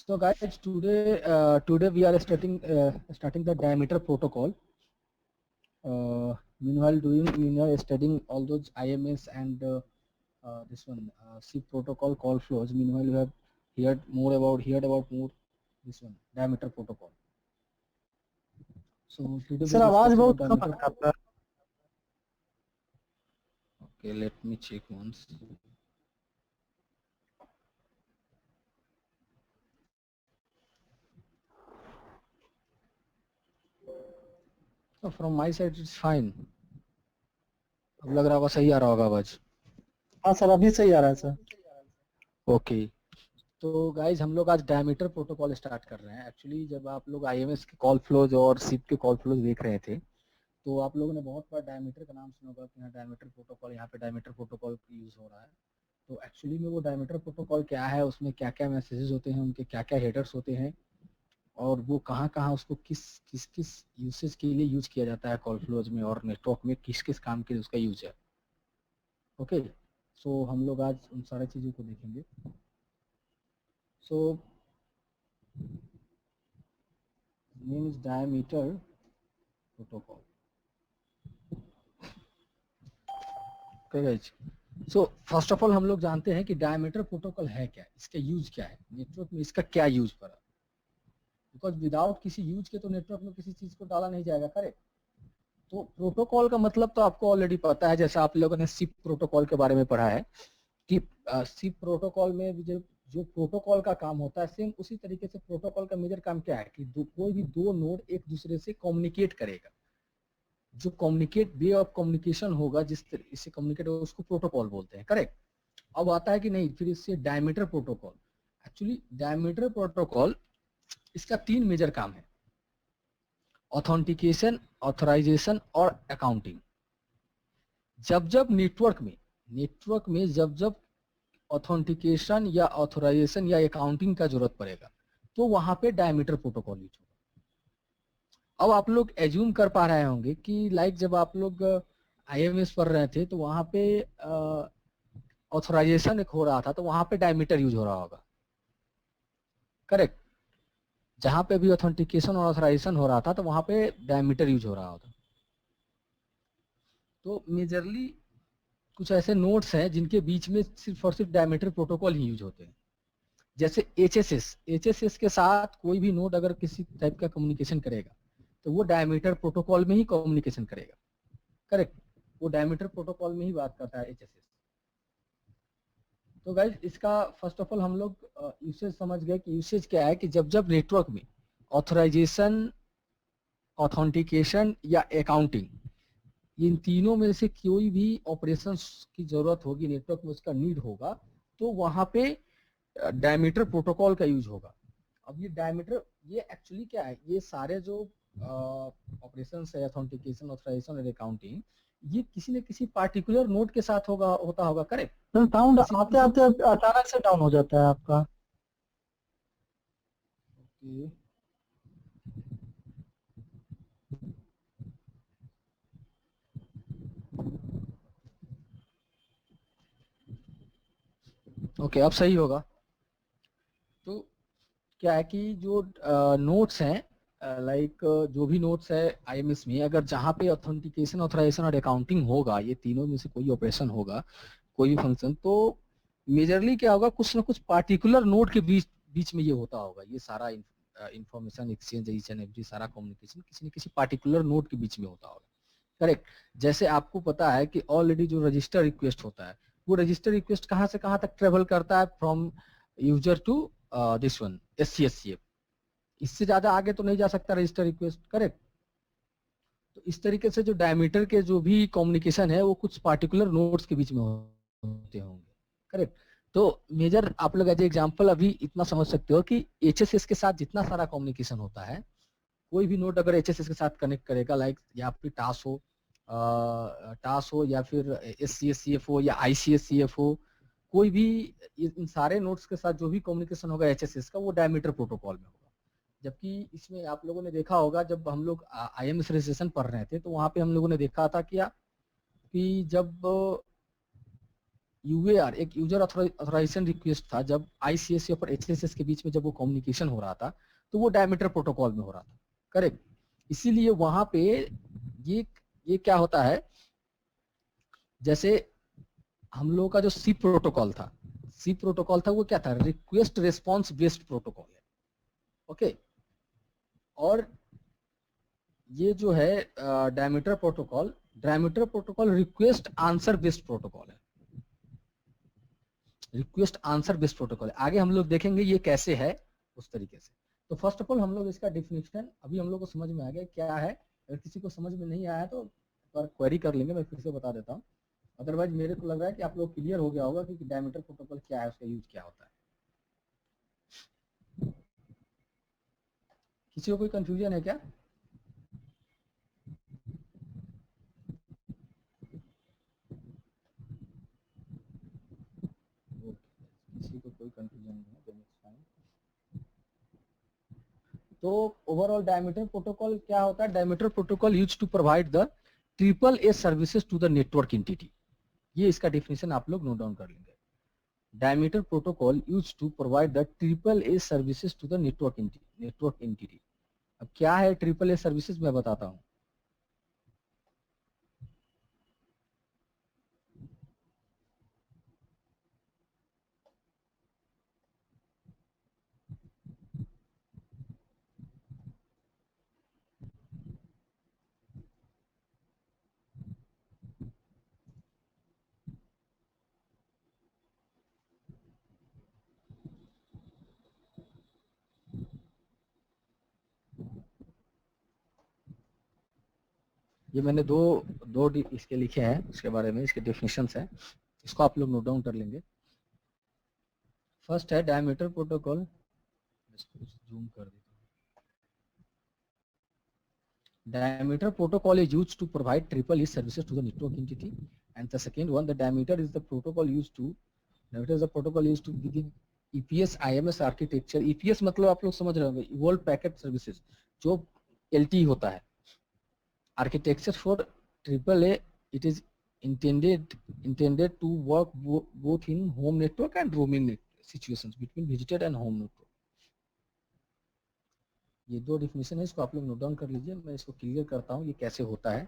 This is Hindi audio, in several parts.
So guys, today we are starting the diameter protocol. Meanwhile studying all those IMS and this one SIP protocol call flows. Meanwhile, we have heard about more this one diameter protocol. So today we sir आवाज discuss about बहुत कम आ diameter. रहा है आपका। Okay, let me check once. So from my side it's fine. अब लग रहा होगा सही आ रहा होगा आवाज. हाँ सर अभी सही आ रहा है सर। ओके तो गाइज हम लोग आज डायमीटर प्रोटोकॉल स्टार्ट कर रहे हैं। एक्चुअली जब आप लोग आईएमएस के कॉल फ्लोज और सिप के कॉल फ्लोज देख रहे थे तो आप लोगों ने बहुत बार डायमीटर का नाम सुना होगा कि यहाँ डायमीटर प्रोटोकॉल, यहाँ पे डायमीटर प्रोटोकॉल यूज हो रहा है। तो एक्चुअली में वो डायमीटर प्रोटोकॉल क्या है, उसमें क्या क्या मैसेजेस होते हैं, उनके क्या क्या हेडर्स होते हैं और वो कहाँ कहाँ उसको किस किस किस यूसेज के लिए यूज किया जाता है कॉल फ्लोज में और नेटवर्क में किस किस काम के लिए उसका यूज है। ओके सो हम लोग आज उन सारी चीज़ों को देखेंगे। So name is diameter protocol. Okay guys. So first of all हम लोग जानते हैं कि डायमीटर प्रोटोकॉल है क्या, इसका यूज क्या है, नेटवर्क में इसका क्या यूज पड़ा। बिकॉज विदाउट किसी यूज के तो नेटवर्क में किसी चीज को डाला नहीं जाएगा, करेक्ट। तो प्रोटोकॉल का मतलब तो आपको ऑलरेडी पता है, जैसा आप लोगों ने सिप प्रोटोकॉल के बारे में पढ़ा है कि सिप प्रोटोकॉल में जो प्रोटोकॉल का काम होता है सेम उसी तरीके से प्रोटोकॉल का मेजर काम क्या है कि कोई भी दो नोड एक दूसरे से कम्युनिकेट करेगा। जो कम्युनिकेट वे ऑफ कम्युनिकेशन होगा, जिस इससे कम्युनिकेट होगा उसको प्रोटोकॉल बोलते हैं, करेक्ट। अब आता है कि नहीं फिर इससे diameter protocol. Actually diameter protocol इसका 3 मेजर काम है, ऑथेंटिकेशन, ऑथराइजेशन और अकाउंटिंग। जब जब नेटवर्क में जब जब ऑथेंटिकेशन या ऑथराइजेशन या अकाउंटिंग का जरूरत पड़ेगा तो वहां पे डायमीटर प्रोटोकॉल यूज होगा। अब आप लोग एज्यूम कर पा रहे होंगे कि लाइक जब आप लोग आईएमएस पढ़ रहे थे तो वहां पे ऑथराइजेशन एक हो रहा था तो वहां पे डायमीटर यूज हो रहा होगा, करेक्ट। जहां पे भी ऑथेंटिकेशन और ऑथराइजेशन हो रहा था तो वहां पे डायमीटर यूज हो रहा होता। तो मेजरली कुछ ऐसे नोड्स हैं जिनके बीच में सिर्फ और सिर्फ डायमीटर प्रोटोकॉल ही यूज होते हैं। जैसे एचएसएस के साथ कोई भी नोड अगर किसी टाइप का कम्युनिकेशन करेगा तो वो डायमीटर प्रोटोकॉल में ही कम्युनिकेशन करेगा, करेक्ट। वो डायमीटर प्रोटोकॉल में ही बात करता है एचएसएस। तो गाइज इसका फर्स्ट ऑफ ऑल हम लोग यूसेज समझ गए कि यूसेज क्या है कि जब जब नेटवर्क में ऑथराइजेशन, ऑथेंटिकेशन या अकाउंटिंग, इन तीनों में से कोई भी ऑपरेशंस की जरूरत होगी, नेटवर्क में उसका नीड होगा, तो वहां पे डायमीटर प्रोटोकॉल का यूज होगा। अब ये डायमीटर ये एक्चुअली क्या है, ये सारे जो ऑपरेशंस है ऑथेंटिकेशन, ऑथराइजेशन और अकाउंटिंग, ये किसी न किसी पार्टिकुलर नोड के साथ होता होगा, करेक्ट। सर साउंड किसी न आते किसी आते अचानक से डाउन हो जाता है आपका। ओके ओके अब सही होगा। तो क्या है कि जो नोट्स हैं लाइक जो भी नोट्स है आईएमएस में, अगर जहाँ पे ऑथेंटिकेशन, ऑथराइजेशन और अकाउंटिंग होगा, ये तीनों में से कोई ऑपरेशन होगा, कोई भी फंक्शन, तो मेजरली क्या होगा, कुछ ना कुछ पार्टिकुलर नोड के बीच बीच में ये होता होगा। ये सारा information exchange, each and every सारा कम्युनिकेशन किसी न किसी पार्टिकुलर नोड के बीच में होता होगा, करेक्ट। जैसे आपको पता है कि ऑलरेडी जो रजिस्टर रिक्वेस्ट होता है, वो रजिस्टर रिक्वेस्ट कहाँ से कहाँ तक ट्रेवल करता है, from user to this one SCSCF। इससे ज्यादा आगे तो नहीं जा सकता रजिस्टर रिक्वेस्ट, करेक्ट। तो इस तरीके से जो डायमीटर के जो भी कम्युनिकेशन है वो कुछ पार्टिकुलर नोड्स के बीच में होते होंगे, करेक्ट। तो मेजर आप लोग एज एग्जांपल अभी इतना समझ सकते हो कि एचएसएस के साथ जितना सारा कम्युनिकेशन होता है, कोई भी नोड अगर एचएसएस के साथ कनेक्ट करेगा, लाइक या फिर टास हो या फिर SCSCF हो या ICSCF हो, कोई भी इन सारे नोड्स के साथ जो भी कम्युनिकेशन होगा एचएसएस का, वो डायमीटर प्रोटोकॉल में होगा। जबकि इसमें आप लोगों ने देखा होगा जब हम लोग IMS रजिस्ट्रेशन पढ़ रहे थे तो वहां पे हम लोगों ने देखा था क्या कि जब यूएआर एक यूजर ऑथराइजेशन रिक्वेस्ट था, जब आईसीएससी और एचएसएस के बीच में जब वो कम्युनिकेशन हो रहा था तो वो डायमीटर प्रोटोकॉल में हो रहा था, करेक्ट। इसीलिए वहां पे ये क्या होता है, जैसे हम लोगों का जो सी प्रोटोकॉल था, वो क्या था, रिक्वेस्ट रिस्पॉन्स बेस्ड प्रोटोकॉल है, ओके। और ये जो है diameter protocol request answer based protocol है, रिक्वेस्ट आंसर बेस्ड प्रोटोकॉल है। आगे हम लोग देखेंगे ये कैसे है उस तरीके से। तो फर्स्ट ऑफ ऑल हम लोग इसका डिफिनेशन अभी हम लोग को समझ में आ गया क्या है। अगर किसी को समझ में नहीं आया तो क्वेरी कर लेंगे, मैं फिर से बता देता हूँ। अदरवाइज मेरे को लग रहा है कि आप लोग क्लियर हो गया होगा कि डायमीटर प्रोटोकॉल क्या है, उसका यूज क्या होता है। किसी को कोई कंफ्यूजन है क्या? किसी को कोई कंफ्यूजन नहीं है, then it's fine। तो ओवरऑल डायमीटर प्रोटोकॉल क्या होता है? Diameter protocol use to provide the triple A services to the network entity. ये इसका डेफिनेशन आप लोग नोट डाउन कर लेंगे। Diameter protocol use to provide the triple A services to the network entity. अब क्या है ट्रिपल ए सर्विसेज, मैं बताता हूँ। ये मैंने दो इसके लिखे हैं, इसके बारे में इसके डेफिनेशंस हैं, इसको आप लोग नोट डाउन कर लेंगे। फर्स्ट है डायमीटर प्रोटोकॉल, इसको जूम कर देता हूँ। Diameter protocol is used to provide triple E services to the network entity, and the second one, the diameter is the protocol used to within EPS IMS architecture। EPS मतलब आप लोग समझ रहे होंगे, Evolved Packet Services, जो LTE होता है। Architecture for triple A, it is intended to work both in home network and roaming situations between visited and home network। ये दो डिफिनेशन है, इसको आप लोग नोट डाउन कर लीजिए। मैं इसको क्लियर करता हूँ ये कैसे होता है।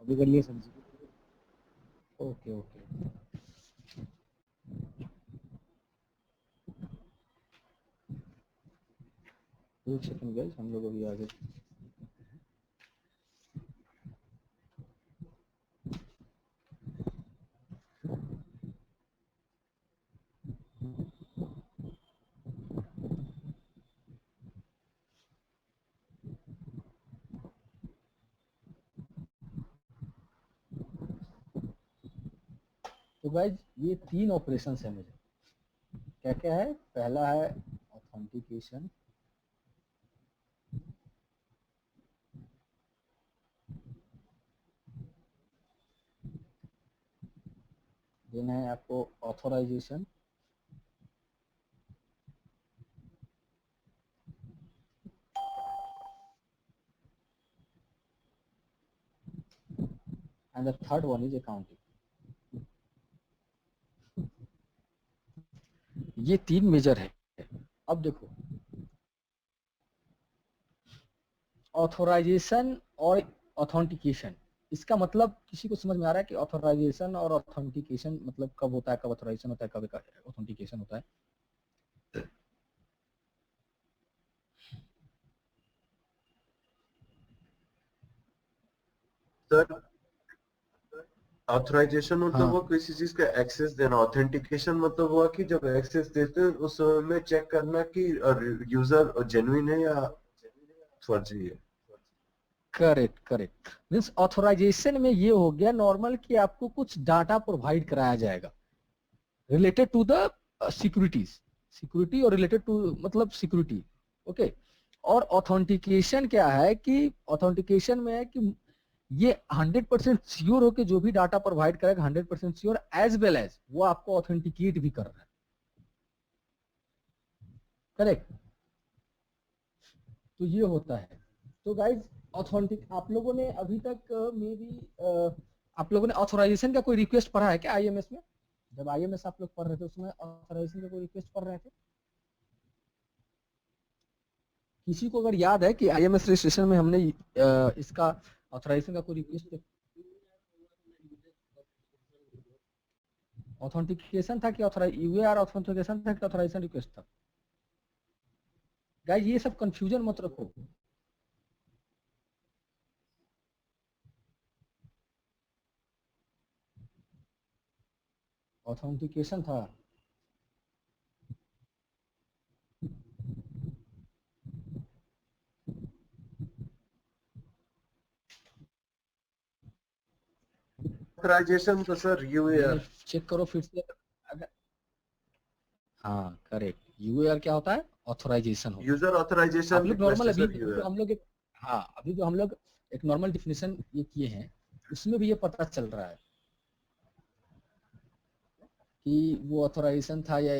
अभी कर लिए सब्जी। ओके ओके, एक सेकंड गाइस, हम लोग अभी आगे। तो गाइस ये तीन ऑपरेशन है मुझे, क्या क्या है? पहला है ऑथेंटिकेशन, देन है आपको authorization, and the third one is accounting. ये तीन मेजर है। अब देखो, ऑथोराइजेशन और ऑथेंटिकेशन, इसका मतलब किसी को समझ में आ रहा है कि ऑथोराइजेशन और ऑथेंटिकेशन मतलब कब होता है, कब ऑथोराइजेशन होता है, कब ऑथेंटिकेशन होता है? सर ऑथराइजेशन मतलब हाँ हुआ किसी चीज का एक्सेस देना, ऑथेंटिकेशन मतलब हुआ कि जब एक्सेस देते हैं उस समय में चेक करना कि यूजर जेन्युइन है या फर्जी है। Correct correct. मीन्स ऑथराइजेशन में ये हो गया नॉर्मल कि आपको कुछ डाटा प्रोवाइड कराया जाएगा related to the securities, security और रिलेटेड टू मतलब सिक्योरिटी। ओके। और ऑथेंटिकेशन क्या है कि ऑथेंटिकेशन में है कि ये 100% श्योर हो कि जो भी डाटा प्रोवाइड करेगा 100% श्योर एज वेल एज वो आपको ऑथेंटिकेट भी कर रहा है। करेक्ट। तो ये होता है। तो गाइज ऑथेंटिक आप लोगों ने अभी तक मे बी आप लोगों ने ऑथराइजेशन का कोई रिक्वेस्ट पढ़ा है क्या आईएमएस में? जब आईएमएस आप लोग पढ़ रहे थे उसमें ऑथराइजेशन का कोई रिक्वेस्ट पढ़ रहे थे? किसी को अगर याद है कि आईएमएस रजिस्ट्रेशन में हमने इसका ऑथराइजेशन का कोई रिक्वेस्ट ऑथेंटिकेशन था कि यूएआर ऑथेंटिकेशन था कि ऑथराइजेशन रिक्वेस्ट था? गाइस ये सब कंफ्यूजन मत रखो। ऑथेंटिकेशन था। ऑथराइजेशन तो सर यूएआर। चेक करो फिर से अगर हाँ करेक्ट। यूएआर क्या होता है? ऑथराइजेशन होता है। यूजर आप ऑथराइजेशन लोग रिक्वेस्ट नॉर्मल है अभी सर जो यूएआर। हम लोग हाँ अभी जो हम लोग एक नॉर्मल डिफिनेशन ये किए हैं उसमें भी ये पता चल रहा है कि वो ऑथराइजेशन था या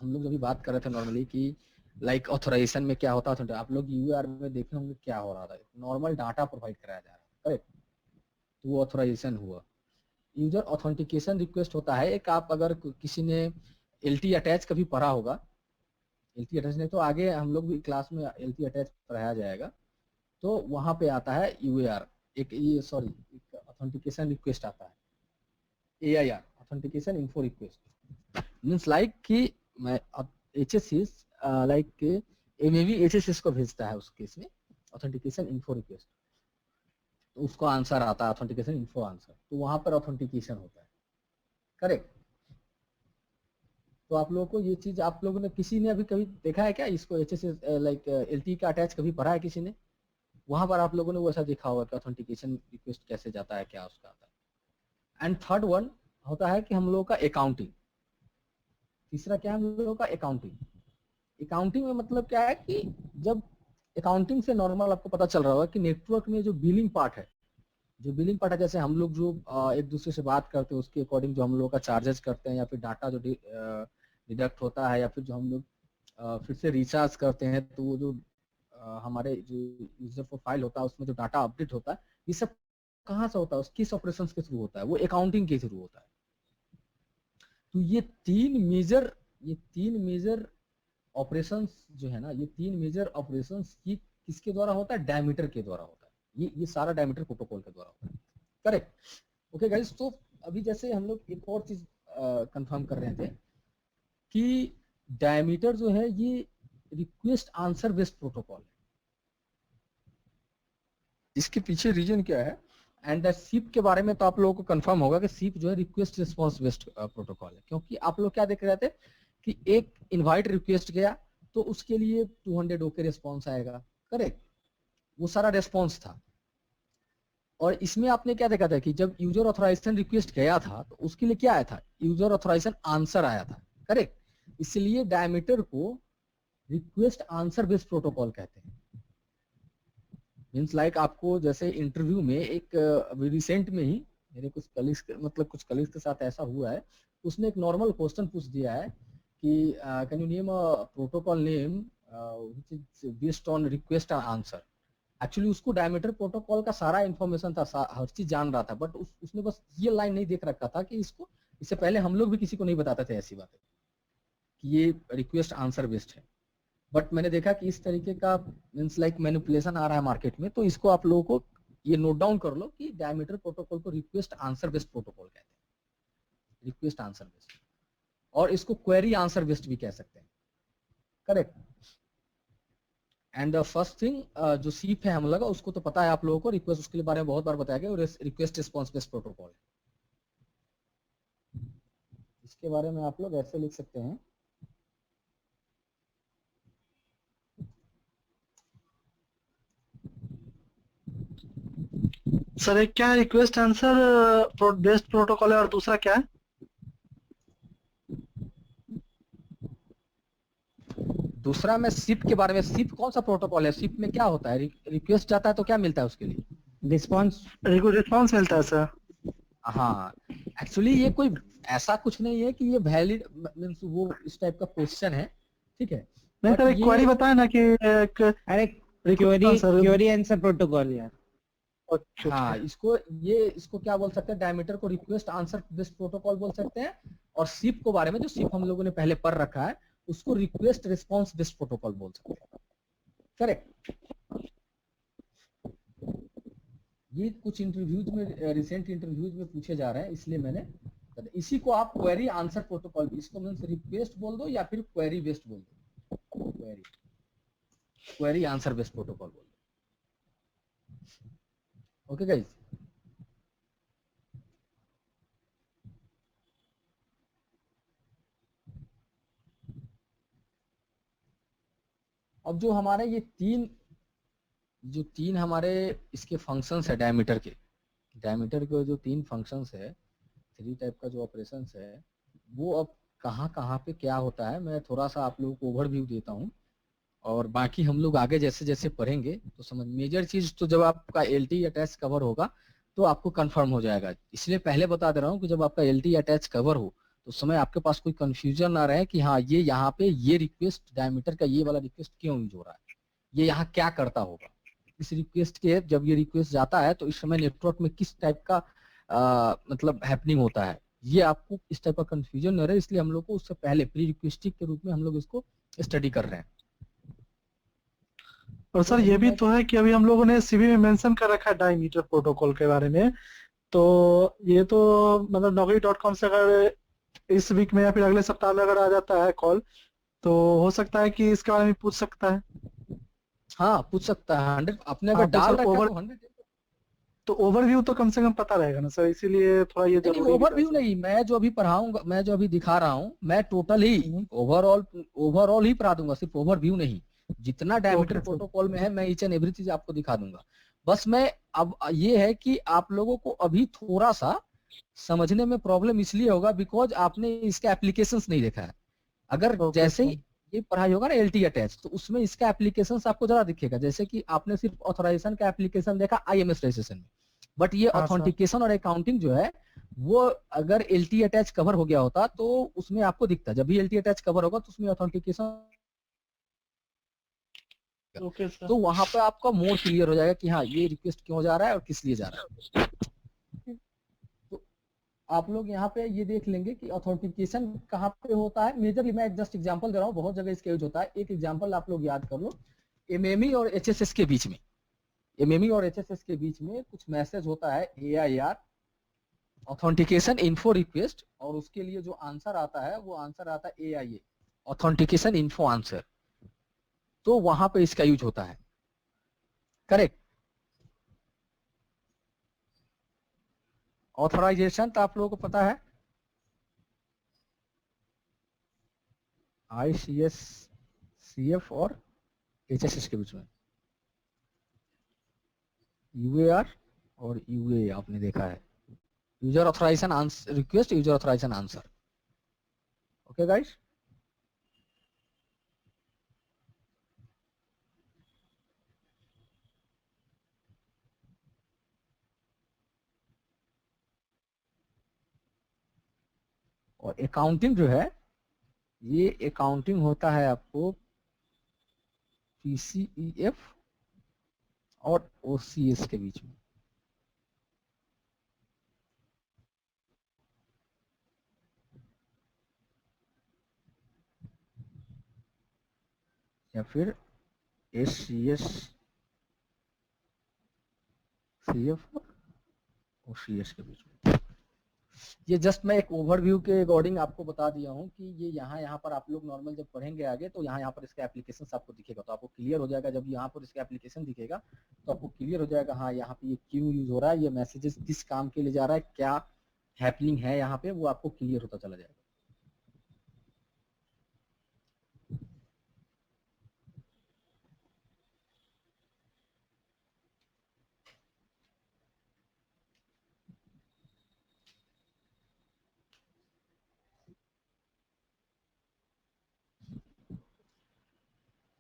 हम लोग अभी बात कर रहे थे नॉर्मली कि लाइक ऑथराइजेशन में क्या होता था। आप लोग यूआर में देखे होंगे क्या हो रहा था, नॉर्मल डाटा प्रोवाइड कराया जा रहा है। करेक्ट। तो वो ऑथराइजेशन हुआ। यूजर ऑथेंटिकेशन रिक्वेस्ट होता है एक, आप अगर किसी ने एलटी अटैच कभी पढ़ा होगा, एलटी अटैच नहीं तो आगे हम लोग भी क्लास में एलटी अटैच पढ़ाया जाएगा, तो वहां पे आता है यूएआर एक ये सॉरी ऑथेंटिकेशन रिक्वेस्ट आता है AIR authentication info request. Means like कि मैं एचएसएस लाइक एमएवी एचएसएस को भेजता है उस केस में ऑथेंटिकेशन इन्फो रिक्वेस्ट, तो उसको आंसर आता है ऑथेंटिकेशन इन्फो आंसर, तो वहां पर ऑथेंटिकेशन होता है। करेक्ट। तो आप लोगों को ये चीज आप लोगों ने किसी ने अभी कभी देखा है क्या इसको एचएसएस लाइक एलटी का अटैच कभी पढ़ा है किसी ने? वहां पर आप लोगों ने वैसा देखा होगा कि ऑथेंटिकेशन रिक्वेस्ट कैसे जाता है क्या उसका आता है। एंड थर्ड वन होता है कि हम लोगों का अकाउंटिंग। तीसरा क्या है हम लोगों का? अकाउंटिंग। अकाउंटिंग में मतलब क्या है कि जब अकाउंटिंग से नॉर्मल आपको पता चल रहा होगा कि नेटवर्क में जो बिलिंग पार्ट है, जो बिलिंग पार्ट है जैसे हम लोग जो एक दूसरे से बात करते हैं उसके अकॉर्डिंग जो हम लोग का चार्जेस करते हैं या फिर डाटा जो डिडक्ट होता है या फिर जो हम लोग फिर से रिचार्ज करते हैं, तो वो जो हमारे जो यूजर प्रोफाइल होता है उसमें जो डाटा अपडेट होता है ये सब कहाँ से होता है, किस ऑपरेशन के थ्रू होता है? वो अकाउंटिंग के थ्रू होता है। तो ये तीन मेजर ऑपरेशंस जो है ना, ये तीन मेजर ऑपरेशंस की किसके द्वारा होता है? डायमीटर के द्वारा होता है। ये सारा डायमीटर प्रोटोकॉल के द्वारा होता है। करेक्ट। ओके गाइस, तो अभी जैसे हम लोग एक और चीज कंफर्म कर रहे थे कि डायमीटर जो है ये रिक्वेस्ट आंसर बेस्ड प्रोटोकॉल है। इसके पीछे रीजन क्या है? एंड सीप के बारे में तो आप लोगों को कंफर्म होगा कि सीप जो है रिक्वेस्ट रिस्पॉन्स बेस्ड प्रोटोकॉल है, क्योंकि आप लोग क्या देख रहे थे कि एक इनवाइट रिक्वेस्ट गया तो उसके लिए 200 ओके रिस्पॉन्स आएगा। करेक्ट। वो सारा रिस्पॉन्स था। और इसमें आपने क्या देखा था कि जब यूजर ऑथराइजेशन रिक्वेस्ट गया था तो उसके लिए क्या आया था? यूजर ऑथराइजेशन आंसर आया था। करेक्ट। इसलिए डायमीटर को रिक्वेस्ट आंसर बेस्ड प्रोटोकॉल कहते हैं। मीन्स लाइक आपको जैसे इंटरव्यू में एक अभी रिसेंट में ही मेरे कुछ कलीग्स मतलब कुछ कलीग्स के साथ ऐसा हुआ है, उसने एक नॉर्मल क्वेश्चन पूछ दिया है कि can you name a protocol name which is based on request and answer. Actually उसको डायमीटर प्रोटोकॉल का सारा इन्फॉर्मेशन था, हर चीज जान रहा था, बट उसने बस ये लाइन नहीं देख रखा था कि इसको इससे पहले हम लोग भी किसी को नहीं बताते थे ऐसी बातें कि ये रिक्वेस्ट आंसर बेस्ड है। बट मैंने देखा कि इस तरीके का मीन्स लाइक मैनिपुलेशन आ रहा है मार्केट में, तो इसको आप लोगों को ये नोट डाउन कर लो कि डायमीटर प्रोटोकॉल को रिक्वेस्ट आंसर बेस्ड प्रोटोकॉल कहते हैं। रिक्वेस्ट आंसर बेस्ड, और इसको क्वेरी आंसर बेस्ड भी कह सकते हैं। Correct. And the first thing जो सीप है हम लोग का, उसको तो पता है आप लोगों को, रिक्वेस्ट उसके लिए बारे में बहुत बार बताया गया, और रिक्वेस्ट रिस्पॉन्स बेस्ड प्रोटोकॉल है। इसके बारे में आप लोग ऐसे लिख सकते हैं, सर एक क्या है रिक्वेस्ट आंसर बेस्ड प्रोटोकॉल है और दूसरा क्या है? दूसरा में सिप के बारे में। सिप कौन सा प्रोटोकॉल है? सिप में क्या होता है? रिक्वेस्ट जाता है तो क्या मिलता है उसके लिए? रिस्पॉन्स। रिस्पॉन्स मिलता है सर। हाँ, एक्चुअली ये कोई ऐसा कुछ नहीं है कि ये वैलिड मींस वो इस टाइप का क्वेश्चन है, ठीक है? नहीं बट सर, एक क्वेरी बताए ना कि एक अरे request answer. Query answer protocol यार। हाँ, इसको क्या बोल सकते हैं? डायमीटर को रिक्वेस्ट आंसर बेस्ड प्रोटोकॉल बोल सकते हैं, और सिप को बारे में, जो सिप हम लोगों ने पहले पढ़ रखा है, उसको रिक्वेस्ट रिस्पॉन्स बेस्ड प्रोटोकॉल बोल सकते हैं। करेक्ट। ये कुछ इंटरव्यूज में, रिसेंट इंटरव्यूज में पूछे जा रहे हैं, इसलिए मैंने इसी को आप क्वेरी आंसर प्रोटोकॉल, इसको मींस रिक्वेस्ट बोल दो या फिर क्वेरी बेस्ड बोल दो, क्वेरी आंसर बेस्ड प्रोटोकॉल बोल दो। ओके गाइस, अब जो हमारे ये तीन हमारे इसके फंक्शंस है, डायमीटर के जो तीन फंक्शंस है, थ्री टाइप का जो ऑपरेशंस है, वो अब कहाँ कहाँ पे क्या होता है, मैं थोड़ा सा आप लोगों को ओवरव्यू देता हूँ, और बाकी हम लोग आगे जैसे जैसे पढ़ेंगे तो समझ। मेजर चीज तो जब आपका एलटी अटैच कवर होगा तो आपको कंफर्म हो जाएगा, इसलिए पहले बता दे रहा हूँ कि जब आपका एलटी अटैच कवर हो तो उस समय आपके पास कोई कंफ्यूजन ना रहे कि हाँ ये यहाँ पे ये रिक्वेस्ट डायमीटर का ये वाला रिक्वेस्ट क्यों यूज हो रहा है, ये यहाँ क्या करता होगा। इस रिक्वेस्ट के जब ये रिक्वेस्ट जाता है तो इस समय नेटवर्क में किस टाइप का मतलब हैपनिंग होता है, ये आपको इस टाइप का कंफ्यूजन न रहे, इसलिए हम लोग को उससे पहले प्री रिक्वेस्टिक के रूप में हम लोग इसको स्टडी कर रहे हैं। और सर ये भी तो है कि अभी हम लोगों ने सीवी में मेंशन कर रखा है डायमीटर प्रोटोकॉल के बारे में, तो ये तो मतलब naukri.com से अगर इस वीक में या फिर अगले सप्ताह में अगर आ जाता है कॉल, तो हो सकता है कि इसके बारे में पूछ सकता है। हाँ, पूछ सकता है 100, आपने अगर हाँ, तो डाल सर रखा है तो 100। तो ओवरव्यू तो कम से कम पता रहेगा ना सर, इसीलिए थोड़ा ये नहीं, जरूरी भी ओवरव्यू था। नहीं, मैं जो अभी पढ़ाऊंगा, मैं जो अभी दिखा रहा हूँ, मैं टोटल ही ओवरऑल ही पढ़ा दूंगा, सिर्फ ओवरव्यू नहीं। जितना डायमीटर ओके सर। प्रोटोकॉल में है मैं ईच एंड एवरी चीज आपको दिखा दूंगा। बस मैं अब ये है कि आप लोगों को अभी थोड़ा सा समझने में प्रॉब्लम इसलिए होगा बिकॉज आपने इसका एप्लीकेशंस नहीं देखा है। अगर ओके जैसे सर। ही ये पढ़ाई होगा ना एलटी अटैच, तो उसमें इसका एप्लीकेशन आपको ज्यादा दिखेगा, जैसे कि आपने सिर्फ ऑथराइजेशन का एप्लीकेशन देखा आईएमएस रजिस्ट्रेशन में, बट ये हाँ सर। ऑथेंटिकेशन और अकाउंटिंग जो है वो अगर एलटी अटैच कवर हो गया होता तो उसमें आपको दिखता, जब भी एलटी अटैच कवर होगा तो उसमें ऑथेंटिकेशन, ओके सर। तो वहां पे आपका मोर क्लियर हो जाएगा कि हाँ ये रिक्वेस्ट क्यों जा रहा है और किस लिए जा रहा है। तो आप लोग यहाँ पे ये देख लेंगे कि ऑथेंटिकेशन कहाँ पे होता है मेजरली। मैं जस्ट एग्जांपल दे रहा हूँ, बहुत जगह इसका यूज होता है। एक एग्जांपल आप लोग याद कर लो, एमएमई और एचएसएस के बीच में, एमएमई और एचएसएस के बीच में कुछ मैसेज होता है एआईआर, ऑथेंटिकेशन इन्फो रिक्वेस्ट, और उसके लिए जो आंसर आता है वो आंसर आता है एआईए, ऑथेंटिकेशन इन्फो आंसर। तो वहां पे इसका यूज होता है। करेक्ट। ऑथराइजेशन तो आप लोगों को पता है, आईसीएस सीएफ और एचएसएस के बीच में, यूएआर और यूए आपने देखा है, user authorization answer request, user authorization answer. Okay guys, और अकाउंटिंग जो है, ये अकाउंटिंग होता है आपको पीसीईएफ और ओसीएस के बीच में, या फिर एससीएस सीएफ और ओसीएस के बीच में। ये जस्ट मैं एक ओवरव्यू के अकॉर्डिंग आपको बता दिया हूँ कि ये यहाँ पर आप लोग नॉर्मल जब पढ़ेंगे आगे तो यहाँ पर इसका एप्लीकेशन आपको दिखेगा, तो आपको क्लियर हो जाएगा। जब यहाँ पर इसका एप्लीकेशन दिखेगा तो आपको क्लियर हो जाएगा, हाँ यहाँ पे ये क्यों यूज हो रहा है, ये मैसेजेस किस काम के लिए जा रहा है, क्या हैपनिंग है यहाँ पे, वो आपको क्लियर होता चला जाएगा।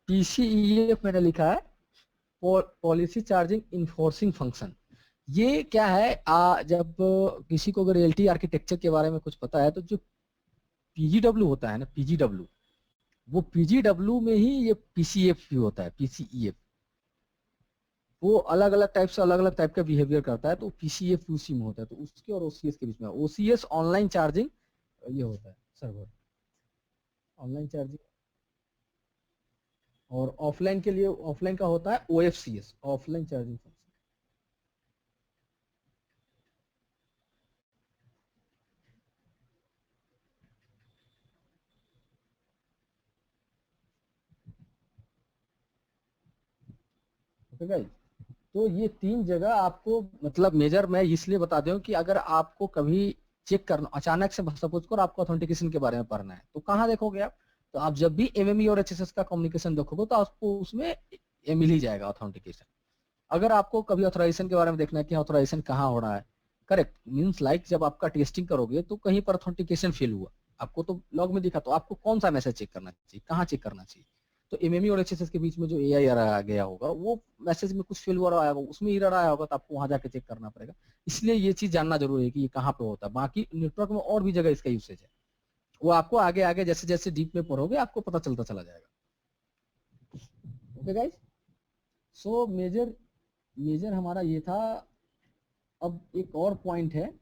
PCEF मैंने लिखा है, पॉलिसी चार्जिंग इन्फोर्सिंग फंक्शन। ये क्या है, जब किसी को अगर एलटी आर्किटेक्चर के बारे में कुछ पता है तो जो पीजीडब्ल्यू होता है ना, पीजीडब्ल्यू, वो पीजीडब्ल्यू में ही ये पीसीएफ भी होता है, पीसीईएफ। वो अलग अलग टाइप से अलग अलग टाइप का बिहेवियर करता है, तो पीसीएफ उसी में होता है। तो उसके और ओसीएस के बीच में, ओसीएस ऑनलाइन चार्जिंग ये होता है, सर्वर ऑनलाइन चार्जिंग, और ऑफलाइन के लिए, ऑफलाइन का होता है OFCS, offline charging function. Okay guys, तो ये 3 जगह आपको मतलब मेजर मैं इसलिए बता दूं कि अगर आपको कभी चेक करना, अचानक से सपोज करो आपको ऑथेंटिकेशन के बारे में पढ़ना है, तो कहाँ देखोगे आप? तो आप जब भी एमएमई और एचएसएस का कम्युनिकेशन देखोगे तो आपको उसमें मिल ही जाएगा ऑथेंटिकेशन। अगर आपको कभी ऑथराइजेशन के बारे में देखना है कि ऑथराइजेशन कहाँ हो रहा है, करेक्ट मीन्स लाइक जब आपका टेस्टिंग करोगे तो कहीं पर ऑथेंटिकेशन फेल हुआ, आपको तो लॉग में दिखा, तो आपको कौन सा मैसेज चेक करना चाहिए, कहाँ चेक करना चाहिए? तो एमएमई और एचएसएस के बीच में जो एआई आ गया होगा, वो मैसेज में कुछ फेल हुआ आया होगा, उसमें एरर आया होगा, तो आपको वहां जाके चेक करना पड़ेगा। इसलिए ये चीज जानना जरूरी है कि ये कहाँ पे होता है। बाकी नेटवर्क में और भी जगह इसका यूसेज है, वो आपको आगे आगे जैसे जैसे डीप में पढ़ोगे आपको पता चलता चला जाएगा। ओके गाइस, सो मेजर हमारा ये था। अब एक और पॉइंट है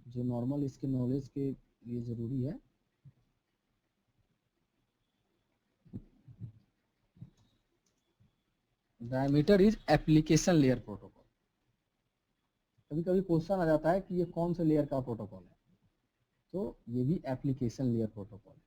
जो नॉर्मल इसके नॉलेज के लिए जरूरी है। Diameter is application layer protocol. कभी कभी क्वेश्चन आ जाता है कि ये कौन से लेयर का प्रोटोकॉल है, तो ये भी एप्लीकेशन लेयर प्रोटोकॉल है।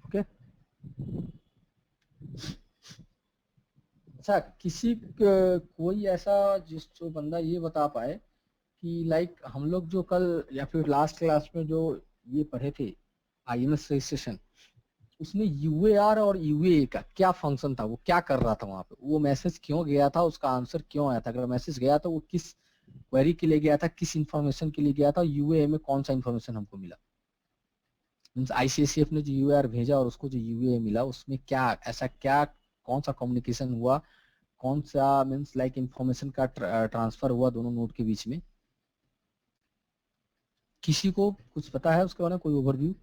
ओके, अच्छा कोई ऐसा जो बंदा ये बता पाए कि लाइक हम लोग जो कल या फिर लास्ट क्लास में जो ये पढ़े थे आईएमएस रजिस्ट्रेशन, उसमें यूएआर और यूएए का क्या फंक्शन था, वो क्या कर रहा था वहां पे, वो मैसेज क्यों गया था, उसका आंसर क्यों आया था, अगर मैसेज गया तो वो किस क्वेरी के लिए गया था, किस इंफॉर्मेशन के लिए गया था, यूएए में कौन सा इंफॉर्मेशन हमको मिला। मीन्स आईसीएससीएफ ने जो यूएआर भेजा और उसको जो यूएए मिला, उसमें क्या ऐसा क्या कौन सा कम्युनिकेशन हुआ, कौन सा मीन्स लाइक इंफॉर्मेशन का ट्रांसफर हुआ दोनों नोड के बीच में। किसी को कुछ पता है उसके बारे में, कोई ओवरव्यू?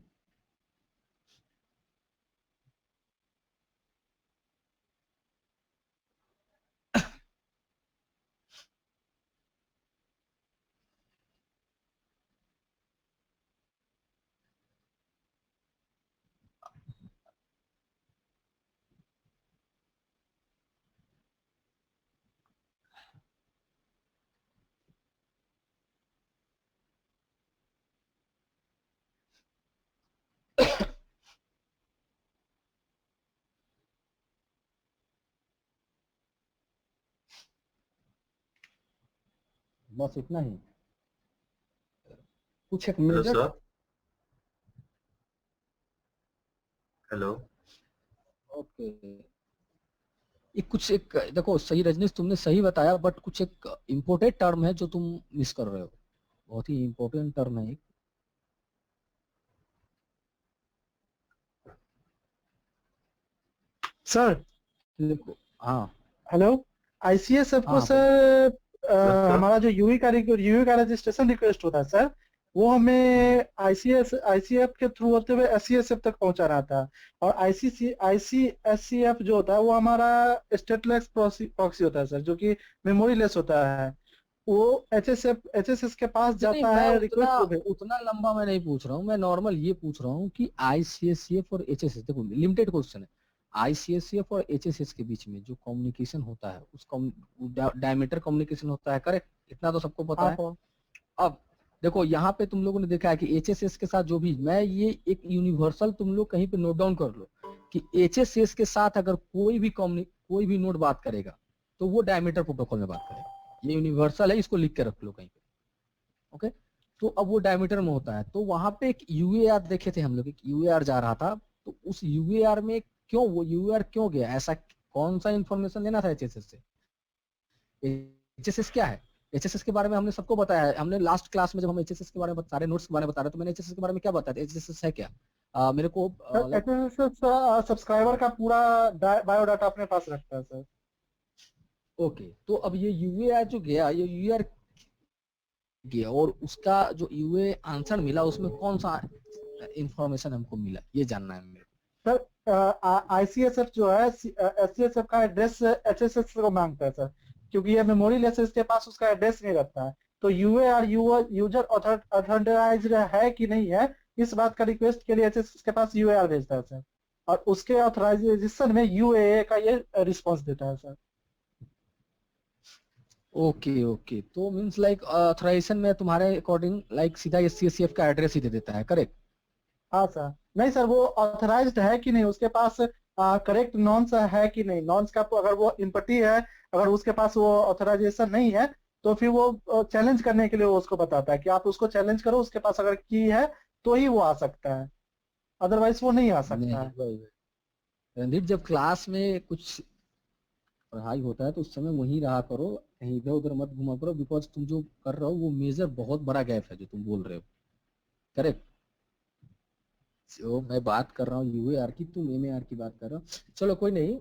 बस इतना ही, कुछ एक hello major. Sir. Hello. Okay, एक कुछ एक देखो सही रजनीश तुमने सही बताया, बट कुछ एक इम्पोर्टेंट टर्म है जो तुम मिस कर रहे हो, बहुत ही इम्पोर्टेंट टर्म है एक। सर देखो, हाँ हेलो, आईसीएसएफ को हाँ बोलो। Sir yes sir. हमारा जो यूई का रजिस्ट्रेशन रिक्वेस्ट होता है सर, वो हमें आईसीएफ के थ्रू होते हुए एससीएसएफ तक पहुंचा रहा था। और आईसीएससीएफ जो होता है वो हमारा स्टेटलेस प्रॉक्सी होता है सर, जो कि मेमोरी लेस होता है। वो एचएसएस के पास नहीं, जाता मैं है उतना रिक्वेस्ट को। उतना लंबा मैं नहीं पूछ रहा हूँ, मैं नॉर्मल ये पूछ रहा हूँ कि आईसीएससीएफ और एचएसएस, देखो लिमिटेड क्वेश्चन है। आईसीएससीएफ और एचएसएस के बीच में जो कम्युनिकेशन होता है उस डायमीटर कम्युनिकेशन होता है, करेक्ट? इतना तो सबको पता है। हाँ अब देखो यहाँ पे तुम लोगों ने देखा है कि एचएसएस के साथ जो भी, मैं ये एक यूनिवर्सल तुम लोग कहीं पे नोट डाउन कर लो कि एचएसएस के साथ अगर कोई भी नोड बात करेगा तो वो डायमीटर प्रोटोकॉल में बात करेगा। ये यूनिवर्सल है, इसको लिख के रख लो कहीं पे। ओके, तो अब वो डायमीटर में होता है। तो वहां पे एक यूएआर देखे थे हम लोग, एक यूएआर जा रहा था। तो उस यूएआर में क्यों, वो यूएआर क्यों गया, ऐसा कौन सा इंफॉर्मेशन लेना था एचएसएस से? एचएसएस क्या है? एचएसएस के बारे में हमने सबको बताया है। हमने लास्ट क्लास में जब हम एचएसएस के बारे में सारे नोट्स के बारे में बता रहे, तो मैंने एचएसएस के बारे में क्या बताया? एचएसएस है क्या? मेरे को सर, लाइक एचएसएस सब्सक्राइबर का पूरा बायोडाटा अपने पास रखता है सर। ओके, तो अब ये यूएआर जो गया, ये यूएआर गया और उसका जो यूए आंसर मिला उसमें कौन सा इंफॉर्मेशन हमको मिला, ये जानना है मेरे को। सर आईसीएसएफ जो है एससीएसएफ का एड्रेस एचएसएस को मांगता है सर, क्योंकि ये मेमोरी लेस है, इसके पास उसका एड्रेस नहीं रहता है। तो यूएआर यूजर ऑथराइज्ड है कि नहीं है, इस बात का रिक्वेस्ट के लिए एचएसएस के पास यूएआर भेजता है सर, और उसके ऑथराइजेशन में यूएए का ये रिस्पॉन्स देता है सर। ओके ओके, तो मींस लाइक ऑथराइजेशन में तुम्हारे अकॉर्डिंग लाइक सीधा एससीएससीएफ का एड्रेस ही दे देता है, करेक्ट? हाँ सर, नहीं सर, वो ऑथराइज्ड है कि नहीं, उसके पास करेक्ट नॉन्स है कि नहीं, नॉन्स का अगर वो इम्पटी है, अगर उसके पास वो ऑथराइजेशन नहीं है, तो फिर वो चैलेंज करने के लिए वो उसको बताता है कि आप उसको चैलेंज करो, उसके पास अगर की है तो ही वो आ सकता है, अदरवाइज वो नहीं आ सकता नहीं है। भाई, रणदीप जब क्लास में कुछ पढ़ाई होता है तो उस समय वहीं रहा करो, कहीं इधर उधर मत घुमा करो, बिकॉज तुम जो कर रहे हो वो मेजर बहुत बड़ा गैप है जो तुम बोल रहे हो, करेक्ट? जो मैं बात कर रहा हूँ यूएआर की, तुम एमएआर की बात कर रहे हो। चलो कोई नहीं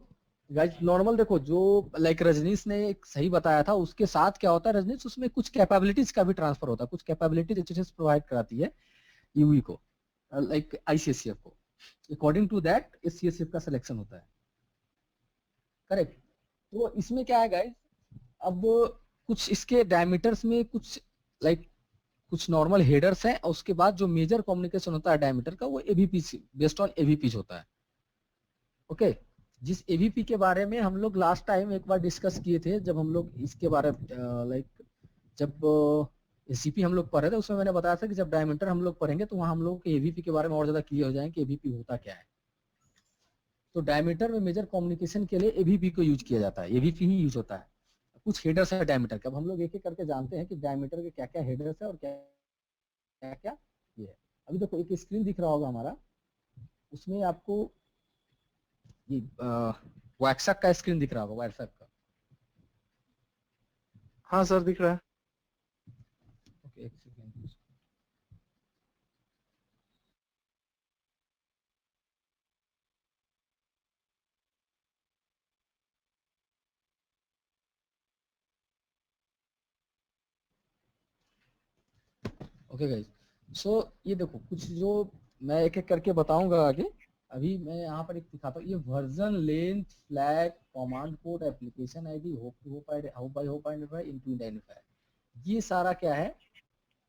गाइस, नॉर्मल देखो, जो लाइक रजनीश ने एक सही बताया था, उसके साथ क्या होता है रजनीश, उसमें कुछ कैपेबिलिटीज का भी ट्रांसफर होता है, कुछ कैपेबिलिटीज एचएसएस प्रोवाइड कराती है यूई को, लाइक आईसीएससीएफ को। अकॉर्डिंग टू दैट एससीएसएफ का सिलेक्शन होता है, करेक्ट? तो इसमें क्या है गाइस, अब कुछ इसके डायमीटर्स में कुछ लाइक कुछ नॉर्मल हेडर्स हैं, और उसके बाद जो मेजर कम्युनिकेशन होता है डायमीटर का वो एवीपी बेस्ड ऑन एवीपी होता है। ओके, जिस एवीपी के बारे में हम लोग लास्ट टाइम एक बार डिस्कस किए थे, जब हम लोग इसके बारे में लाइक जब एसीपी हम लोग पढ़ रहे थे, उसमें मैंने बताया था कि जब डायमीटर हम लोग पढ़ेंगे तो वहां हम लोग एवीपी के बारे में और ज्यादा क्लियर हो जाएंगे कि एवीपी होता क्या है। तो डायमीटर में मेजर कम्युनिकेशन के लिए एवीपी को यूज किया जाता है, एवीपी ही यूज होता है। कुछ हेडर्स है डायमीटर के, अब हम लोग एक एक करके जानते हैं कि डायमीटर के क्या क्या हेडर्स है और क्या क्या क्या ये है। अभी देखो एक स्क्रीन दिख रहा होगा हमारा, उसमें आपको ये व्हाट्सएप का स्क्रीन दिख रहा होगा, व्हाट्सएप का। हाँ सर, दिख रहा है। ओके, एक सेकेंड। ओके गाइस, सो ये देखो कुछ जो मैं एक एक करके बताऊंगा आगे। अभी मैं यहाँ पर एक दिखाता हूँ, ये version length flag command code application ID hope into identifier, ये सारा क्या है?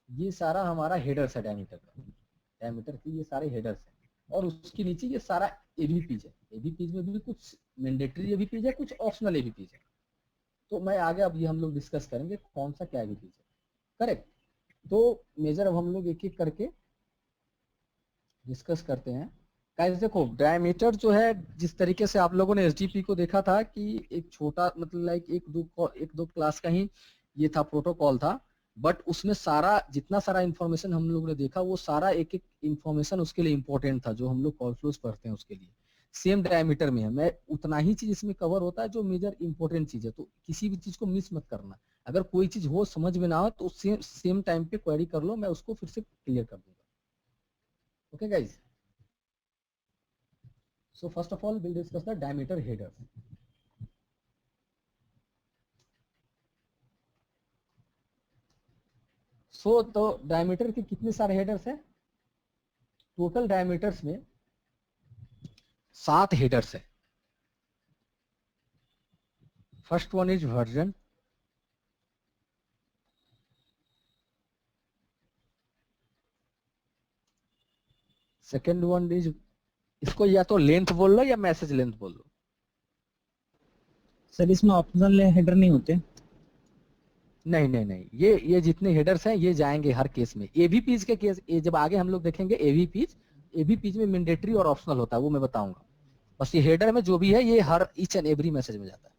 ये सारा हमारा हेडर्स है डायमीटर का, डायमीटर की ये सारे हेडर्स हैं। और उसके नीचे ये सारा एवीपीज है, एवीपीज में भी कुछ मैंडेटरी एवीपीज है, कुछ ऑप्शनल एवीपीज है। तो मैं आगे अब ये हम लोग डिस्कस करेंगे कौन सा क्या एवीपीज है, करेक्ट? तो मेजर अब हम लोग एक एक करके डिस्कस करते हैं। गाइस देखो, डायमीटर जो है, जिस तरीके से आप लोगों ने एसडीपी को देखा था कि एक छोटा मतलब लाइक एक दो क्लास का ही ये था, प्रोटोकॉल था, बट उसमें सारा जितना सारा इंफॉर्मेशन हम लोग ने देखा वो सारा एक एक इंफॉर्मेशन उसके लिए इंपॉर्टेंट था, जो हम लोग कॉल फ्लोज पढ़ते हैं उसके लिए सेम डायमीटर में है। मैं उतना ही चीज इसमें कवर होता है जो मेजर इंपॉर्टेंट चीज है, तो किसी भी चीज को मिस मत करना। अगर कोई चीज हो समझ में ना हो तो सेम टाइम पे क्वेरी कर लो, मैं उसको फिर से क्लियर कर दूंगा। Okay guys, so first of all we'll discuss the diameter header. सो तो डायमीटर के कितने सारे हेडर्स हैं? टोटल डायमीटर्स में 7 हेडर्स है। First one is version, second one is, इसको या तो लेंथ बोल लो या मैसेज लेंथ बोल लो। सर इसमें ऑप्शनल हेडर नहीं होते? नहीं नहीं नहीं, ये जितने हेडर्स हैं ये जाएंगे हर केस में। एवीपीज के केस ये जब आगे हम लोग देखेंगे एवीपीज में मैंडेटरी और ऑप्शनल होता है, वो मैं बताऊंगा। बस ये हेडर में जो भी है ये हर ईच एंड एवरी मैसेज में जाता है।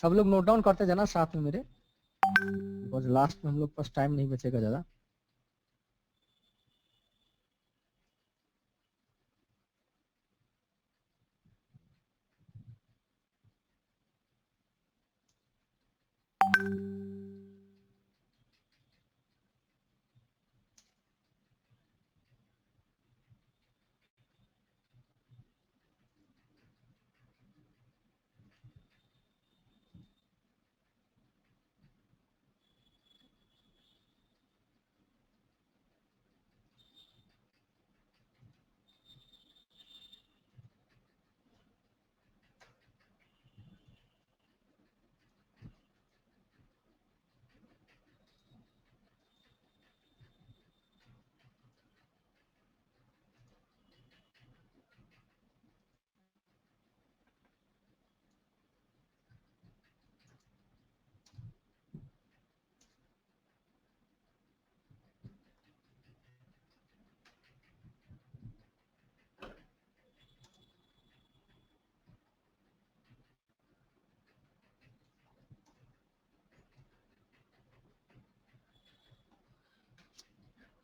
सब लोग नोट डाउन करते जाना साथ में मेरे, बिकॉज लास्ट में हम लोग पास टाइम नहीं बचेगा ज्यादा।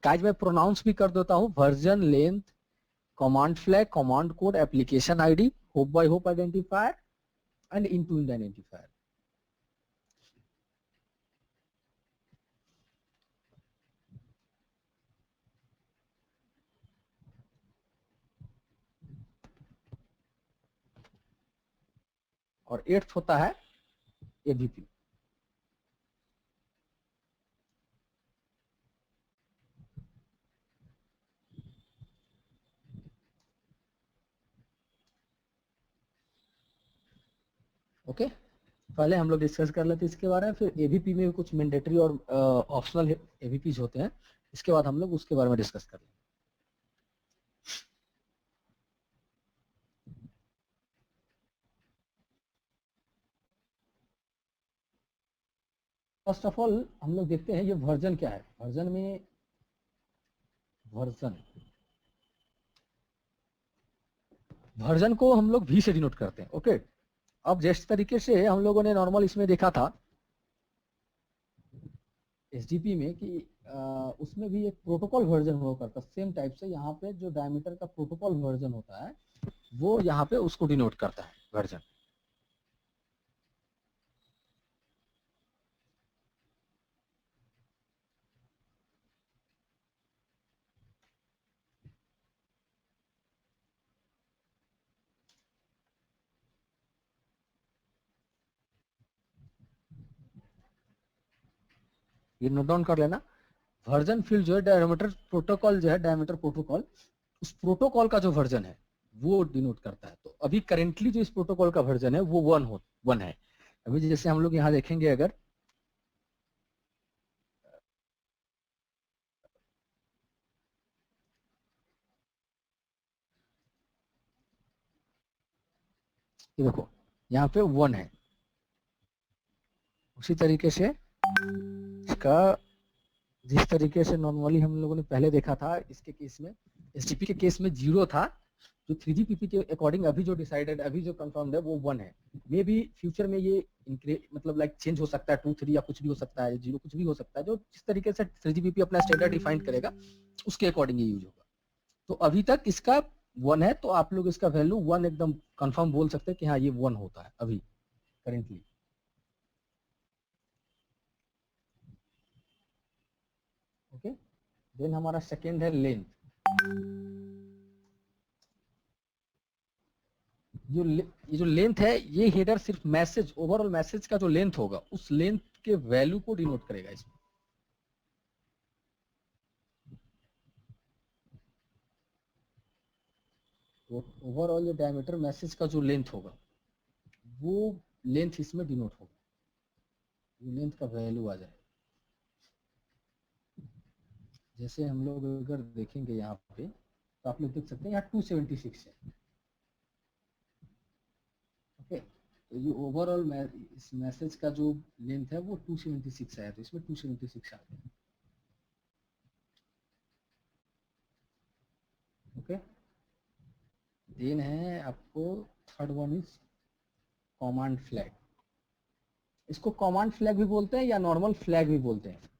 गाइस मैं प्रोनाउंस भी कर देता हूँ, version, length, command flag, command code, application ID, hop by hop identifier and into identifier. और 8th होता है एबीपी। ओके, पहले हम लोग डिस्कस कर लेते हैं इसके बारे में, फिर एबीपी में भी कुछ मैंडेटरी और ऑप्शनल एबीपीज होते हैं, इसके बाद हम लोग उसके बारे में डिस्कस कर लेंगे। फर्स्ट ऑफ ऑल हम लोग देखते हैं ये वर्जन क्या है। वर्जन में वर्जन को हम लोग वी से डिनोट करते हैं। ओके, अब जिस तरीके से हम लोगों ने नॉर्मल इसमें देखा था एसडीपी में कि उसमें भी एक प्रोटोकॉल वर्जन हुआ करता, सेम टाइप से यहाँ पे जो डायमीटर का प्रोटोकॉल वर्जन होता है वो यहाँ पे उसको डिनोट करता है वर्जन। ये नोट डाउन कर लेना। वर्जन फील्ड जो है डायमीटर प्रोटोकॉल जो है, डायमीटर प्रोटोकॉल, उस प्रोटोकॉल का जो वर्जन है वो डिनोट करता है। तो अभी करेंटली जो इस प्रोटोकॉल का वर्जन है वो वन है। अभी जैसे हम लोग यहाँ देखेंगे, अगर ये देखो यहाँ पे 1 है, उसी तरीके से इसका जिस तरीके से नॉर्मली हम लोगों ने पहले देखा था इसके केस में, एसटीपी के केस में 0 था, जो 3GPP के अकॉर्डिंग अभी जो डिसाइडेड, अभी जो कंफर्म्ड है वो 1 है। मे भी फ्यूचर में ये मतलब लाइक चेंज हो सकता है, 2 3 या कुछ भी हो सकता है, 0 कुछ भी हो सकता है, जो जिस तरीके से 3GPP अपना स्टैंडर्ड डिफाइन करेगा उसके अकॉर्डिंग ये यूज होगा। तो अभी तक इसका 1 है, तो आप लोग इसका वैल्यू 1 एकदम कंफर्म बोल सकते हैं कि हाँ ये 1 होता है अभी करेंटली। ओके, देन हमारा सेकेंड है लेंथ। ये जो लेंथ है, ये हेडर सिर्फ मैसेज, ओवरऑल मैसेज का जो लेंथ होगा उस लेंथ के वैल्यू को डिनोट करेगा इसमें। तो ओवरऑल ये डायमीटर मैसेज का जो लेंथ होगा वो लेंथ इसमें डिनोट होगा, ये लेंथ का वैल्यू आ जाए। जैसे हम लोग अगर देखेंगे यहाँ पे तो आप लोग देख सकते हैं यहाँ 276 है। ओके, तो ये ओवरऑल इस मैसेज का जो लेंथ है वो 276 है, तो इसमें 276 आ गया। ओके, देन है आपको third one is command flag. इसको कमांड फ्लैग भी बोलते हैं या नॉर्मल फ्लैग भी बोलते हैं।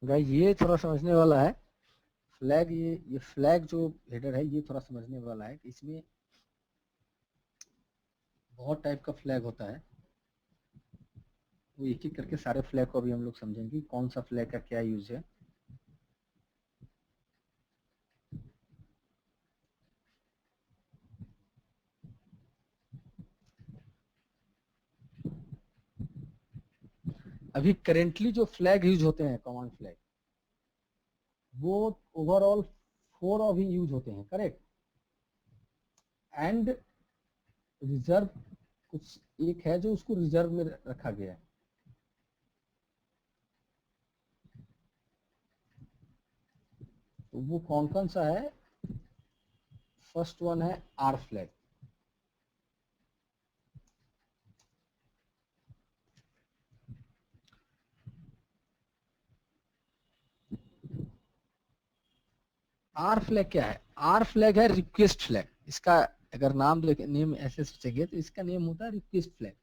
गाइस ये थोड़ा समझने वाला है फ्लैग, ये फ्लैग जो हेडर है ये थोड़ा समझने वाला है कि इसमें बहुत टाइप का फ्लैग होता है। तो एक एक करके सारे फ्लैग को अभी हम लोग समझेंगे कौन सा फ्लैग का क्या यूज है। अभी करेंटली जो फ्लैग यूज होते हैं कमांड फ्लैग, वो ओवरऑल 4 अभी यूज होते हैं, करेक्ट। एंड रिजर्व कुछ एक है जो उसको रिजर्व में रखा गया है। तो वो कौन कौन सा है? फर्स्ट वन है आर फ्लैग। आर फ्लैग क्या है? आर फ्लैग है रिक्वेस्ट फ्लैग। इसका अगर नाम नेम ऐसे सोचेंगे तो इसका नेम होता है रिक्वेस्ट फ्लैग।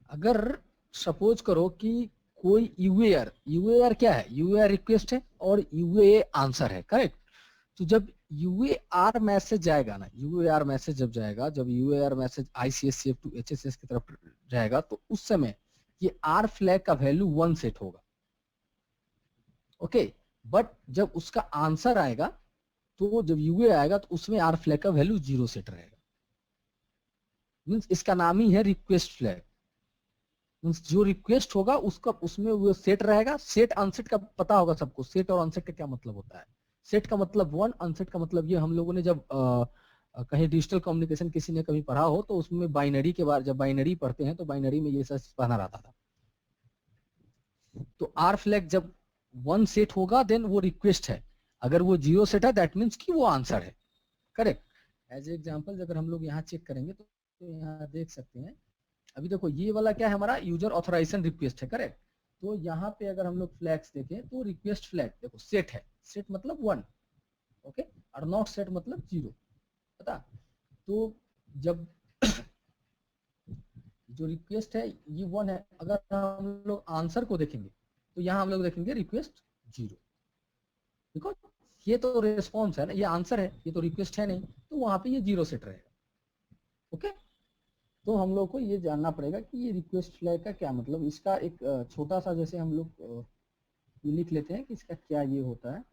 अगर सपोज करो कि कोई यूएआर क्या है? यूएआर रिक्वेस्ट है और यूए आंसर है, करेक्ट। तो जब यूएआर मैसेज जाएगा ना, यूएआर मैसेज जब जाएगा, जब यूएआर मैसेज आईसीएससीएफ टू एचएसएस की तरफ जाएगा तो उस समय ये आर फ्लैग का वैल्यू 1 सेट होगा। ओके, बट जब उसका आंसर आएगा तो जब यूए आएगा तो उसमें आर फ्लैग का वैल्यू 0 सेट रहेगा। मींस इसका नाम ही है रिक्वेस्ट फ्लैग। मींस जो रिक्वेस्ट होगा उसका उसमें वो सेट रहेगा। सेट अनसेट का पता होगा सबको, सेट और अनसेट का क्या मतलब होता है। सेट का मतलब 1, अनसेट का मतलब ये हम लोगों ने जब कहीं डिजिटल कम्युनिकेशन किसी ने कभी पढ़ा हो तो उसमें बाइनरी के बारे, जब बाइनरी पढ़ते हैं तो बाइनरी में ये सब पढ़ना रहता था। तो आर फ्लैग जब 1 सेट होगा देन वो रिक्वेस्ट है, अगर वो 0 सेट है दैट मीन्स कि वो आंसर है, करेक्ट। एज एग्जांपल अगर हम लोग यहाँ चेक करेंगे तो यहाँ देख सकते हैं। अभी देखो ये वाला क्या है हमारा यूजर ऑथराइजेशन रिक्वेस्ट है, करेक्ट। तो यहाँ पे अगर हम लोग फ्लैग्स देखें तो रिक्वेस्ट फ्लैग देखो सेट है, सेट मतलब 1, ओके, और नॉट सेट मतलब 0, पता। तो जब जो रिक्वेस्ट है ये 1 है, अगर हम लोग आंसर को देखेंगे तो यहाँ हम लोग देखेंगे रिक्वेस्ट 0, बिकॉज ये तो रिस्पॉन्स है ना, ये आंसर है, ये तो रिक्वेस्ट है नहीं, तो वहां पे ये 0 सेट रहेगा। ओके, तो हम लोग को ये जानना पड़ेगा कि ये रिक्वेस्ट फ्लैग का क्या मतलब। इसका एक छोटा सा जैसे हम लोग ये लिख लेते हैं कि इसका क्या ये होता है,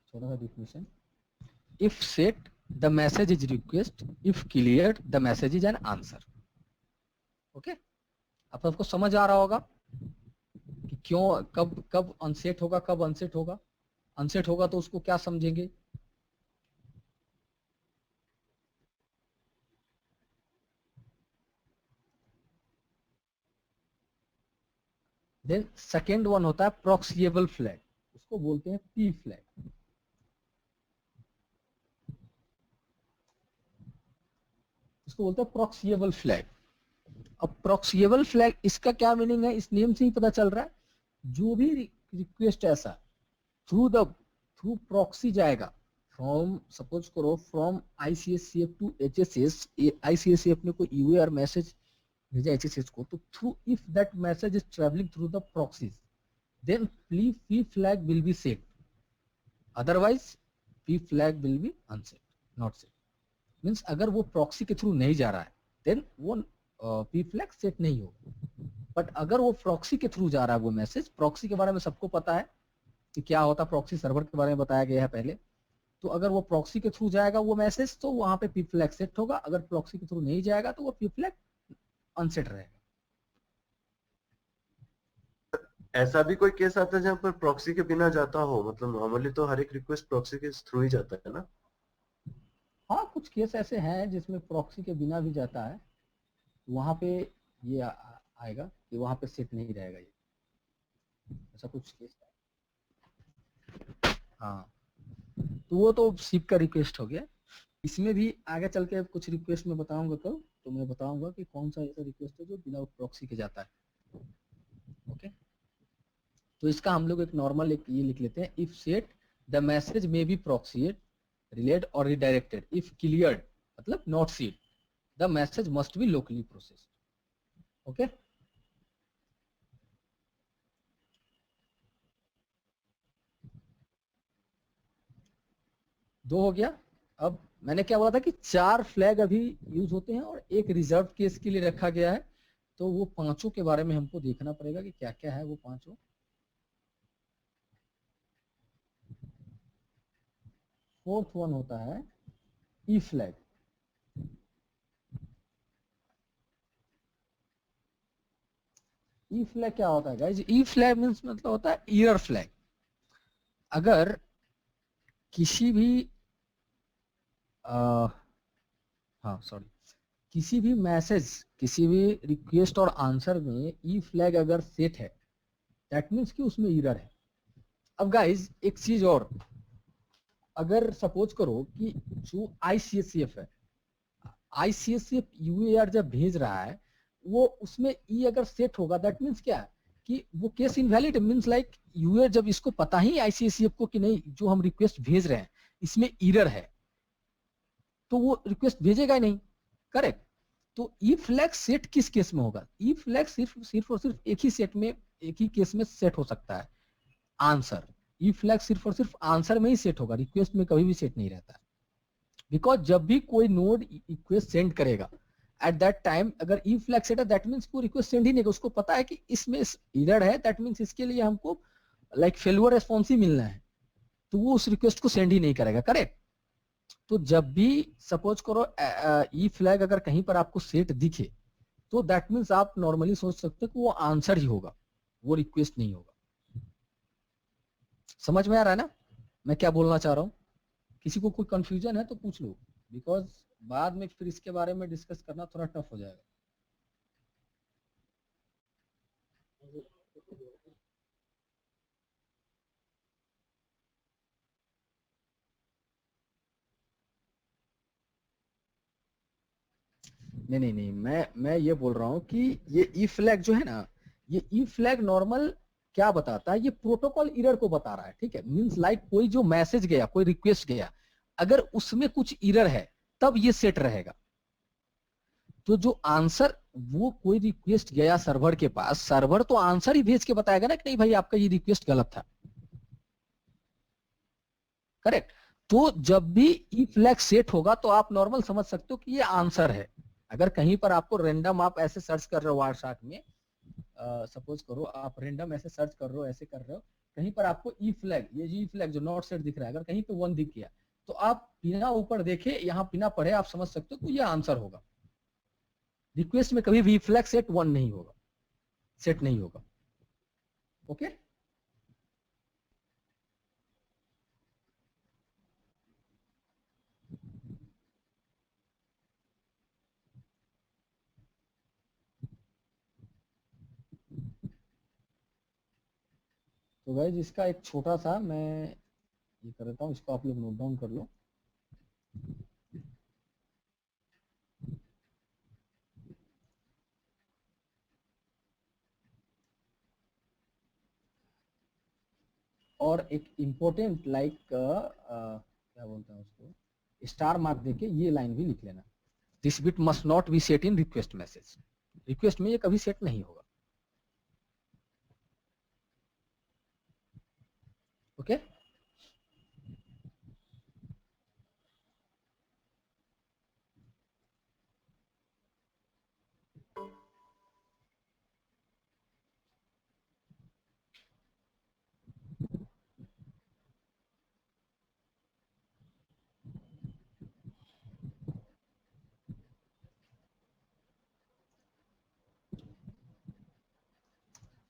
छोटा सा definition. If set the message is request, if clear the message is an answer. Okay, अब सबको समझ आ रहा होगा कि क्यों कब कब अनसेट होगा, कब अनसेट होगा। अनसेट होगा तो उसको क्या समझेंगे। देन सेकेंड वन होता है प्रॉक्सिएबल फ्लैग, उसको बोलते हैं पी फ्लैग। इसको बोलते हैं प्रॉक्सिएबल फ्लैग। अब प्रॉक्सिएबल फ्लैग इसका क्या मीनिंग है, इस नेम से ही पता चल रहा है। जो भी रिक्वेस्ट ऐसा थ्रू प्रॉक्सी जाएगा, फ्रॉम सपोज करो from ICSCF to HSS, ICSCF ने कोई यूएआर मैसेज भेजा एचएसएस को, तो through if that message is travelling through the proxies then P flag will be set, otherwise P flag will be unset, not set. Means अगर वो प्रॉक्सी के थ्रू नहीं जा रहा है देन वो पी फ्लैग सेट नहीं होगा। बट अगर वो प्रॉक्सी के थ्रू जा रहा है वो मैसेज, प्रॉक्सी के बारे में सबको पता है कि क्या होता है, प्रॉक्सी सर्वर के बारे में बताया गया है पहले। तो अगर वो प्रॉक्सी के थ्रू जाएगा वो मैसेज तो वहां पे पी फ्लैग सेट होगा, अगर प्रॉक्सी के थ्रू नहीं जाएगा तो वो पी फ्लैग अनसेट रहेगा। ऐसा भी कोई केस आता है जहाँ पर प्रॉक्सी के बिना जाता हो, मतलब नॉर्मली तो हर एक रिक्वेस्ट प्रॉक्सी के थ्रू ही जाता है ना? हाँ कुछ केस ऐसे हैं जिसमें प्रॉक्सी के बिना भी जाता है, वहां पे ये आएगा कि वहां पे सेट नहीं रहेगा ये, ऐसा कुछ केस है। हाँ तो वो तो शिप का रिक्वेस्ट हो गया। इसमें भी आगे चल के कुछ रिक्वेस्ट में बताऊंगा तो मैं बताऊंगा कि कौन सा ऐसा रिक्वेस्ट है जो बिना प्रॉक्सी के जाता है। ओके, तो इसका हम लोग एक नॉर्मल एक ये लिख लेते हैं, इफ सेट द मैसेज में बी प्रॉक्सीड रिलेड और रिडायरेक्टेड, इफ क्लियर्ड मतलब not seed the message must be locally processed. Okay, दो हो गया। अब मैंने क्या बोला था कि 4 फ्लैग अभी यूज होते हैं और एक रिजर्व केस के लिए रखा गया है, तो वो पांचों के बारे में हमको देखना पड़ेगा कि क्या क्या है वो पांचों। फोर्थ वन होता है ई फ्लैग। ई फ्लैग क्या होता है गाइस? ई फ्लैग मींस मतलब होता है एरर फ्लैग। अगर किसी भी हाँ सॉरी, किसी भी मैसेज, किसी भी रिक्वेस्ट और आंसर में ई फ्लैग अगर सेट है दैट मीन्स कि उसमें एरर है। अब गाइज एक चीज और, अगर सपोज करो कि जो आईसीएससीएफ है, आईसीएससीएफ यूएआर जब भेज रहा है वो उसमें ई अगर सेट होगा दैट मीन्स क्या है कि वो case invalid means like UA जब इसको पता ही आईसीएससीएफ को कि नहीं जो हम रिक्वेस्ट भेज रहे हैं इसमें एरर है तो वो रिक्वेस्ट भेजेगा ही नहीं। करेक्ट। तो ई फ्लैग सेट किस केस में होगा? ई फ्लैग सिर्फ सिर्फ और सिर्फ एक ही सेट में, एक ही केस में सेट हो सकता है, आंसर। ई फ्लैग सिर्फ और सिर्फ आंसर में ही सेट होगा, रिक्वेस्ट में कभी भी सेट नहीं रहता है। बिकॉज जब भी कोई नोड रिक्वेस्ट सेंड करेगा एट दैट टाइम अगर ई फ्लैग सेट है दैट मीन्स वो रिक्वेस्ट सेंड ही नहीं, उसको पता है कि इसमें एरर है, दैट मीन्स इसके लिए हमको लाइक फेलुअर रेस्पॉन्स ही मिलना है, तो वो उस रिक्वेस्ट को सेंड ही नहीं करेगा। करेक्ट। तो जब भी सपोज करो ई फ्लैग अगर कहीं पर आपको सेट दिखे तो दैट मीन्स आप नॉर्मली सोच सकते हो कि वो आंसर ही होगा, वो रिक्वेस्ट नहीं होगा। समझ में आ रहा है ना मैं क्या बोलना चाह रहा हूँ? किसी को कोई कंफ्यूजन है तो पूछ लो, बिकॉज बाद में फिर इसके बारे में डिस्कस करना थोड़ा टफ हो जाएगा। नहीं नहीं नहीं, मैं ये बोल रहा हूँ कि ये ई फ्लैग जो है ना, ये ई फ्लैग नॉर्मल क्या बताता है, ये प्रोटोकॉल एरर को बता रहा है। ठीक है, मींस लाइक कोई जो मैसेज गया, कोई रिक्वेस्ट गया, अगर उसमें कुछ एरर है तब ये सेट रहेगा। तो जो आंसर, वो कोई रिक्वेस्ट गया सर्वर के पास, सर्वर तो आंसर ही भेज के बताएगा ना कि नहीं भाई आपका ये रिक्वेस्ट गलत था। करेक्ट। तो जब भी ई फ्लैग सेट होगा तो आप नॉर्मल समझ सकते हो कि ये आंसर है। अगर कहीं पर आपको रेंडम आप ऐसे सर्च कर रहे हो व्हाट्सएप में, सपोज करो आप रेंडम ऐसे सर्च कर रहे हो, ऐसे कर रहे हो, कहीं पर आपको ई फ्लैग, ये ई फ्लैग जो नॉट सेट दिख रहा है, अगर कहीं पे वन दिख गया तो आप बिना ऊपर देखे यहाँ बिना पढ़े आप समझ सकते हो कि ये आंसर होगा। रिक्वेस्ट में कभी भी ई फ्लैग सेट वन नहीं होगा, सेट नहीं होगा। ओके। तो गाइज इसका एक छोटा सा मैं ये कर देता हूँ, इसको आप लोग नोट डाउन कर लो। और एक इम्पोर्टेंट लाइक क्या बोलते हैं उसको, स्टार मार्क देके ये लाइन भी लिख लेना, this bit must not be set in request message. Request में ये कभी सेट नहीं होगा। Okay okay?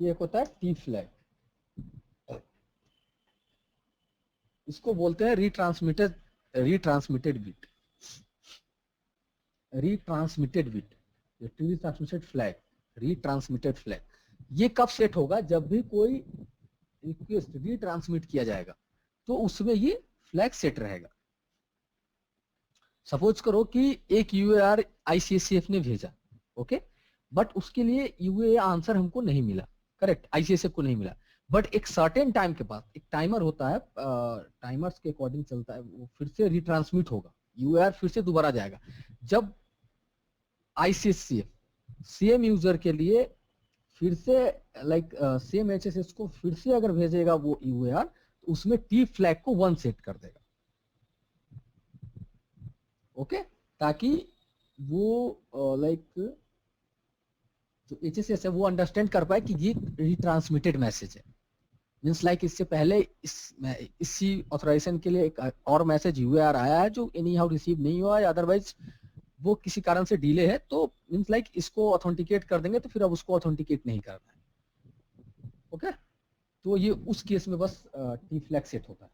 ये एक होता है टी फ्लैग, इसको बोलते हैं रिट्रांसमिटेड बिट, रिट्रांसमिटेड बिट, ये रिट्रांसमिटेड फ्लैग, रिट्रांसमिटेड फ्लैग। ये कब सेट होगा? जब भी कोई रिक्वेस्ट रिट्रांसमिट किया जाएगा तो उसमें ये फ्लैग सेट रहेगा। सपोज करो कि एक यूएआर आईसीएससीएफ ने भेजा, ओके, बट उसके लिए यूए आंसर हमको नहीं मिला, करेक्ट, आईसीएसएफ को नहीं मिला, बट एक सर्टेन टाइम के बाद एक टाइमर होता है, टाइमर्स के अकॉर्डिंग चलता है, वो फिर से रिट्रांसमिट होगा, यूआर फिर से दोबारा जाएगा। जब आईसीएससीएफ सेम यूजर के लिए फिर से लाइक सेम एचएसएस को फिर से अगर भेजेगा वो यूआर, तो उसमें टी फ्लैग को 1 सेट कर देगा, ओके, ताकि वो लाइक जो एचएसएस है वो अंडरस्टैंड कर पाए कि ये रिट्रांसमिटेड मैसेज है। मींस लाइक इससे पहले इसी ऑथराइजेशन के लिए एक और मैसेज यूआर आया है जो एनी हाउ रिसीव नहीं हुआ है, अदरवाइज वो किसी कारण से डिले है, तो मींस लाइक इसको ऑथेंटिकेट कर देंगे तो फिर अब उसको ऑथेंटिकेट नहीं करना है, ओके। तो ये उस केस में बस टी फ्लैग सेट होता है,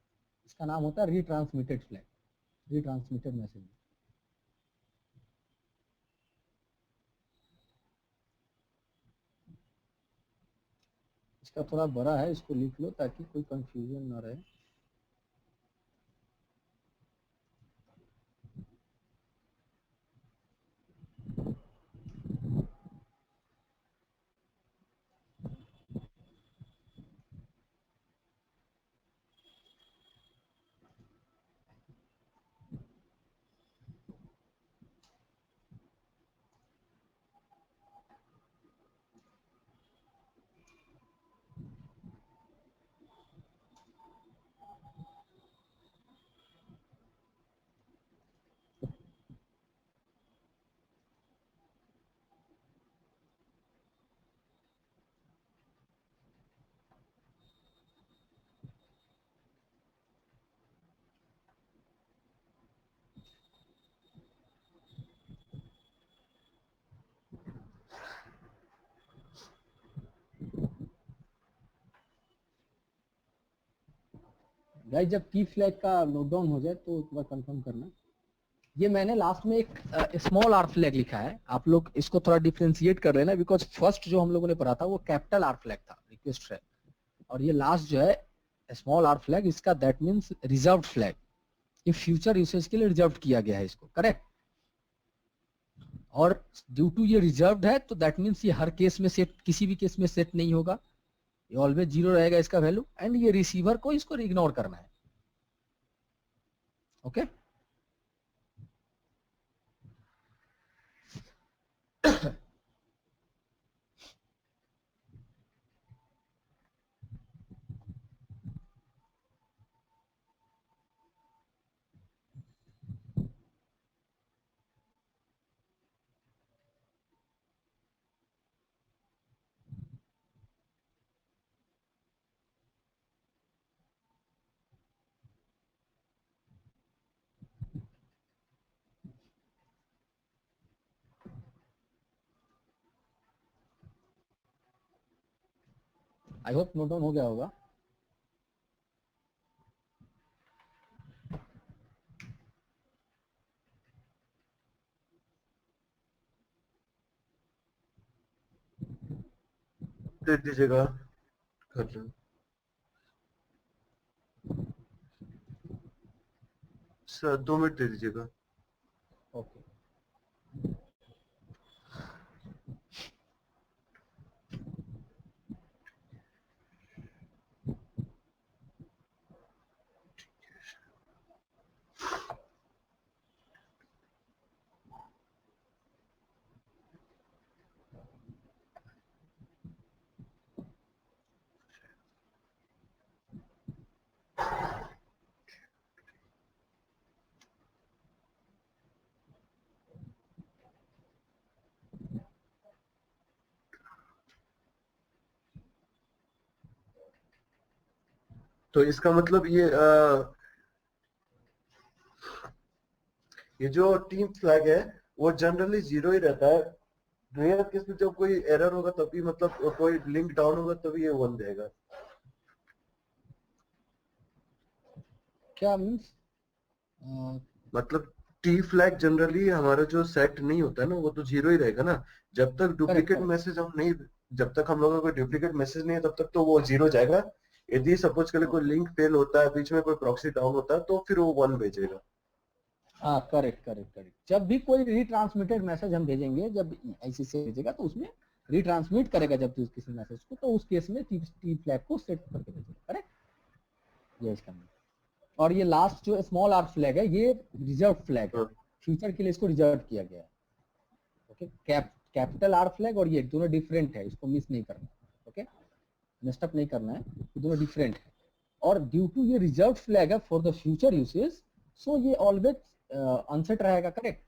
इसका नाम होता है रिट्रांसमिटेड फ्लैग, रिट्रांसमिटेड मैसेज। इसका थोड़ा बड़ा है, इसको लिख लो ताकि कोई कंफ्यूजन ना रहे। गाइस जब टी फ्लैग का नोट डाउन हो जाए तो एक बार कंफर्म करना। ये मैंने लास्ट में एक स्मॉल आर फ्लैग लिखा है, आप लोग इसको थोड़ा डिफरेंशिएट कर लेना, बिकॉज फर्स्ट जो हम लोगों ने पढ़ा था वो कैपिटल आर फ्लैग था, रिक्वेस्ट फ्लैग, और ये लास्ट जो है स्मॉल आर फ्लैग, इसका दैट मीन्स रिजर्व फ्लैग, ये फ्यूचर यूसेज के लिए रिजर्व किया गया है इसको, करेक्ट। और ड्यू टू ये रिजर्व है तो दैट मीन्स ये हर केस में सेट, किसी भी केस में सेट नहीं होगा, ये ऑलवेज 0 रहेगा इसका वैल्यू, एंड ये रिसीवर को इसको इग्नोर करना है, okay. I hope note down हो गया होगा। दे दीजिएगा, कर लो सर, 2 मिनट दे दीजिएगा। ओके तो इसका मतलब ये जो टीम फ्लैग है वो जनरली 0 ही रहता है, रेयर केस में जब कोई एरर होगा तभी, मतलब कोई लिंक डाउन होगा तभी ये 1 देगा। क्या मीन्स? मतलब टी फ्लैग जनरली हमारा जो सेट नहीं होता है ना, वो तो 0 ही रहेगा ना। जब तक करेक्ट डुप्लीकेट करेक्ट। मैसेज हम नहीं, जब तक हम लोगों को डुप्लीकेट मैसेज नहीं है तब तक तो वो 0 जाएगा। यदि सपोज के लिए कोई लिंक फेल होता है, बीच में कोई प्रॉक्सी डाउन होता है, तो फिर वो 1 भेजेगा। हाँ करेक्ट करेक्ट करेक्ट। जब भी कोई रिट्रांसमिटेड मैसेज हम भेजेंगे, जब आईसी से भेजेगा तो उसमें रिट्रांसमिट करेगा जब भी किसी मैसेज को, तो उस केस में टी फ्लैग को सेट करके भेजेगा। करेक्ट, ये इसका meaning। और ये लास्ट जो स्मॉल आर फ्लैग है, ये रिजर्व फ्लैग है, हाँ। फ्यूचर के लिए इसको रिजर्व किया गया है। ओके, कैपिटल आर फ्लैग और ये दोनों डिफरेंट है, इसको मिस नहीं करना। ओके, मिस्टअप नहीं करना है, ये दोनों डिफरेंट है। और ड्यू टू ये रिजर्व फ्लैग है फॉर द फ्यूचर यूसेज, सो ये ऑलवेज अनसेट रहेगा। करेक्ट,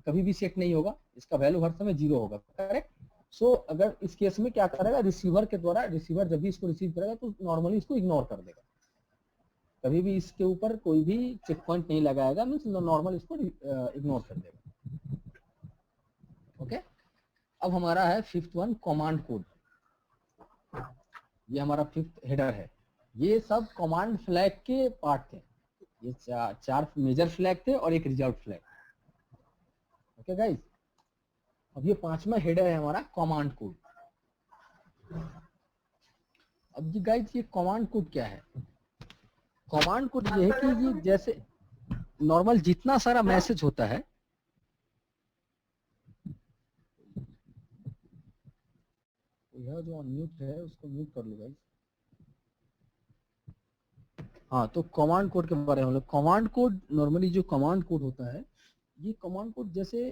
कभी भी सेट नहीं होगा, इसका वैल्यू हर समय 0 होगा। करेक्ट। सो अगर इस केस में क्या करेगा, रिसीवर के द्वारा, रिसीवर जब भी इसको रिसीव करेगा तो नॉर्मली इसको इग्नोर कर देगा, कभी भी इसके ऊपर कोई भी चेक पॉइंट नहीं लगाएगा, मीन्स नॉर्मल इसको इग्नोर कर देगा। ओके, अब हमारा है फिफ्थ वन, कमांड कोड। ये हमारा फिफ्थ हेडर है। ये सब कमांड फ्लैग के पार्ट थे। ये चार मेजर फ्लैग थे और एक रिजर्व फ्लैग। ओके गाइस, अब ये पांचवा हेडर है हमारा कमांड कोड। अब जी गाइस, ये कमांड कोड क्या है? कमांड कोड ये है कि ये जैसे नॉर्मल जितना सारा मैसेज होता है, यह जो अनम्यूट है उसको म्यूट कर लो गाइस। हाँ, तो कमांड कोड के बारे में हम लोग, कमांड कोड नॉर्मली जो कमांड कोड होता है, ये कमांड कोड जैसे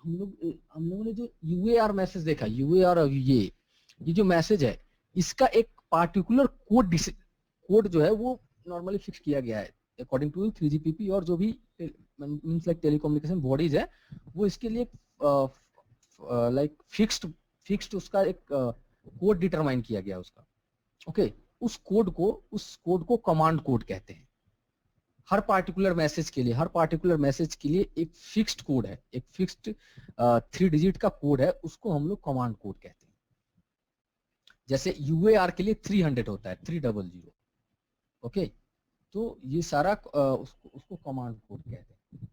हम लोगों ने जो यूएआर मैसेज देखा, यूएआर और ये जो मैसेज है, इसका एक पार्टिकुलर कोड जो है वो नॉर्मली फिक्स किया गया है अकॉर्डिंग टू 3GPP, और जो भी मींस लाइक टेलीकम्युनिकेशन बॉडीज है, वो इसके लिए लाइक फिक्स्ड उसका एक कोड डिटरमाइन किया गया उसका। ओके, उस कोड को कमांड कोड कहते हैं। हर पार्टिकुलर मैसेज के लिए एक फिक्स्ड कोड है, एक फिक्स्ड 3 डिजिट का कोड है, उसको हम लोग कमांड कोड कहते हैं। जैसे यूएआर के लिए 300 होता है, 300। ओके, तो ये सारा उसको कमांड कोड कहते हैं।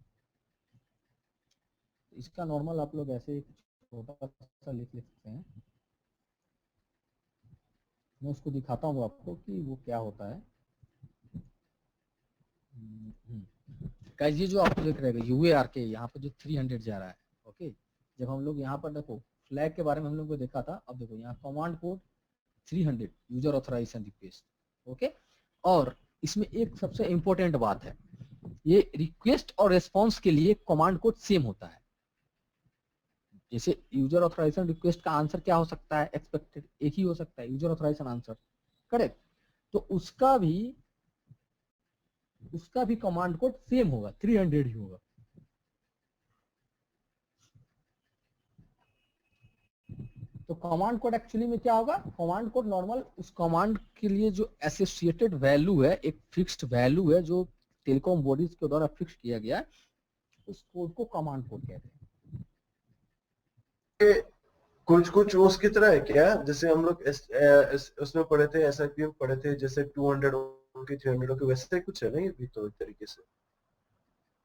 इसका नॉर्मल आप लोग ऐसे छोटा सा लिख सकते हैं, मैं उसको दिखाता हूँ आपको कि वो क्या होता है। गाइस, ये जो आपको देख रहे हैं यूएआर के यहाँ पे जो 300 जा रहा है, ओके, जब हम लोग यहाँ पर देखो फ्लैग के बारे में हम लोग को देखा था, अब देखो यहाँ command code 300 user authorization request. Okay, और इसमें एक सबसे इंपॉर्टेंट बात है, ये रिक्वेस्ट और रेस्पॉन्स के लिए कमांड कोड सेम होता है। जैसे यूजर ऑथराइजेशन रिक्वेस्ट का आंसर क्या हो सकता है, एक्सपेक्टेड एक ही हो सकता है, यूजर ऑथराइजेशन आंसर। करेक्ट, तो उसका भी कमांड कोड सेम होगा, 300 ही होगा। तो कमांड कोड एक्चुअली में क्या होगा, कमांड कोड नॉर्मल उस कमांड के लिए जो एसोसिएटेड वैल्यू है, एक फिक्स्ड वैल्यू है जो टेलीकॉम बॉडीज के द्वारा फिक्स किया गया है, उस कोड को कमांड कोड कहते हैं। कुछ कुछ उसकी तरह है क्या, जैसे हम लोग उसमें पढ़े थे, एसआईपी में पढ़े थे, जैसे 200 की 300 की, वैसे ही कुछ है ना ये भी? तो एक तरीके से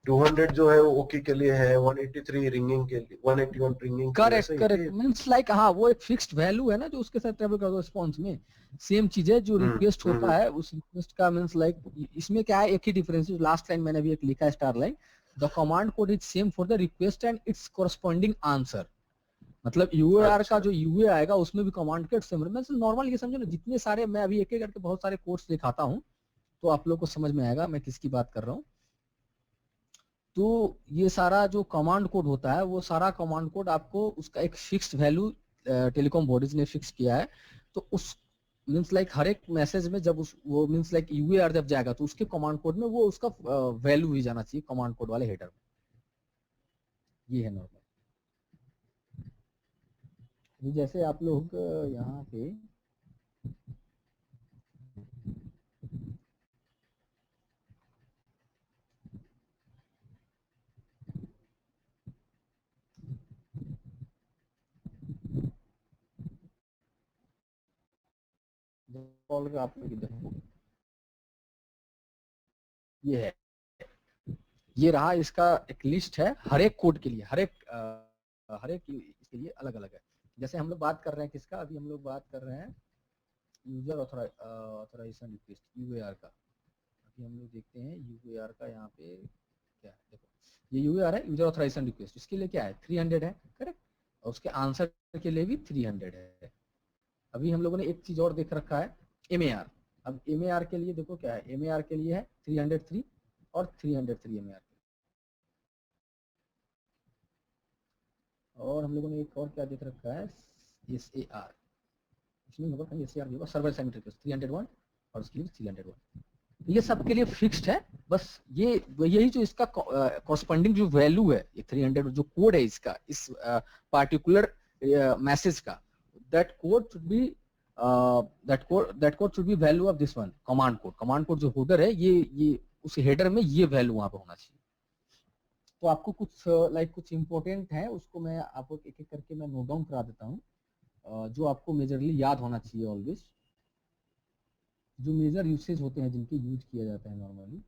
200 जो है वो ओके के लिए है, 183 रिंगिंग के लिए, 181 रिंगिंग के लिए, करेक्ट ऐसा ही करेक्ट, है। मींस लाइक हाँ, वो एक फिक्स्ड वैल्यू है ना जो उसके साथ ट्रेवल कर दो रिस्पॉन्स में। सेम चीज है, जो रिक्वेस्ट होता है उस रिक्वेस्ट का मींस लाइक, इसमें क्या है, एक ही डिफरेंस है। लास्ट लाइन मैंने भी एक लिखा है, star line, the command code is same for the request and it's corresponding answer. मतलब यूएआर का अच्छा। जो यूए आएगा उसमें भी कमांड कोड सेम है। मैं नॉर्मल ये समझो ना, जितने सारे मैं अभी एक एक करके बहुत सारे कोड्स दिखाता हूँ तो आप लोग को समझ में आएगा मैं किसकी बात कर रहा हूँ। तो ये सारा जो कमांड कोड होता है, वो सारा कमांड कोड आपको उसका एक फिक्स्ड वैल्यू टेलीकॉम बॉडीज ने फिक्स किया है। तो उस मींस लाइक हर एक मैसेज में जब वो मींस लाइक यूएआर जब जाएगा तो उसके कमांड कोड में वो उसका वैल्यू ही जाना चाहिए कमांड कोड वाले हेडर में। ये है नॉर्मल। जैसे आप लोग यहाँ पे कॉल का आप लोग देखो, ये है, ये रहा इसका एक लिस्ट है हर एक कोड के लिए, हर एक इसके लिए अलग अलग है। जैसे हम लोग बात कर रहे हैं किसका, अभी हम लोग बात कर रहे हैं यूजर ऑथराइजेशन रिक्वेस्ट यूएआर का। अभी हम लोग देखते हैं यूएआर का, यहाँ पे क्या है, देखो ये यूएआर है, यूजर ऑथराइजेशन रिक्वेस्ट, इसके लिए क्या है 300 है, करेक्ट, और उसके आंसर के लिए भी 300 है। अभी हम लोगों ने एक चीज और देख रखा है एमएआर। अब एमएआर के लिए देखो क्या है, एमएआर के लिए है 303 और 303 एमएआर। और हम लोगों ने एक और क्या देख रखा है एसएआर, इसमें होगा कहीं एसएआर भी होगा, सर्वर असाइनमेंट रिक्वेस्ट 301 और उसके लिए 301। ये सब के लिए फिक्स्ड है, बस ये यही जो इसका कॉरस्पॉन्डिंग जो वैल्यू है, ये 300 जो कोड है इसका, इस पार्टिकुलर मैसेज का, that code should be value of this one command code. Command code जो हेडर है, ये उस हेडर में ये वैल्यू वहां पे होना चाहिए। तो आपको कुछ कुछ इंपॉर्टेंट है, उसको मैं आपको एक एक करके मैं नोट डाउन करा देता हूँ, जो आपको मेजरली याद होना चाहिए ऑलवेज, जो मेजर यूसेज होते हैं जिनके यूज किया जाता है नॉर्मली।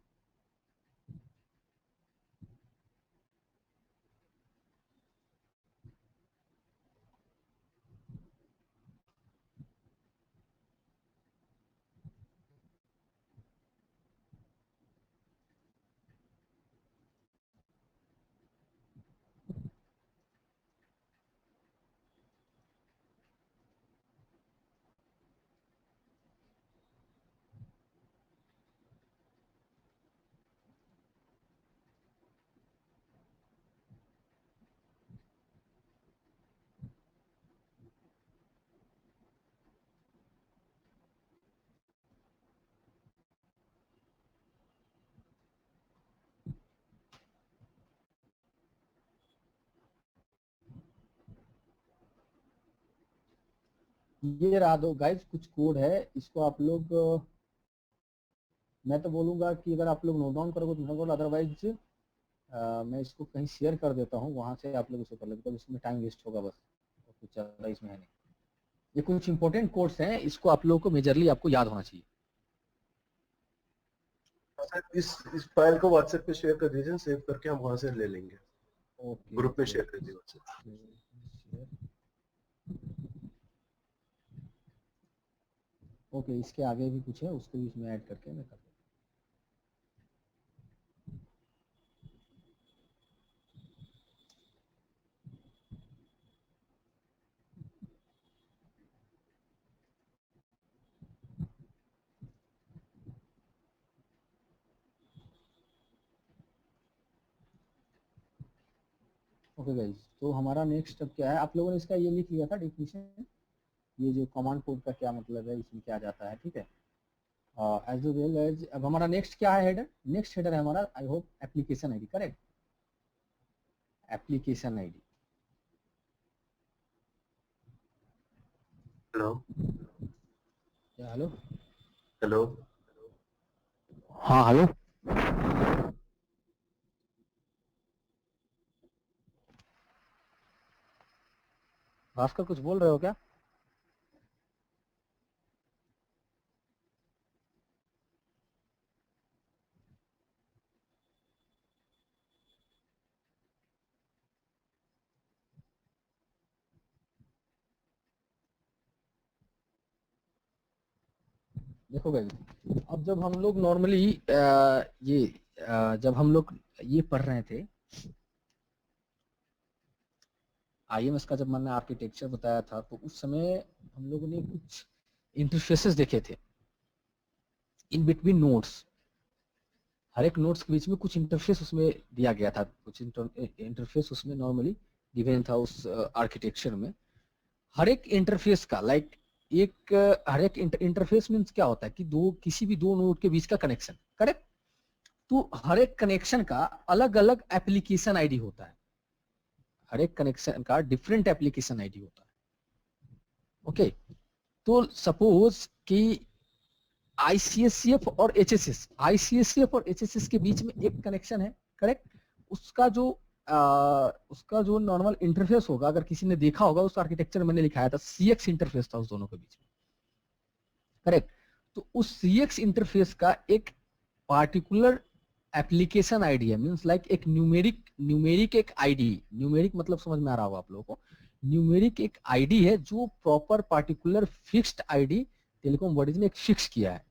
ये रहा दो गाइज कुछ कोड है, इसको आप लोग मैं तो बोलूंगा कि अगर आप लोग नोट डाउन करोगे तो नोट, अदरवाइज मैं इसको कहीं शेयर कर देता हूँ, वहां से आप लोग इसको कर लेते, इसमें टाइम वेस्ट होगा बस, तो कुछ ज़्यादा इसमें है नहीं। ये कुछ इंपॉर्टेंट कोड्स हैं, इसको आप लोगों को मेजरली आपको याद होना चाहिए। इस फाइल को व्हाट्सएप पे शेयर कर दीजिए, सेव करके हम वहां से ले लेंगे। ओके, ग्रुप में शेयर कर दीजिए व्हाट्सएप। ओके, इसके आगे भी कुछ है, उसको भी इसमें ऐड करके मैं कर दूँ। ओके गाइज, तो हमारा नेक्स्ट अब क्या है, आप लोगों ने इसका ये लिख लिया था डेफिनेशन, ये जो कमांड कोड का क्या मतलब है, इसमें क्या जाता है, ठीक है। एज वेल एज अब हमारा नेक्स्ट क्या है, हेडर, नेक्स्ट हेडर है हमारा I hope application ID, correct, application ID. Hello क्या हेलो, हेलो, हाँ हेलो, भास्कर कुछ बोल रहे हो क्या? देखो गाइस, अब जब हम लोग नॉर्मली ये जब हम लोग ये पढ़ रहे थे आईएमएस का, जब मैंने आर्किटेक्चर बताया था, तो उस समय हम लोगों ने कुछ इंटरफेसेस देखे थे इन बिटवीन नोड्स। हर एक नोड्स के बीच में कुछ इंटरफेस उसमें दिया गया था, कुछ इंटरफेस उसमें नॉर्मली गिवन था उस आर्किटेक्चर में। हर एक इंटरफेस का हर एक इंटरफेस मीन्स क्या होता है कि किसी भी दो नोड के बीच का कनेक्शन, करेक्ट। तो हर एक कनेक्शन का अलग अलग एप्लीकेशन आईडी होता है, हर एक कनेक्शन का डिफरेंट एप्लीकेशन आईडी होता है। ओके, तो सपोज कि आईसीएससीएफ और एचएसएस, आईसीएससीएफ और एचएसएस के बीच में एक कनेक्शन है, करेक्ट। उसका जो नॉर्मल इंटरफेस होगा, अगर किसी ने देखा होगा उस आर्किटेक्चर मैंने लिखाया था, सीएक्स इंटरफेस था उस दोनों के बीच में। करेक्ट। तो उस CX इंटरफेस का एक पार्टिकुलर एप्लीकेशन आईडी है, मींस लाइक एक न्यूमेरिक एक आईडी, न्यूमेरिक मतलब समझ में आ रहा होगा आप लोगों को, न्यूमेरिक एक आईडी है जो proper particular fixed ID telecom bodies ने एक फिक्स किया है,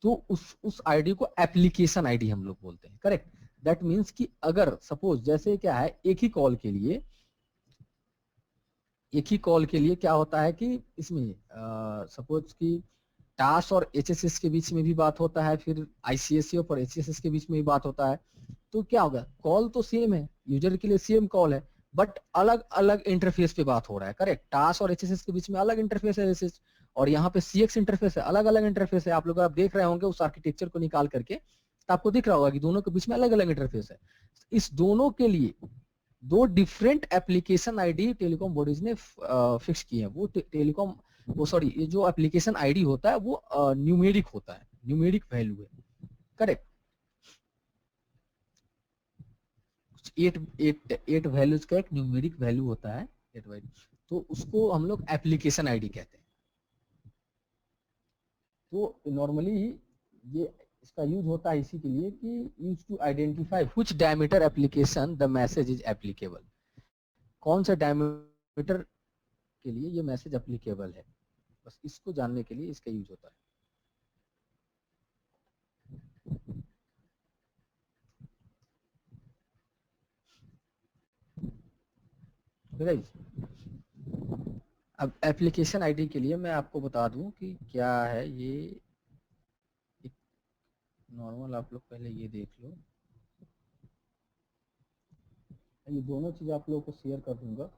तो उस आईडी को एप्लीकेशन आईडी हम लोग बोलते हैं। करेक्ट। दैट मीन्स कि अगर सपोज जैसे क्या है, एक ही कॉल के लिए क्या होता है कि इसमें सपोज कि टास और HSS के बीच में भी बात होता है, फिर ICSC और HSS के बीच में भी बात होता है, तो क्या होगा, कॉल तो सेम है, यूजर के लिए सेम कॉल है, बट अलग अलग इंटरफेस पे बात हो रहा है। करेक्ट। टास और HSS के बीच में अलग इंटरफेस है जैसे, और यहाँ पे CX इंटरफेस है, अलग अलग इंटरफेस है। आप लोग आप देख रहे होंगे उस आर्किटेक्चर को निकाल करके, तो आपको दिख रहा होगा कि दोनों के बीच में अलग अलग इंटरफेस है। इस दोनों के लिए दो different application ID telecom bodies ने फिक्स किए हैं। ये जो एप्लीकेशन आईडी होता है वो न्यूमेरिक होता है, न्यूमेरिक वैल्यू है। करेक्ट। 8 वैल्यूज का एक न्यूमेरिक वैल्यू होता है, 8 वैल्यू, तो उसको हम लोग एप्लीकेशन आईडी कहते हैं। तो नॉर्मली ये इसका यूज होता है इसी के लिए कि use to identify which diameter application the message is applicable, कौन सा डायमीटर के लिए ये मैसेज एप्लीकेबल है, बस इसको जानने के लिए इसका यूज होता है। अब एप्लीकेशन आईडी के लिए मैं आपको बता दूं कि क्या है ये, नॉर्मल आप लोग पहले ये देख लो, ये दोनों चीज आप लोगों को शेयर कर दूंगा।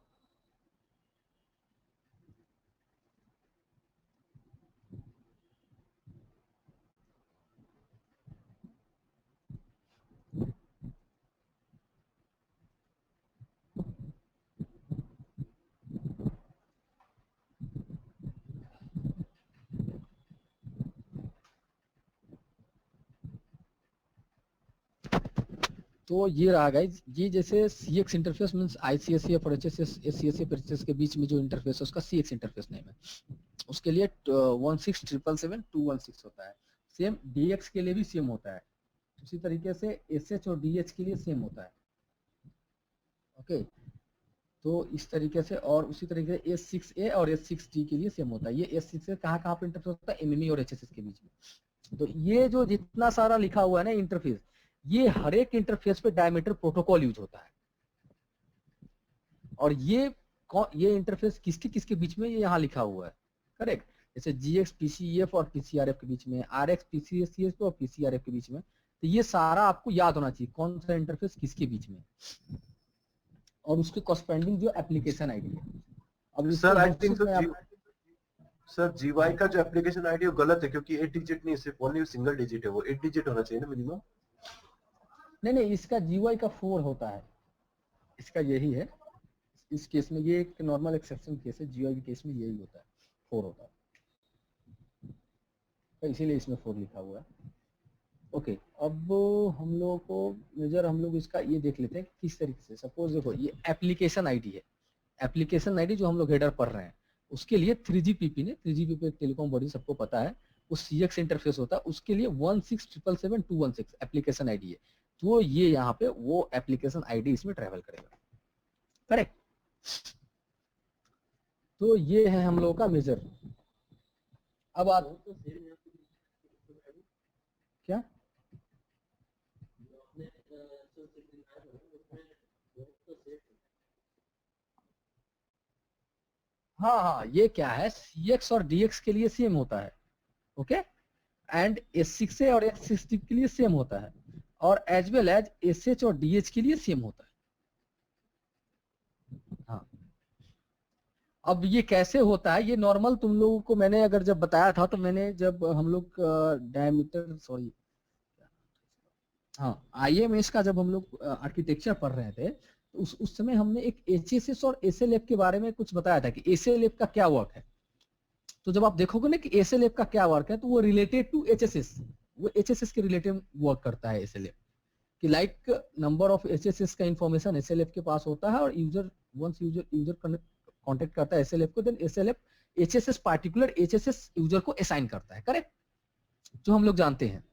तो ये रहा गाइज, ये जैसे CX इंटरफेस मींस ICSC और HSS SCSC और HSS के बीच में जो इंटरफेस है उसका CX इंटरफेस नेम है। उसके लिए 16777 होता है। सेम DX के लिए भी सेम होता है, उसी तरीके से SH और DH के लिए सेम होता है। ओके, तो इस तरीके से, और उसी तरीके से S6A और S6D के लिए सेम होता है। ये S6A कहाँ पे इंटरफेस होता है, MME और HSS के बीच में। तो ये जो जितना सारा लिखा हुआ है ना इंटरफेस, ये हर एक इंटरफेस पे डायमीटर प्रोटोकॉल यूज होता है। और ये इंटरफेस किसके किसके बीच में, ये यहाँ लिखा हुआ है। करेक्ट। जैसे GX PCEF और PCRF के बीच में, RX PCSCF और PCRF के बीच में, तो ये सारा आपको याद होना चाहिए कौन सा इंटरफेस किसके बीच में, और उसके कॉरस्पॉन्डिंग जो एप्लीकेशन आईडी है। अब sir I think sir GY का जो एप्लीकेशन आईडी है वो गलत है, क्योंकि 8 डिजिट नहीं, सिर्फ ओनली सिंगल डिजिट है, वो 8 डिजिट होना चाहिए ना मिनिमम। नहीं, इसका GY का 4 होता है, इसका यही है। इस केस में ये एक नॉर्मल एक्सेप्शन केस है, GY के केस में यही होता है, 4 होता है, तो इसीलिए इसमें 4 लिखा हुआ है। ओके, अब हम लोगों को मेजर हम लोग इसका ये देख लेते हैं कि किस तरीके से। सपोज देखो ये एप्लीकेशन आईडी है, एप्लीकेशन आईडी जो हम लोग हेडर पढ़ रहे हैं, उसके लिए 3GPP ने, 3GPP एक टेलीकॉम बॉडी सबको पता है, वो CX इंटरफेस होता है, उसके लिए 16777 एप्लीकेशन आईडी है। तो ये यहाँ पे वो एप्लीकेशन आईडी इसमें ट्रेवल करेगा। करेक्ट। तो ये है हम लोगों का मेजर। अब आप क्या, हाँ, ये क्या है, CX और DX के लिए सेम होता है। ओके, एंड S6A और S6D के लिए सेम होता है, और एज वेल एज SH और DH के लिए सेम होता है। हाँ, अब ये कैसे होता है, ये नॉर्मल तुम लोगों को मैंने अगर जब बताया था, तो मैंने जब हम लोग डायमीटर IMS का जब हम लोग आर्किटेक्चर पढ़ रहे थे, तो उस समय हमने एक HSS और SLF के बारे में कुछ बताया था कि SLF का क्या वर्क है। तो जब आप देखोगे ना कि SLF का क्या वर्क है, तो वो रिलेटेड टू HSS, वो HSS के रिलेटेड वर्क करता है SLF, कि लाइक नंबर ऑफ HSS का इंफॉर्मेशन SLF के पास होता है, और यूजर कांटेक्ट करता है SLF को, देन SLF HSS particular HSS user को असाइन करता है, करेक्ट, जो हम लोग जानते हैं।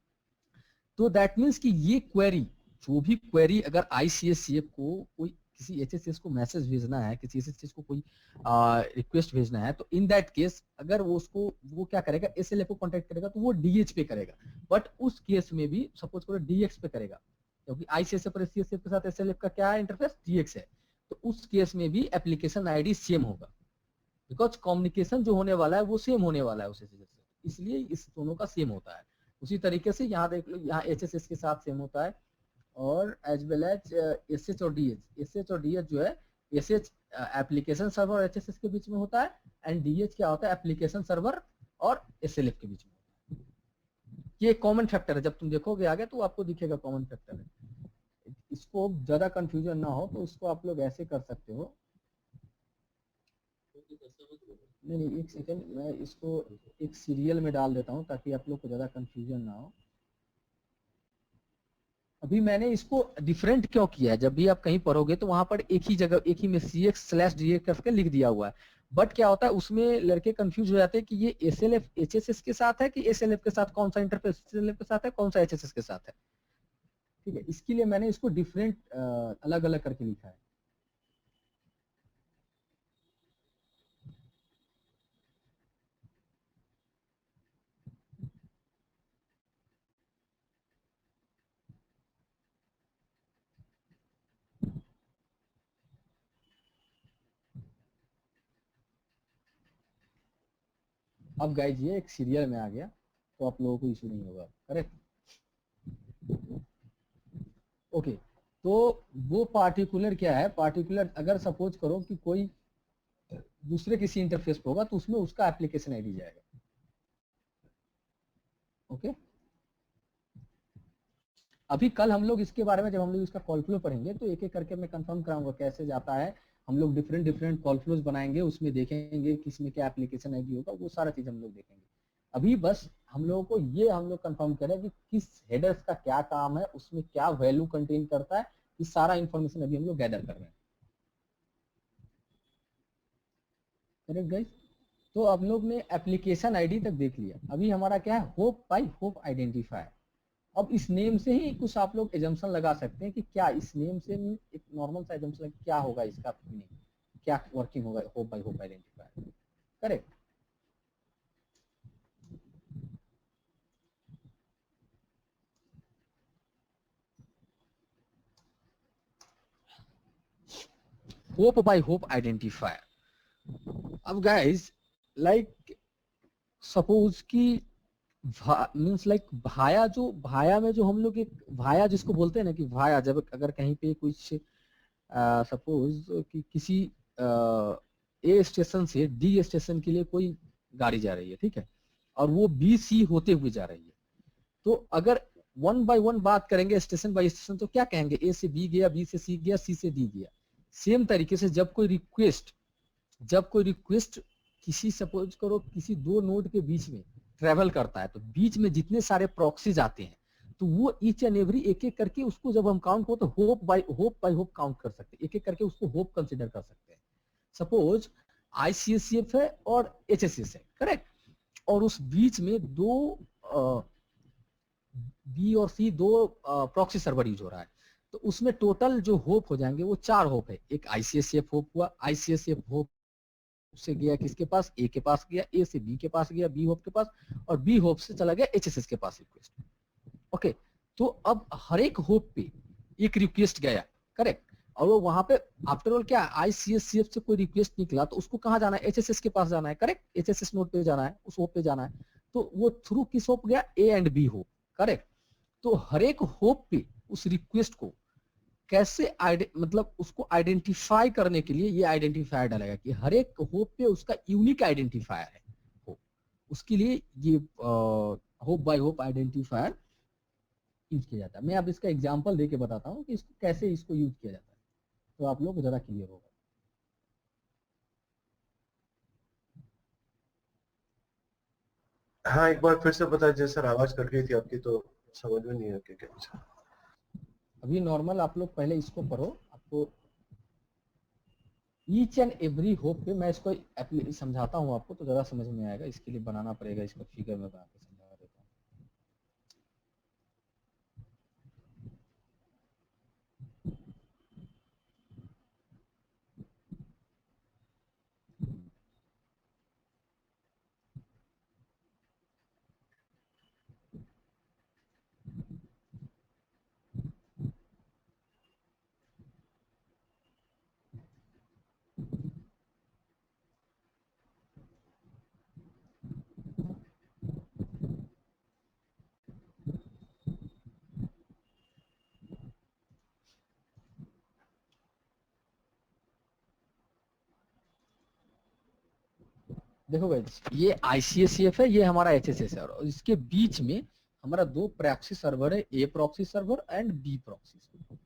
तो दैट मीन्स कि ये क्वेरी, जो भी क्वेरी अगर ICSCF को कोई किसी HSS को मैसेज भेजना है, किसी HSS को कोई रिक्वेस्ट भेजना है, तो इन दैट केस अगर वो क्या करेगा, SLF को कांटेक्ट करेगा तो वो DH पे करेगा। बट उस केस में भी सपोज करो DX पे करेगा, क्योंकि ICSF और SCSF के साथ SLF का क्या है, इंटरफेस DX है। तो उस केस में भी एप्लीकेशन ID सेम होगा, बिकॉज कम्युनिकेशन जो होने वाला है वो सेम होने वाला है उस HSS से, इसलिए इस दोनों का सेम होता है। उसी तरीके से यहाँ देख लो, यहाँ HSS के साथ सेम होता है, और एज वेल एज SH और DH जो है, SH एप्लीकेशन सर्वर और HSS के बीच में होता है, एंड DH क्या होता है, एप्लीकेशन सर्वर और SLF के बीच में होता है। ये कॉमन फैक्टर है, जब तुम देखोगे आगे तो आपको दिखेगा कॉमन फैक्टर है। इसको ज्यादा कंफ्यूजन ना हो तो इसको आप लोग ऐसे कर सकते हो। नहीं, एक सेकेंड, मैं इसको एक सीरियल में डाल देता हूँ ताकि आप लोग को ज्यादा कंफ्यूजन ना हो। अभी मैंने इसको डिफरेंट क्यों किया है, जब भी आप कहीं पढ़ोगे तो वहां पर एक ही जगह, एक ही में CX/DX करके लिख दिया हुआ है, बट क्या होता है उसमें लड़के कंफ्यूज हो जाते हैं कि ये SLF HSS के साथ है कि SLF के साथ, कौन सा इंटरफेस SLF के साथ है, कौन सा HSS के साथ है। ठीक है, इसके लिए मैंने इसको डिफरेंट अलग अलग करके लिखा है। अब गाइज ये एक सीरियल में आ गया तो आप लोगों को इशू नहीं होगा, करेक्ट। ओके, तो वो पार्टिकुलर क्या है, पार्टिकुलर अगर सपोज करो कि कोई दूसरे किसी इंटरफेस पे होगा तो उसमें उसका एप्लीकेशन आईडी जाएगा। ओके, अभी कल हम लोग इसके बारे में, जब हम लोग इसका कॉल फ्लो पढ़ेंगे तो एक एक करके मैं कंफर्म कराऊंगा कैसे जाता है। हम लोग डिफरेंट डिफरेंट कॉल फ्लोज बनाएंगे, उसमें देखेंगे किस में क्या एप्लीकेशन आईडी होगा, वो सारा चीज हम लोग देखेंगे। अभी बस हम लोगों को ये हम लोग कंफर्म करें कि किस हेडर्स का क्या काम है, उसमें क्या वैल्यू कंटेन करता है, ये सारा इंफॉर्मेशन अभी हम लोग गैदर कर रहे हैं। करेक्ट गाइस, तो अब लोग ने एप्लीकेशन आईडी तक देख लिया। अभी हमारा क्या है, होप बाई होप आइडेंटिफायर। अब इस नेम से ही कुछ आप लोग एजम्पशन लगा सकते हैं कि क्या इस नेम से एक नॉर्मल सा एजम्पशन क्या होगा, इसका मीनिंग क्या वर्किंग होगा hope by hope identifier. Correct, hope by hope identifier. अब गाइस लाइक सपोज कि मीन्स लाइक भाया, जो भाया में जो हम लोग एक भाया जिसको बोलते हैं ना, कि भाया जब अगर कहीं पे कुछ सपोज कि किसी A स्टेशन से D स्टेशन के लिए कोई गाड़ी जा रही है, ठीक है, और वो BC होते हुए जा रही है, तो अगर वन बाय वन बात करेंगे स्टेशन बाय स्टेशन तो क्या कहेंगे, A से B गया, B से C गया, C से D गया। सेम तरीके से जब कोई रिक्वेस्ट किसी सपोज करो किसी दो नोड के बीच में ट्रेवल करता है, तो बीच में जितने सारे प्रॉक्सीज आते हैं तो वो ईच एंड एवरी एक एक करके उसको जब हम काउंट हो तो होप बाय होप काउंट कर सकते हैं, एक एक करके उसको होप कंसिडर कर सकते हैं। सपोज ICSCF है और HSS है, करेक्ट, और उस बीच में दो B और C दो प्रॉक्सी सर्वर यूज हो रहा है, तो उसमें टोटल जो होप हो जाएंगे वो 4 होप है। एक ICSCF होप हुआ, ICSCF होप से गया किसके पास, A के पास गया, A से B के पास गया, B होप के पास, और B होप से चला गया HSS के पास रिक्वेस्ट। ओके, तो अब हर एक होप पे एक रिक्वेस्ट गया, करेक्ट, और वो वहां पे आफ्टर ऑल क्या ICSCF से कोई रिक्वेस्ट निकला तो उसको कहाँ जाना है, HSS के पास जाना है, करेक्ट, HSS नोड पे जाना है, उस होप पे जाना है, तो वो थ्रू किस होप गया, A and B hope, correct. तो हर एक होप पे उस रिक्वेस्ट को कैसे मतलब उसको आइडेंटिफाई करने के लिए ये आइडेंटिफायर डालेगा कि हर एक होप पे उसका यूनिक आइडेंटिफायर है होप, उसके लिए ये hop by hop identifier use किया जाता है। मैं अब इसका एग्जांपल देके बताता हूँ कि इसको कैसे इसको यूज किया जाता है, तो आप लोग को ज्यादा क्लियर होगा। हाँ, एक बार फिर से बता दीजिए सर, आवाज कट गई थी आपकी तो समझ में नहीं आया क्या पूछा। अभी नॉर्मल आप लोग पहले इसको पढ़ो, आपको ईच एंड एवरी होप पे मैं इसको समझाता हूँ आपको तो ज़रा समझ में आएगा, इसके लिए बनाना पड़ेगा, इसको फिगर में बना के समझा देता हूँ। देखो गाइस, ये ICSCF है, ये हमारा HSS है, और इसके बीच में हमारा दो प्रॉक्सी सर्वर है, A proxy server and B proxy server.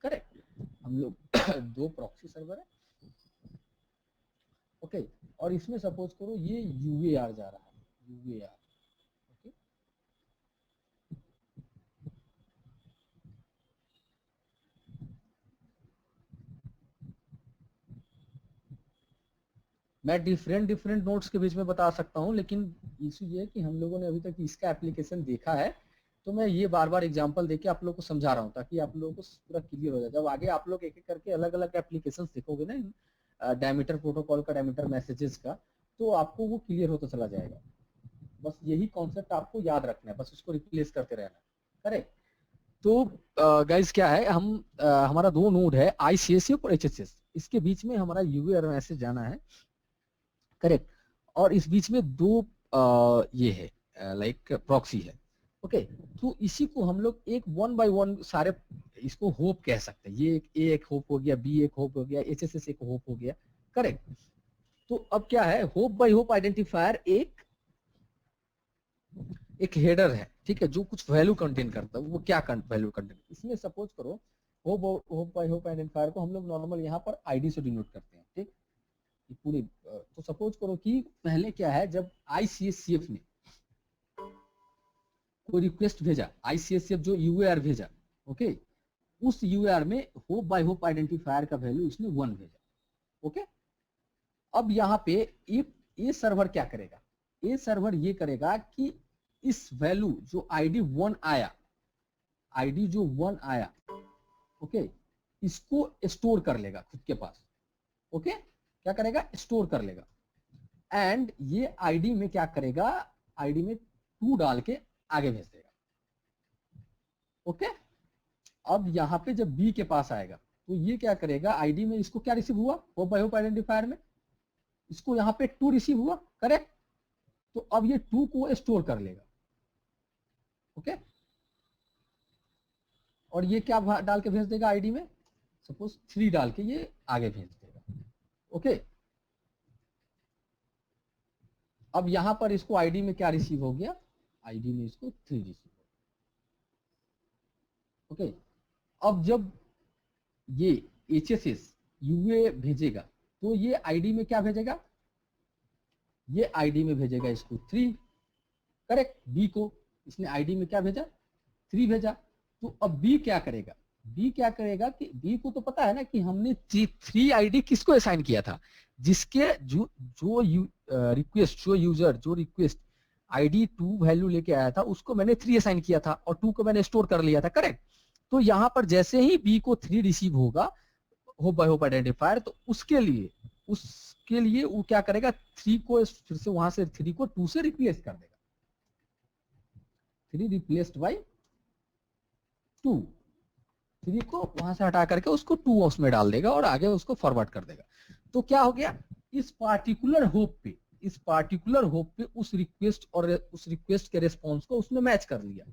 Correct, हम लोग दो प्रॉक्सी सर्वर है, ओके। और इसमें सपोज करो ये UAR जा रहा है, UAR, ओके। मैं डिफरेंट नोट्स के बीच में बता सकता हूँ, लेकिन इशू ये है कि हम लोगों ने अभी तक इसका एप्लीकेशन देखा है, तो मैं ये बार बार एग्जांपल देके आप लोगों को समझा रहा हूँ ताकि आप लोगों को पूरा क्लियर हो जाए। जब आगे आप लोग एक एक करके अलग अलग एप्लीकेशन देखोगे ना डायमीटर प्रोटोकॉल का, डायमीटर मैसेजेस का, तो आपको वो क्लियर होता चला जाएगा। बस यही कॉन्सेप्ट आपको याद रखना है, बस उसको रिप्लेस करते रहना, करेक्ट। तो गाइस क्या है, हमारा दो नोड है ICSCF और HSS, इसके बीच में हमारा UAR मैसेज जाना है, करेक्ट। और इस बीच में दो ये है लाइक प्रॉक्सी है, ओके। तो इसी को हम लोग एक वन बाय वन सारे इसको होप कह सकते हैं। ये एक A एक होप हो गया, B एक होप हो गया, HSS एक होप हो गया, करेक्ट। तो अब क्या है, होप बाय होप आइडेंटिफायर एक हेडर है, ठीक है, जो कुछ वैल्यू कंटेन करता है। वो क्या वैल्यू कंटेन, इसमें सपोज करो होप बाय होप आइडेंटिफायर को हम लोग नॉर्मल यहाँ पर ID से डिनोट करते हैं, ठीक। पूरी तो सपोज करो कि पहले क्या है, जब ICSCF ने कोई रिक्वेस्ट भेजा, ICSCF जो UAR भेजा, ओके, उस UAR में होप बाय होप आइडेंटिफायर का वैल्यू इसने 1 भेजा, ओके। अब यहाँ पे ये सर्वर क्या करेगा, ये सर्वर ये करेगा कि इस वैल्यू जो ID 1 आया, ID जो 1 आया, ओके, इसको स्टोर कर लेगा खुद के पास, ओके। क्या करेगा, स्टोर कर लेगा। एंड ये ID में क्या करेगा, ID में 2 डाल के आगे भेज देगा, ओके। अब यहाँ पे जब B के पास आएगा तो ये क्या करेगा, ID में इसको क्या रिसीव हुआ, होप बाय होप आइडेंटिफायर में इसको यहाँ पे 2 रिसीव हुआ, करेक्ट। तो अब ये 2 को स्टोर कर लेगा, ओके। और ये क्या डाल के भेज देगा ID में, सपोज 3 डाल के ये आगे भेज देगा, ओके। अब यहां पर इसको ID में क्या रिसीव हो गया, ID में इसको 3 रिसीव हो गया, ओके। अब जब ये HSS UA भेजेगा तो ये ID में क्या भेजेगा, ये ID में भेजेगा इसको 3, करेक्ट। B को इसने ID में क्या भेजा, 3 भेजा। तो अब B क्या करेगा, B क्या करेगा कि B को तो पता है ना कि हमने 3 ID किसको असाइन किया था, जिसके जो रिक्वेस्ट, जो यूजर जो रिक्वेस्ट ID 2 वैल्यू लेके आया था उसको मैंने 3 असाइन किया था और 2 को मैंने स्टोर कर लिया था, करेक्ट। तो यहाँ पर जैसे ही B को 3 रिसीव होगा होप बाय होप आइडेंटिफायर, तो उसके लिए वो क्या करेगा, 3 को फिर से वहां से 3 को 2 से रिप्लेस कर देगा, 3 रिप्लेस्ड बाय 2, 3 को वहां से हटा करके उसको 2 उसमें डाल देगा और आगे उसको फॉरवर्ड कर देगा। तो क्या हो गया, इस पार्टिकुलर होप पे उस रिक्वेस्ट और उस रिक्वेस्ट के रिस्पॉन्स को उसने मैच कर लिया,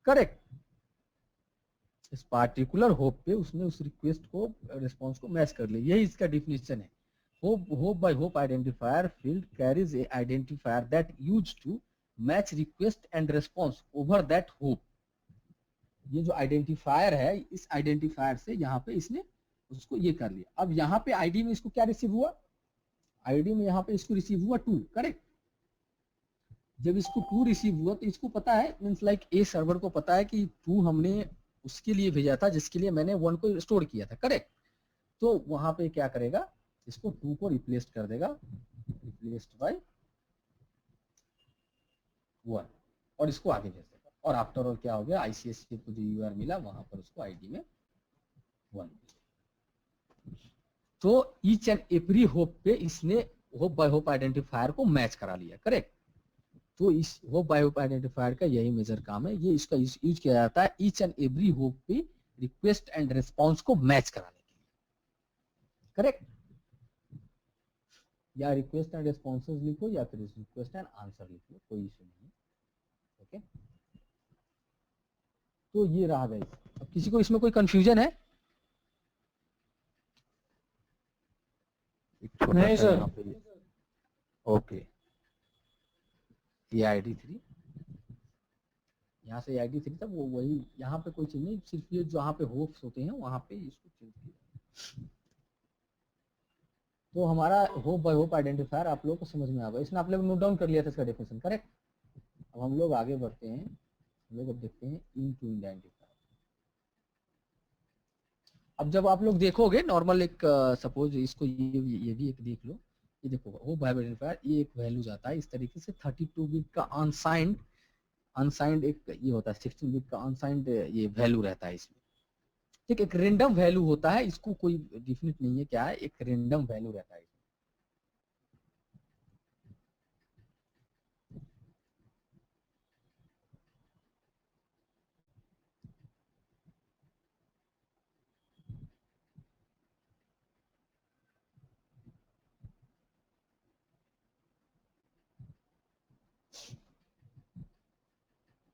करेक्ट। इस पार्टिकुलर होप पे उसने उस रिक्वेस्ट को रिस्पॉन्स को मैच कर लिया, यही इसका डिफिनेशन है। Hop by hop identifier field carries a identifier that used to match request and response over that hop. ये जो आइडेंटिफायर है, इस आइडेंटिफायर से यहाँ पे इसने उसको ये कर लिया। अब यहाँ पे ID में इसको क्या रिसीव हुआ, ID में यहाँ पे इसको रिसीव हुआ 2, करेक्ट। जब इसको 2 रिसीव हुआ तो इसको पता है, मींस लाइक A सर्वर को पता है कि 2 हमने उसके लिए भेजा था जिसके लिए मैंने 1 को स्टोर किया था, करेक्ट। तो वहां पे क्या करेगा, इसको 2 को रिप्लेस कर देगा, रिप्लेस्ड बाय 1, और इसको आगे भेज देगा। और आफ्टर ऑल क्या हो गया, आईसीएससी को जो यूआर मिला वहां पर उसको आईडी में 1। तो ईच एंड एवरी होप पे इसने होप बाय होप आइडेंटिफायर को मैच करा लिया, करेक्ट। तो इस होप बाय होप आइडेंटिफायर का यही मेजर काम है, ये इसका यूज किया जाता है ईच एंड एवरी होप पे रिक्वेस्ट एंड रिस्पॉन्स को मैच कराने के लिए, करेक्ट। या रिक्वेस्ट एंड रिस्पॉन्सेज लिखो या फिर रिक्वेस्ट एंड आंसर लिख लो, कोई इशू नहीं है, ओके। तो ये रहा गाइस। अब किसी को इसमें कोई कंफ्यूजन है? एक छोटा नहीं सा सर। यहाँ पे, ओके, ये ID3, यहाँ से ID3 था वो, वही यहाँ पे कोई चीज नहीं, सिर्फ ये जहाँ पे होप्स होते हैं वहां पे इसको चेंज किया। तो हमारा होप बाय होप आइडेंटिफायर आप लोगों को समझ में आ गया, इसमें आप लोग नोट डाउन कर लिया था इसका डेफिनेशन, करेक्ट। अब हम लोग आगे बढ़ते हैं, हम लोग अब देखते हैं इन टू आइडेंटिफायर। अब जब आप लोग देखोगे नॉर्मल एक सपोज इसको ये भी एक देख लो, ये देखो होप बाय आइडेंटिफायर, ये एक वैल्यू जाता है इस तरीके से 32 बिट का अनसाइंड एक ये होता है, 16 बिट का अनसाइंड ये वैल्यू रहता है इसमें, ठीक। एक रेंडम वैल्यू होता है, इसको कोई डिफिनिट नहीं है क्या है, एक रेंडम वैल्यू रहता है।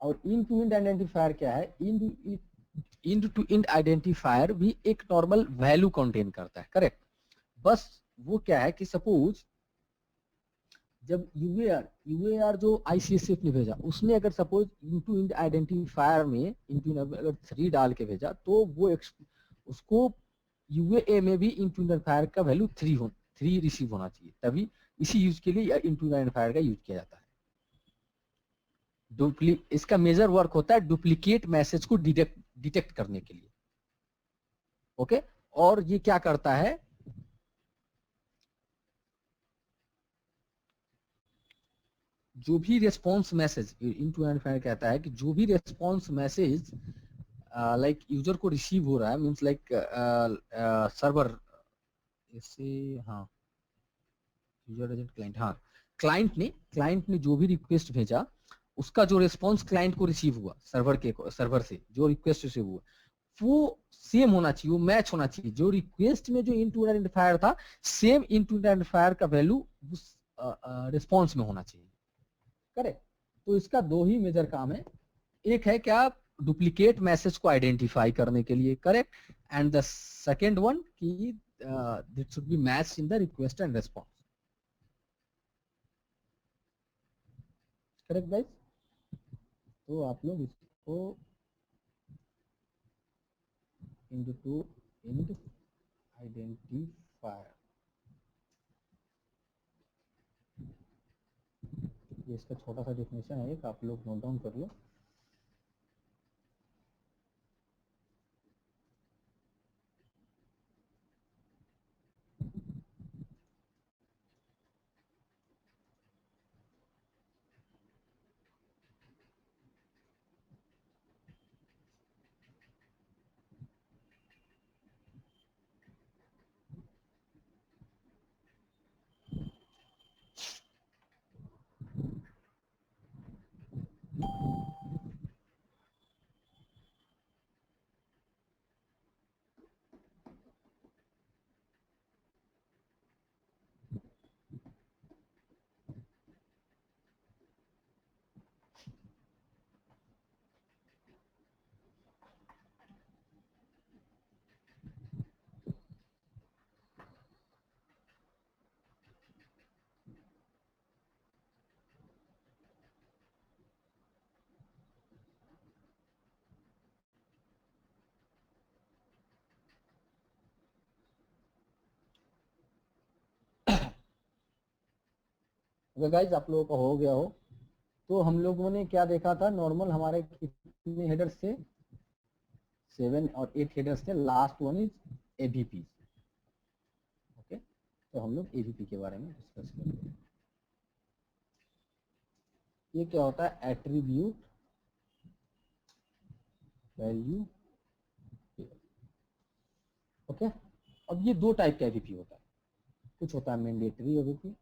और इन टू इंड आइडेंटिफायर क्या है, इन टू इंड आइडेंटिफायर भी एक नॉर्मल वैल्यू कंटेन करता है, करेक्ट। बस वो क्या है कि सपोज जब यूएआर जो आईसीएसएफ ने भेजा, उसने अगर सपोज इनटू इंड आइडेंटिफायर में इनटू अगर 3 डाल के भेजा, तो वो उसको यूएए में भी इनटू आइडेंटिफायर का वैल्यू 3 रिसीव होना चाहिए, तभी इसी यूज के लिए इनटू आइडेंटिफायर का यूज किया जाता है। इसका मेजर वर्क होता है डुप्लीकेट मैसेज को डिटेक्ट करने के लिए, ओके। और ये क्या करता है, जो भी रेस्पॉन्स मैसेज, इनटू आइडेंटिफायर कहता है कि जो भी रेस्पॉन्स मैसेज लाइक यूजर को रिसीव हो रहा है, मींस लाइक सर्वर ऐसे, हाँ यूजर एजेंट क्लाइंट, हाँ क्लाइंट ने जो भी रिक्वेस्ट भेजा, उसका जो रिस्पॉन्स क्लाइंट को रिसीव हुआ सर्वर से जो रिक्वेस्ट रिसीव हुआ, वो सेम होना चाहिए, वो मैच होना चाहिए। जो रिक्वेस्ट में जो इनटू आइडेंटिफायर था, सेम इनटू आइडेंटिफायर का वैल्यू उस रिस्पॉन्स में होना चाहिए, करेक्ट। तो इसका 2 ही मेजर काम है, एक है क्या, डुप्लीकेट मैसेज को आइडेंटिफाई करने के लिए, correct, and the second one की दिट should be match in the request and response, correct guys. तो आप लोग इसको इनटू इंड आइडेंटिफायर, ये इसका छोटा सा डेफिनेशन है, एक आप लोग नोट डाउन कर लो। अगर गाइज आप लोगों का हो गया हो, तो हम लोगों ने क्या देखा था, नॉर्मल हमारे कितने हेडर्स थे, 7 और 8 हेडर्स थे, लास्ट वन इज एबीपी, तो हम लोग एबीपी के बारे में डिस्कस करेंगे। ये क्या होता है? Attribute value. ओके, अब ये दो टाइप का एबीपी होता है। कुछ होता है मैंडेटरी एबीपी,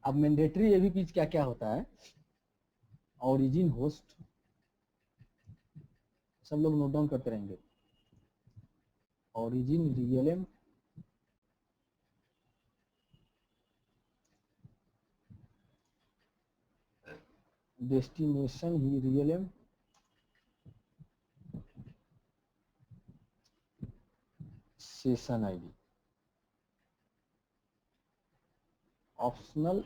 अब मैंडेटरी एबीपी क्या क्या होता है? ओरिजिन होस्ट, सब लोग नोट डाउन करते रहेंगे। ओरिजिन रियलम, डेस्टिनेशन ही realm, session ID. Optional,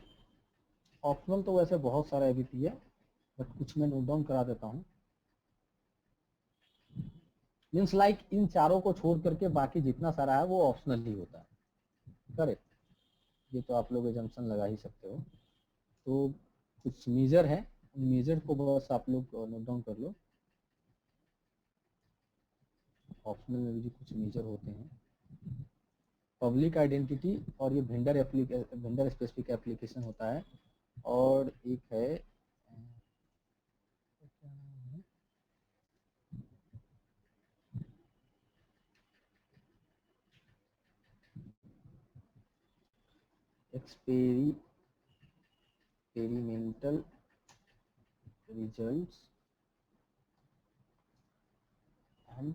optional तो वैसे बहुत सारा एबीपी है, बट कुछ मैं नोट डाउन करा देता हूँ। मीन्स लाइक इन चारों को छोड़ करके बाकी जितना सारा है वो ऑप्शनल ही होता है। करेक्ट, ये तो आप लोग एजम्पशन लगा ही सकते हो। तो कुछ मेजर है, उन मेजर को बस आप लोग नोट डाउन कर लो। ऑप्शनल में भी कुछ मेजर होते हैं। पब्लिक आइडेंटिटी और ये वेंडर स्पेसिफिक एप्लीकेशन होता है। और एक है experimental results and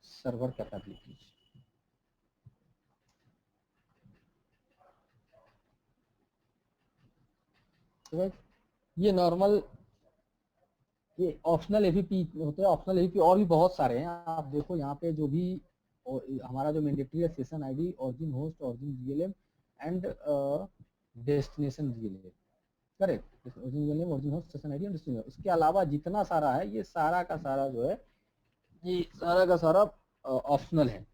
server capabilities. तो ये नॉर्मल, ये ऑप्शनल एबीपी होते हैं। ऑप्शनल एबीपी और भी बहुत सारे हैं। आप देखो यहाँ पे जो भी हमारा जो मैंडेटरी है, session ID, origin host, origin realm and destination realm. Correct, origin realm, origin host, session ID and destination. उसके अलावा जितना सारा है ये सारा का सारा जो है, ये सारा का सारा ऑप्शनल है।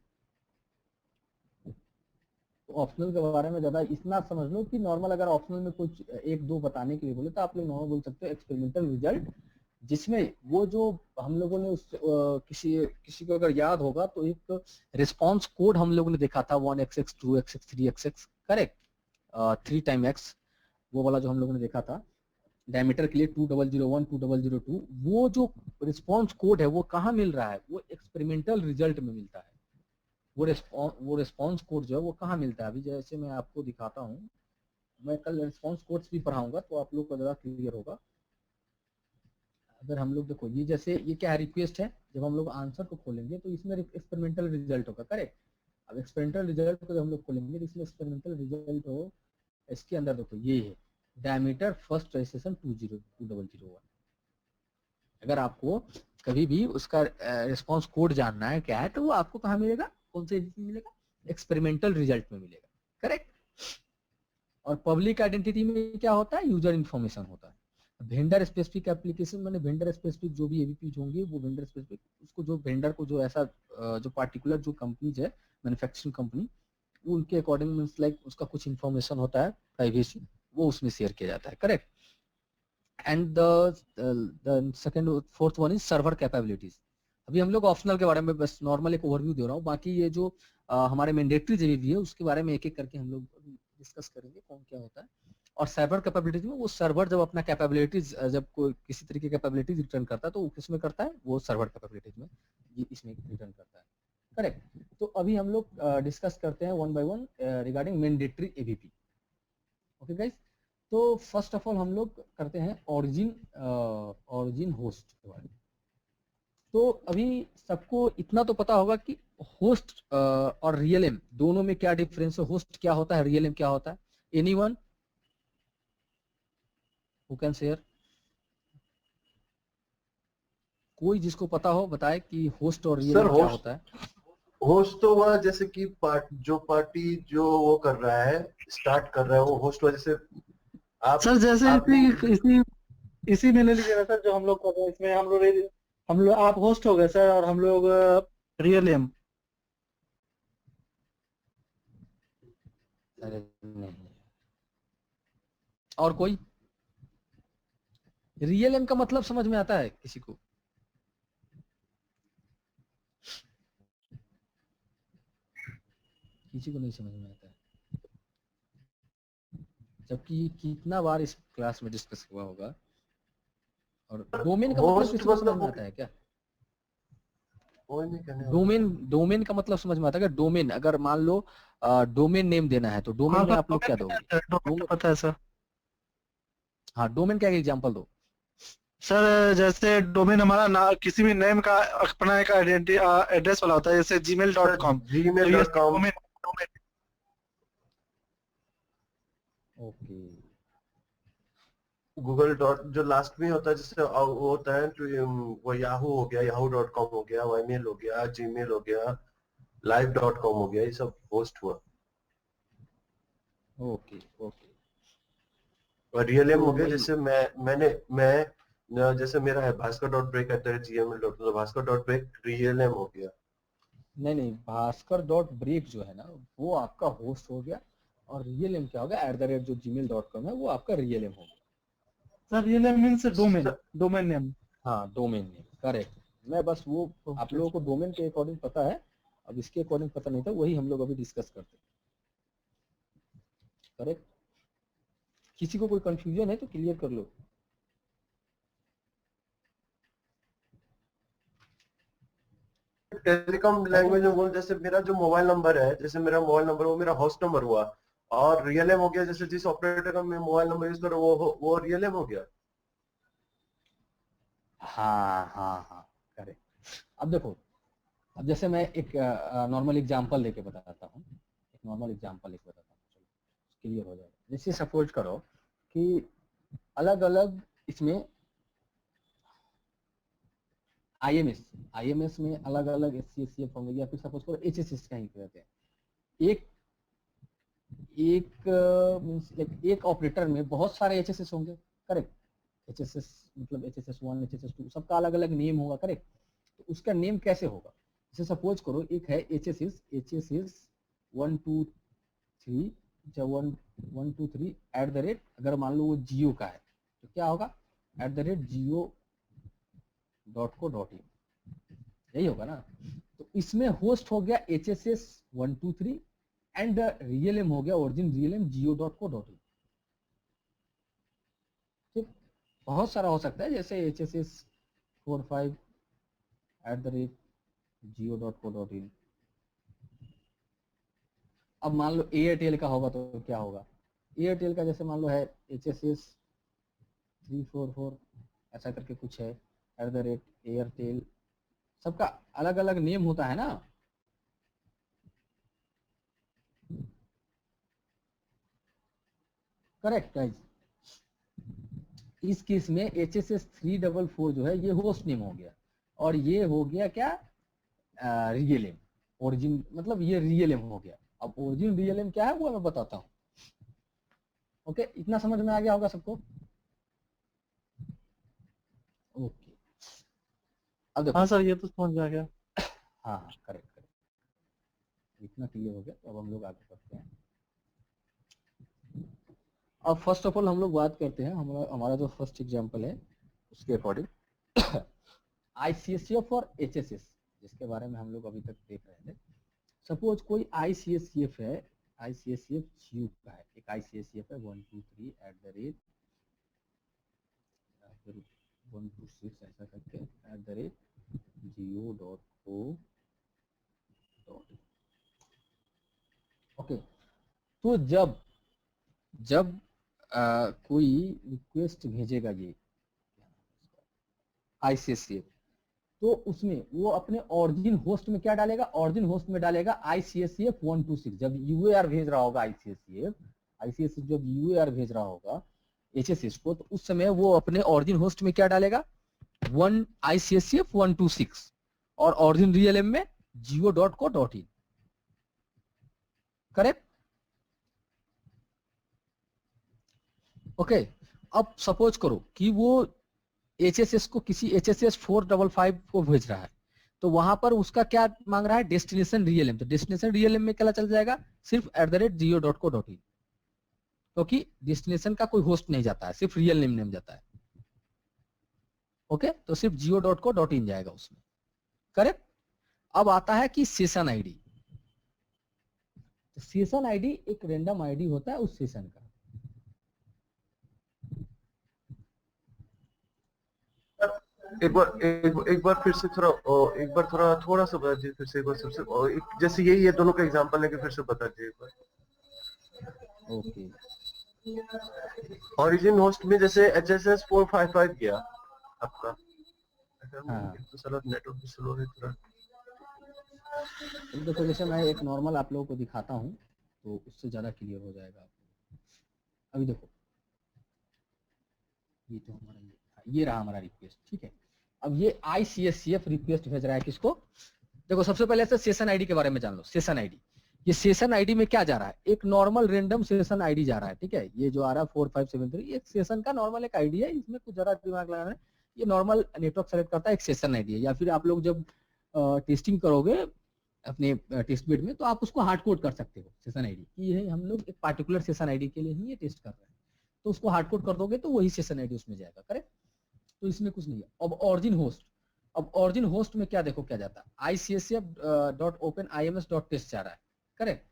ऑप्शनल के बारे में ज्यादा इतना समझ लो कि नॉर्मल अगर ऑप्शनल में कुछ एक दो बताने के लिए बोले तो आप लोग नॉर्मल बोल सकते हो एक्सपेरिमेंटल रिजल्ट, जिसमें वो जो हम लोगों ने उस किसी को अगर याद होगा तो एक रिस्पांस कोड हम लोगों ने देखा था 1xx 2xx 3xx। Correct, 3 time x, वो वाला जो हम लोगों ने देखा था डायमीटर के लिए 2001 2002। वो जो रिस्पांस कोड है वो कहाँ मिल रहा है? वो एक्सपेरिमेंटल रिजल्ट में मिलता है। वो रिस्पांस कोड जो है वो कहाँ मिलता है? अभी जैसे मैं आपको दिखाता हूँ, मैं कल रिस्पांस कोड्स भी पढ़ाऊंगा तो आप लोग को ज़्यादा क्लियर होगा। अगर हम लोग देखो, ये जैसे ये क्या है? रिक्वेस्ट है। जब हम लोग आंसर को खोलेंगे तो इसमें एक्सपेरिमेंटल रिजल्ट होगा। करेक्ट, अब एक्सपेरिमेंटल रिजल्ट को जब हम लोग खोलेंगे तो इसमें एक्सपेरिमेंटल रिजल्ट हो, इसके अंदर देखो ये है डायमीटर फर्स्ट रजिस्ट्रेशन 2001। अगर आपको कभी भी उसका रिस्पांस कोड जानना है क्या है, तो वो आपको कहाँ मिलेगा? कौन से एडिट में मिलेगा? एक्सपेरिमेंटल रिजल्ट में मिलेगा। करेक्ट, और पब्लिक आइडेंटिटी में क्या होता है? यूजर इन्फॉर्मेशन होता है। वेंडर स्पेसिफिक एप्लीकेशन मैंने वेंडर स्पेसिफिक जो भी एबीपी होंगे वो वेंडर स्पेसिफिक, उसको जो वेंडर को जो ऐसा जो पार्टिकुलर जो कंपनीज है, मैन्युफैक्चरिंग कंपनी, उनके अकॉर्डिंग मींस लाइक उसका कुछ इन्फॉर्मेशन होता है प्राइवेसी, वो उसमें शेयर किया जाता है। Correct, and the second fourth one is server capabilities. अभी हम लोग ऑप्शनल के बारे में बस नॉर्मल एक ओवरव्यू दे रहा हूँ, बाकी ये जो हमारे मैंडेटरी जेबीबी है उसके बारे में एक एक करके हम लोग डिस्कस करेंगे कौन क्या होता है। और सर्वर कैपेबिलिटीज में वो सर्वर जब अपना कैपेबिलिटीज जब कोई किसी तरीके की कैपेबिलिटीज रिटर्न करता है तो किसमें करता है? वो सर्वर कैपेबिलिटीज में ये इसमें रिटर्न करता है। करेक्ट, तो अभी हम लोग डिस्कस करते हैं one by one regarding mandatory ABP. Okay guys, तो फर्स्ट ऑफ ऑल हम लोग करते हैं ओरिजिन होस्ट के बारे में। तो अभी सबको इतना तो पता होगा कि होस्ट और रियलम दोनों में क्या डिफरेंस है? होस्ट क्या होता है, रियलम क्या होता है? Anyone who can share? कोई जिसको पता हो बताए कि होस्ट और रियलम क्या होता है। होस्ट तो हुआ जैसे कि पार्टी जो वो कर रहा है, स्टार्ट कर रहा है, वो होस्ट हुआ। जैसे आप सर जैसे इसी में ले लीजिएगा सर, जो हम लोग कर रहे हैं इसमें हम लोग आप होस्ट हो गए सर और हम लोग रियलम। अरे नहीं, और कोई रियल एम का मतलब समझ में आता है किसी को? किसी को नहीं समझ में आता है, जबकि ये कितना बार इस क्लास में डिस्कस हुआ होगा। और डोमेन का मतलब होस्ट किसी को समझ में मतलब आता है क्या? वही नहीं कहने वाला। डोमेन, डोमेन का मतलब समझ में आता है क्या? डोमेन, अगर मान लो डोमेन नेम देना है तो डोमेन हाँ में सर, आप लोग क्या दोगे? डोमेन का पता है सर। हाँ, डोमेन का एक एग्जांपल दो। सर जैसे डोमेन हमारा ना किसी भी नेम का अपना एक आइडेंटिटी एड्रेस वाला होता है, जैसे gmail.com, तो ये gmail.com, domain domain okay, Google dot जो लास्ट में होता है, जैसे वो होता है तो वो याहू हो गया, yahoo.com हो गया, ymail हो गया, जीमेल हो गया, live.com हो गया, ये सब होस्ट हुआ। Okay, okay. और रियल एम तो हो गया, वही, जैसे मैं जैसे मेरा है भास्कर.break@gmail.com, तो भास्कर.break रियल एम हो गया। नहीं नहीं, भास्कर डॉट ब्रेक जो है ना वो आपका होस्ट हो गया, और रियल एम क्या होगा? @ जो gmail.com है वो आपका रियल एम हो गया। सर, ये नेम मीन्स डोमेन, स- डोमेन नेम। हाँ, डोमेन नेम, करेक्ट। मैं बस वो, आप ओके। लोगों को डोमेन के अकॉर्डिंग पता है, अब इसके अकॉर्डिंग पता नहीं था, वही हम लोग अभी डिस्कस करते हैं। करेक्ट। किसी को कोई कंफ्यूजन है तो क्लियर कर लो। टेलीकॉम है क्या? लैंग्वेज में बोल, जैसे मेरा जो मोबाइल नंबर है, जैसे मेरा मोबाइल नंबर वो मेरा होस्ट नंबर हुआ, और रियल एम हो गया, जैसे जिस ऑपरेटर का मैं मोबाइल नंबर यूज करूँ वो रियल एम हो गया। हाँ हाँ हाँ, करेक्ट। अब देखो, अब जैसे मैं एक नॉर्मल एग्जांपल लेके बताता हूँ, एक नॉर्मल एग्जांपल लेके बताता हूँ, चलो क्लियर हो जाएगा। जैसे सपोज करो कि अलग अलग इसमें आईएमएस में अलग अलग एससीएससीएफ होंगे, या फिर सपोज करो एचएसएस कहीं कहते हैं। एक एक मींस लाइक एक ऑपरेटर में बहुत सारे एचएसएस होंगे, करेक्ट। एचएसएस मतलब एचएसएस 1, एचएसएस 2, सबका अलग अलग नेम होगा, करेक्ट। तो उसका नेम कैसे होगा? जैसे सपोज करो एक है एचएसएस 123, जब 123 अगर मान लो वो जियो का है तो क्या होगा? @geo.co.in, यही होगा ना। तो इसमें होस्ट हो गया HSS123 एंड रियल एम हो गया ओरिजिन रियल एम geo.co.in। ठीक, बहुत सारा हो सकता है, जैसे HSS45 @geo.co.in। अब मान लो एयरटेल का होगा तो क्या होगा? एयरटेल का जैसे मान लो है HSS344 ऐसा करके कुछ है, @एयरटेल। सबका अलग अलग नेम होता है ना। Correct guys. इस केस में HSS344 जो है ये होस्ट नेम हो गया, और ये हो गया क्या? रियल एम, ओरिजिन मतलब ये रियल एम हो गया। अब ओरिजिन रियल एम क्या है वो मैं बताता हूँ। ओके, इतना समझ में आ गया होगा सबको? ओके, अब देखो। हाँ सर, ये तो समझ में आ गया। हाँ हाँ, करेक्ट करेक्ट, इतना क्लियर हो गया। तो अब हम लोग आगे बढ़ते हैं। अब फर्स्ट ऑफ ऑल हम लोग बात करते हैं, हमारा हमारा जो फर्स्ट एग्जांपल है उसके अकॉर्डिंग आईसीएससीएफ और एचएसएस, जिसके बारे में हम लोग अभी तक देख रहे थे। सपोज कोई आईसीएससीएफ है, आईसीएससीएफ जियो का है, एक आईसीएससीएफ है 123 फिर 126 ऐसा करके @geo.co.in। ओके, तो जब जब कोई रिक्वेस्ट भेजेगा ये आईसीएससीएफ, तो उसमें वो अपने ओरिजिन होस्ट में क्या डालेगा? ओरिजिन होस्ट में डालेगा ICSCF126। जब यूएआर भेज रहा होगा आईसीएससीएफ जब यूएआर भेज रहा होगा एचएसएस को, तो उस समय वो अपने ओरिजिन होस्ट में क्या डालेगा? ICSCF126, और ओरिजिन रियल एम में geo.co.in। करेक्ट। ओके, अब सपोज करो कि वो एचएसएस को किसी HSS455 को भेज रहा है, तो वहां पर उसका क्या मांग रहा है, डेस्टिनेशन रियल नेम। तो डेस्टिनेशन रियल नेम में क्या चल जाएगा, सिर्फ @geo.co.in, क्योंकि डेस्टिनेशन का कोई होस्ट नहीं जाता है, सिर्फ रियल नेम जाता है। ओके, तो सिर्फ geo.co.in जाएगा उसमें। करेक्ट। अब आता है कि सेशन आईडी। सेशन आईडी एक रैंडम आईडी होता है उस सेशन का। एक बार फिर से थोड़ा एक बार थोड़ा सा बता दीजिए फिर से एक बार सबसे जैसे यही ये दोनों का एग्जांपल लेके फिर से बता दीजिए एक बार। ओके, ओरिजिन होस्ट में जैसे HSS 455 गया आपका। हाँ। तो साला नेटवर्क भी स्लो है थोड़ा। देखो जैसे मैं एक नॉर्मल आप लोगों को दिखाता हूँ तो उससे ज्यादा क्लियर हो जाएगा आपको। अभी देखो ये तो हमारा ये रहा हमारा रिक्वेस्ट, ठीक है। अब ये ICSCF रिक्वेस्ट भेज रहा है किसको, देखो सबसे पहले से सेशन आईडी के बारे में जान लो। सेशन आईडी, ये सेशन आईडी में क्या जा रहा है, एक नॉर्मल रैंडम सेशन आईडी जा रहा है, ठीक है। ये जो आ रहा है 4573, एक सेशन का नॉर्मल एक आईडी है, इसमें कुछ ज्यादा दिमाग लगाना है। ये नॉर्मल नेटवर्क सेलेक्ट करता है, एक सेशन आईडी है। या फिर आप लोग जब टेस्टिंग करोगे अपने टेस्ट बेड में तो आप उसको हार्ड कोड कर सकते हो सेशन आईडी कि ये हम लोग एक पार्टिकुलर सेशन आईडी के लिए ही ये टेस्ट कर रहे हैं, तो उसको हार्ड कोड कर दोगे तो वही सेशन आईडी उसमें जाएगा। करेक्ट, तो इसमें कुछ नहीं है। अब ऑरिजिन होस्ट, अब ऑरिजिन होस्ट में क्या देखो क्या जाता है, ICSF.OpenIMS.test जा रहा है। करेक्ट,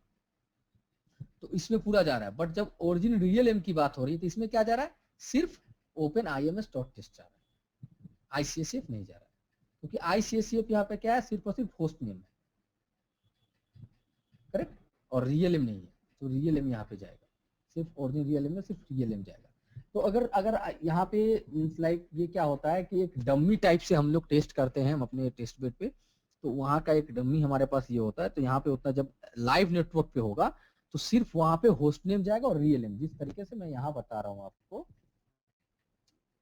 तो इसमें पूरा जा रहा है। बट जब ओरिजिन रियल एम की बात हो रही है तो इसमें क्या जा रहा है, सिर्फ OpenIMS.test जा रहा है, ICSF नहीं जा रहा है, क्योंकि ICSF यहाँ पे क्या है, सिर्फ और सिर्फ होस्ट नेम है। करेक्ट, और रियल एम नहीं है, तो रियल एम यहाँ पे जाएगा, सिर्फ ओरिजिन रियल एम में सिर्फ रियल एम जाएगा। तो अगर यहाँ पे लाइक ये क्या होता है कि एक डमी टाइप से हम लोग टेस्ट करते हैं हम अपने टेस्ट बेड पे, तो वहाँ का एक डमी हमारे पास ये होता है। तो यहाँ पे उतना जब लाइव नेटवर्क पे होगा तो सिर्फ वहाँ पे होस्ट नेम जाएगा और रियल नेम, जिस तरीके से मैं यहाँ बता रहा हूँ आपको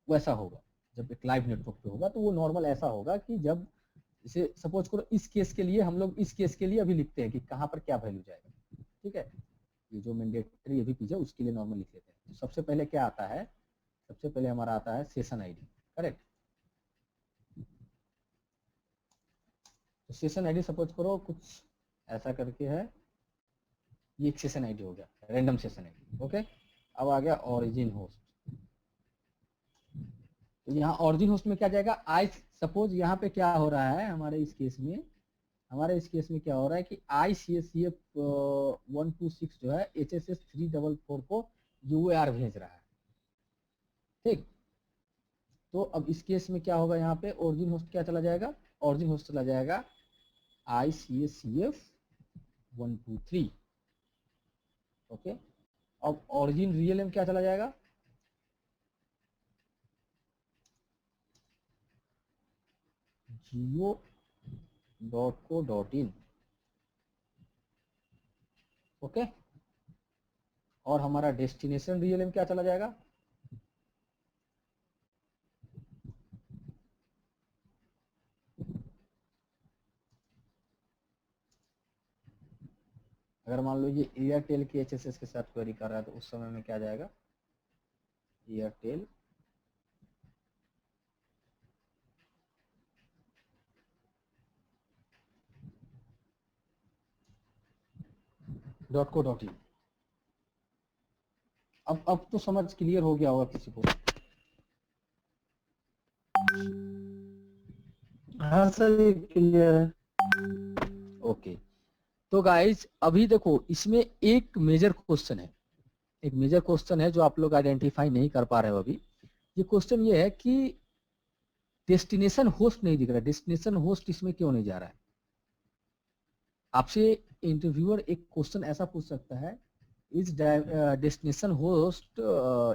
वैसा होगा। जब एक लाइव नेटवर्क पे होगा तो वो नॉर्मल ऐसा होगा कि जब जैसे सपोज करो इस केस के लिए हम लोग इस केस के लिए अभी लिखते हैं कि कहाँ पर क्या वैल्यू जाएगा, ठीक है। ये जो मैंडेटरी अभी पीछे उसके लिए नॉर्मल लिख लेते हैं। तो सबसे पहले क्या आता है, सबसे पहले हमारा आता है सेशन आईडी। करेक्ट, तो सेशन आईडी सपोज करो कुछ ऐसा करके है, ये एक सेशन आईडी हो गया, रैंडम सेशन आईडी। ओके, अब आ गया ओरिजिन होस्ट। तो यहाँ ओरिजिन होस्ट में क्या जाएगा, सपोज यहाँ पे क्या हो रहा है हमारे इस केस में, क्या हो रहा है कि ICSCF 126 जो है HSS 344 को UAR भेज रहा है, ठीक। तो अब इस केस में क्या होगा, यहाँ पे ओरिजिन होस्ट क्या चला जाएगा, ओरिजिन होस्ट चला जाएगा ICSCF 123। ओके, अब ओरिजिन रियल एम क्या चला जाएगा, geo.co.in। ओके, और हमारा डेस्टिनेशन रियल एम क्या चला जाएगा, अगर मान लो ये एयरटेल के HSS के साथ क्वेरी कर रहा है तो उस समय में क्या जाएगा, एयरटेल .co.in। अब तो समझ क्लियर हो गया होगा किसी को। हाँ सर ये क्लियर है। ओके, तो गाइज अभी देखो इसमें एक मेजर क्वेश्चन है, एक मेजर क्वेश्चन है जो आप लोग आइडेंटिफाई नहीं कर पा रहे हो अभी। ये क्वेश्चन ये है कि डेस्टिनेशन होस्ट नहीं दिख रहा, डेस्टिनेशन होस्ट इसमें क्यों नहीं जा रहा है। आपसे इंटरव्यूअर एक क्वेश्चन ऐसा पूछ सकता है, is destination host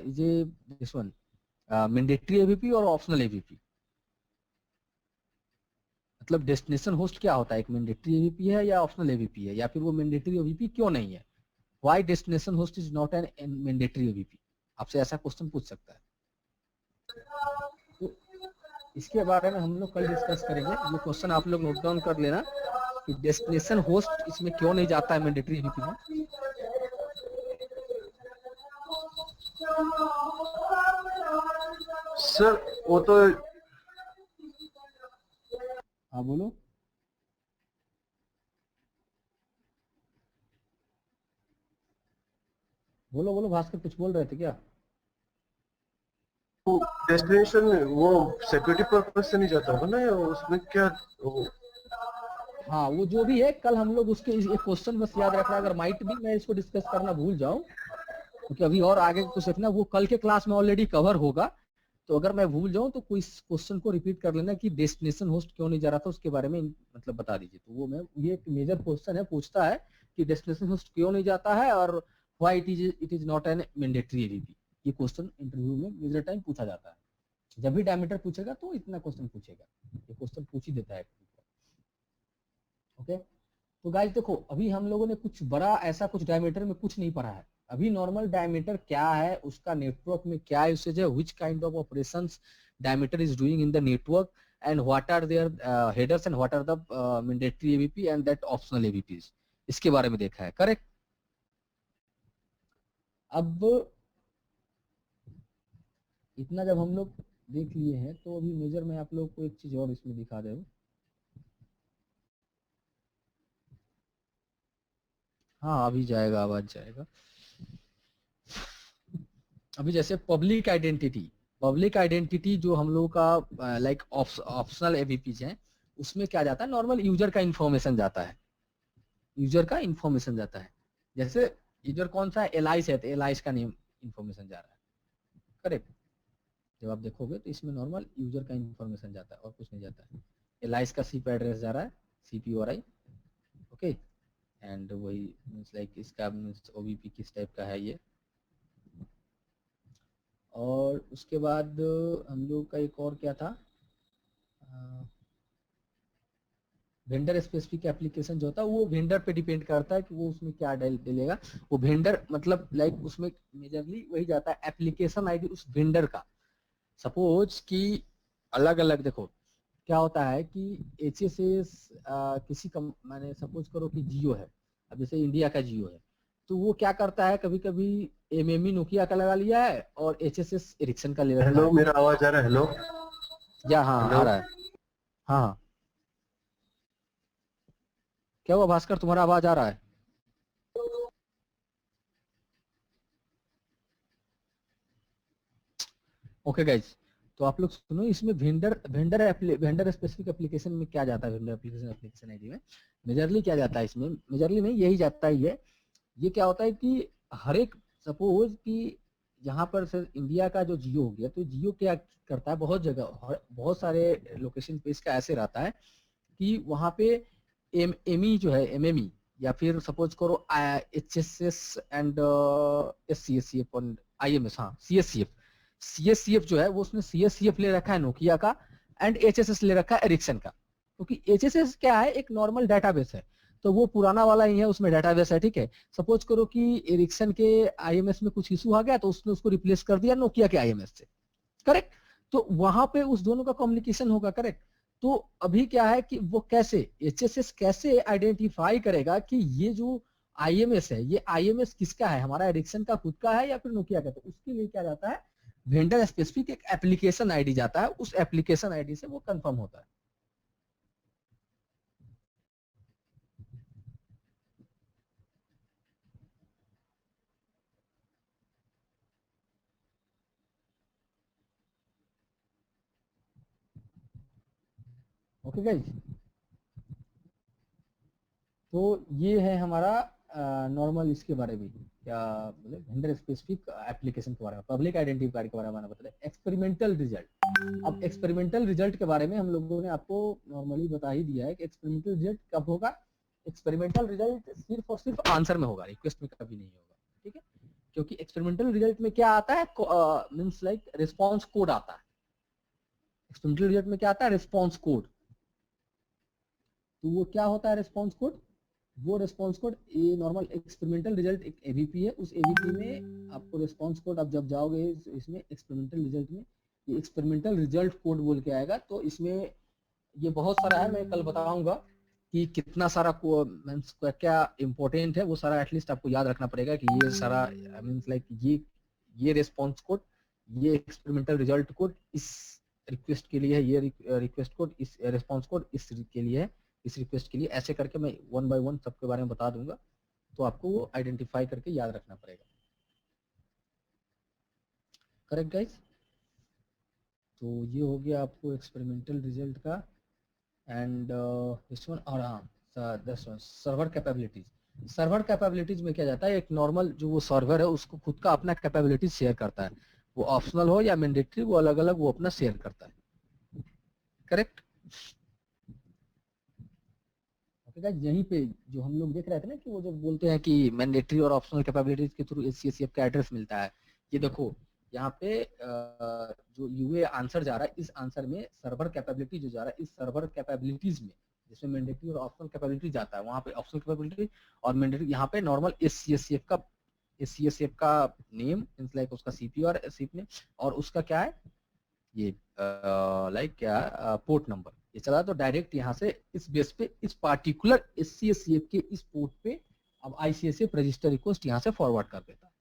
is a this one mandatory AVP और ऑप्शनल एवीपी। मतलब डेस्टिनेशन होस्ट क्या होता है, एक मैंडेटरी एवीपी है या ऑप्शनल एवीपी है, या फिर वो मैंडेटरी एवीपी क्यों नहीं है, why destination host is not an mandatory AVP. आपसे ऐसा क्वेश्चन पूछ सकता है। तो इसके बारे में हम लोग कल डिस्कस करेंगे। ये क्वेश्चन आप लोग नोट डाउन कर लेना कि डेस्टिनेशन होस्ट इसमें क्यों नहीं जाता है मैंडेटरी एवीपी में। सर वो तो हाँ बोलो। बोलो बोलो भास्कर, कुछ बोल रहे थे क्या? डेस्टिनेशन वो सिक्योरिटी पर्पस से नहीं जाता होगा ना, या उसमें क्या वो, हाँ वो जो भी है, कल हम लोग उसके एक क्वेश्चन बस याद रखना, अगर माइट भी मैं इसको डिस्कस करना भूल जाऊं, क्योंकि अभी और आगे कुछ देखना, वो कल के क्लास में ऑलरेडी कवर होगा। तो अगर मैं भूल जाऊं तो कोई क्वेश्चन को रिपीट कर लेना कि डेस्टिनेशन होस्ट क्यों नहीं जा रहा था, उसके बारे में मतलब बता दीजिए। तो वो मैं, ये एक मेजर क्वेश्चन है, पूछता है कि डेस्टिनेशन होस्ट क्यों नहीं जाता है और why it is not an mandatory ABP. ये क्वेश्चन इंटरव्यू में मेजर टाइम पूछा जाता है। जब भी डायमीटर पूछेगा तो इतना क्वेश्चन पूछेगा, ये क्वेश्चन पूछ ही देता है। ओके, तो गाइस देखो, अभी हम लोगों ने कुछ बड़ा ऐसा कुछ डायमीटर में कुछ नहीं पढ़ा है। अभी नॉर्मल डायमीटर क्या है, उसका नेटवर्क में क्या यूसेज है, which kind of operations diameter is doing in the network, and what are their headers and what are the mandatory AVP and that optional AVPs, इसके बारे में देखा है, करेक्ट। अब इतना जब हम लोग देख लिए हैं, तो अभी मेजर में आप लोग को एक चीज और इसमें दिखा दे। हाँ अभी जाएगा, आवाज जाएगा। अभी जैसे पब्लिक आइडेंटिटी जो हम लोग का लाइक ऑप्शनल एबीपीज हैं, उसमें क्या जाता है, नॉर्मल यूजर का इंफॉर्मेशन जाता है, यूजर का इंफॉर्मेशन जाता है। जैसे यूजर कौन सा है, एलाइस है, तो एलाइस का नेम इंफॉर्मेशन जा रहा है, करेक्ट। जब आप देखोगे तो इसमें नॉर्मल यूजर का इंफॉर्मेशन जाता है और कुछ नहीं जाता है। एलाइस का सीपी एड्रेस जा रहा है, CPURI, ओके। एंड वही मीन्स लाइक इसका मीन्स ओबीपी किस टाइप का है ये। और उसके बाद हम लोग का एक और क्या था, वेंडर स्पेसिफिक एप्लीकेशन जो होता है, वो वेंडर पे डिपेंड करता है कि वो उसमें क्या डालेगा। वो वेंडर मतलब लाइक उसमें मेजरली वही जाता है, एप्लीकेशन आईडी उस वेंडर का। सपोज कि अलग अलग देखो क्या होता है कि HSS किसी का, मैंने सपोज करो कि जियो है, अब जैसे इंडिया का जियो है, तो वो क्या करता है, कभी कभी MME नोकिया का लगा लिया है और HSS एरिक्सन का ले रखा हेलो है। मेरा आवाज आ रहा है? हेलो या हाँ हेलो, आ रहा है। हाँ हाँ, क्या हुआ भास्कर, तुम्हारा आवाज आ रहा है? ओके गाइज, तो आप लोग सुनो, इसमें वेंडर स्पेसिफिक एप्लीकेशन में क्या जाता है, वेंडर एप्लीकेशन आईडी में मेजरली क्या जाता है, इसमें मेजरली में यही जाता है। ये क्या होता है कि हर एक, सपोज कि यहाँ पर सर इंडिया का जो जियो हो गया, तो जियो क्या करता है, बहुत जगह बहुत सारे लोकेशन पे इसका ऐसे रहता है कि वहाँ पे एमई जो है, MME, या फिर सपोज करो HSS एंड SCSCF और IMS, हाँ CSCF जो है वो, उसने CSCF ले रखा है नोकिया का, एंड HSS ले रखा है एरिक्सन का। क्योंकि HSS क्या है, एक नॉर्मल डाटाबेस है, तो वो पुराना वाला ही है, उसमें डाटाबेस है, ठीक है। सपोज करो कि एरिक्सन के IMS में कुछ इशू आ गया, तो उसने उसको रिप्लेस कर दिया नोकिया के IMS से, करेक्ट। तो वहां पे उस दोनों का कम्युनिकेशन होगा, करेक्ट। तो अभी क्या है कि वो कैसे, HSS कैसे आइडेंटिफाई करेगा कि ये जो IMS है, ये IMS किसका है, हमारा एरिक्सन का खुद का है या फिर नोकिया का। तो उसके लिए क्या जाता है, वेंडर स्पेसिफिक एक एप्लीकेशन आईडी जाता है, उस एप्लीकेशन आईडी से वो कंफर्म होता है। ओके गाइज, तो ये है हमारा नॉर्मल इसके बारे में, क्या बोले, वेंडर स्पेसिफिक एप्लीकेशन के बारे में, पब्लिक आइडेंटिफायर के बारे में बता दें। एक्सपेरिमेंटल रिजल्ट, अब एक्सपेरिमेंटल रिजल्ट के बारे में हम लोगों ने आपको नॉर्मली बता ही दिया है कि एक्सपेरिमेंटल रिजल्ट कब होगा। एक्सपेरिमेंटल रिजल्ट सिर्फ और सिर्फ आंसर में होगा, रिक्वेस्ट में कभी नहीं होगा, ठीक है। क्योंकि एक्सपेरिमेंटल रिजल्ट में क्या आता है, मीन्स लाइक रिस्पॉन्स कोड आता है। एक्सपेरिमेंटल रिजल्ट में क्या आता है, रिस्पॉन्स कोड। तो वो क्या होता है रिस्पॉन्स कोड, वो रिस्पॉन्स कोड, ये नॉर्मल एक्सपेरिमेंटल रिजल्ट एक एबीपी है, उस एबीपी में आपको रिस्पॉन्स कोड, आप जब जाओगे इसमें एक्सपेरिमेंटल रिजल्ट में, ये एक्सपेरिमेंटल रिजल्ट कोड बोल के आएगा। तो इसमें ये बहुत सारा है, मैं कल बताऊंगा कि कितना सारा मीन्स क्या इंपॉर्टेंट है, वो सारा एटलीस्ट आपको याद रखना पड़ेगा कि ये सारा मीन्स लाइक ये रिस्पॉन्स कोड, ये एक्सपेरिमेंटल रिजल्ट कोड इस रिक्वेस्ट के लिए है, ये रिक्वेस्ट कोड इस रिस्पॉन्स कोड इस के लिए है, इस रिक्वेस्ट के लिए, ऐसे करके मैं 1 बाय 1 सबके बारे में बता दूंगा। तो आपको वो आइडेंटिफाई करके याद रखना पड़ेगा। Correct guys? तो ये हो गया आपको एक्सपेरिमेंटल रिजल्ट का। एंड दिस वन, और हाँ this one server capabilities. Server capabilities में क्या जाता है, एक नॉर्मल जो वो सर्वर है उसको खुद का अपना कैपेबिलिटीज शेयर करता है, वो ऑप्शनल हो या मैंडेटरी, वो अलग अलग वो अपना शेयर करता है। करेक्ट? यहीं पे जो हम लोग देख रहे थे ना कि वो जब बोलते हैं कि मैंडेटरी और ऑप्शनल कैपेबिलिटीज के थ्रू एचसीएससीएफ का एड्रेस मिलता है, ये देखो यहाँ पे जो यूए आंसर जा रहा है, इस आंसर में सर्वर कैपेबिलिटी जो जा रहा है, इस सर्वर कैपेबिलिटीज में जिसमें मैंडेटरी और ऑप्शनल कैपेबिलिटी जाता है, वहाँ पे ऑप्शनल कैपेबिलिटी और मैंडेटरी, यहाँ पे नॉर्मल एचसीएससीएफ का नेम लाइक उसका सीपी और सीप नेम, और उसका क्या है ये लाइक क्या पोर्ट नंबर, ये चला तो डायरेक्ट यहाँ से इस बेस पे इस पार्टिकुलर एचसीएससीएफ के इस पोर्ट पे अब आईसीएसएफ रजिस्टर रिक्वेस्ट यहाँ से फॉरवर्ड कर देता है।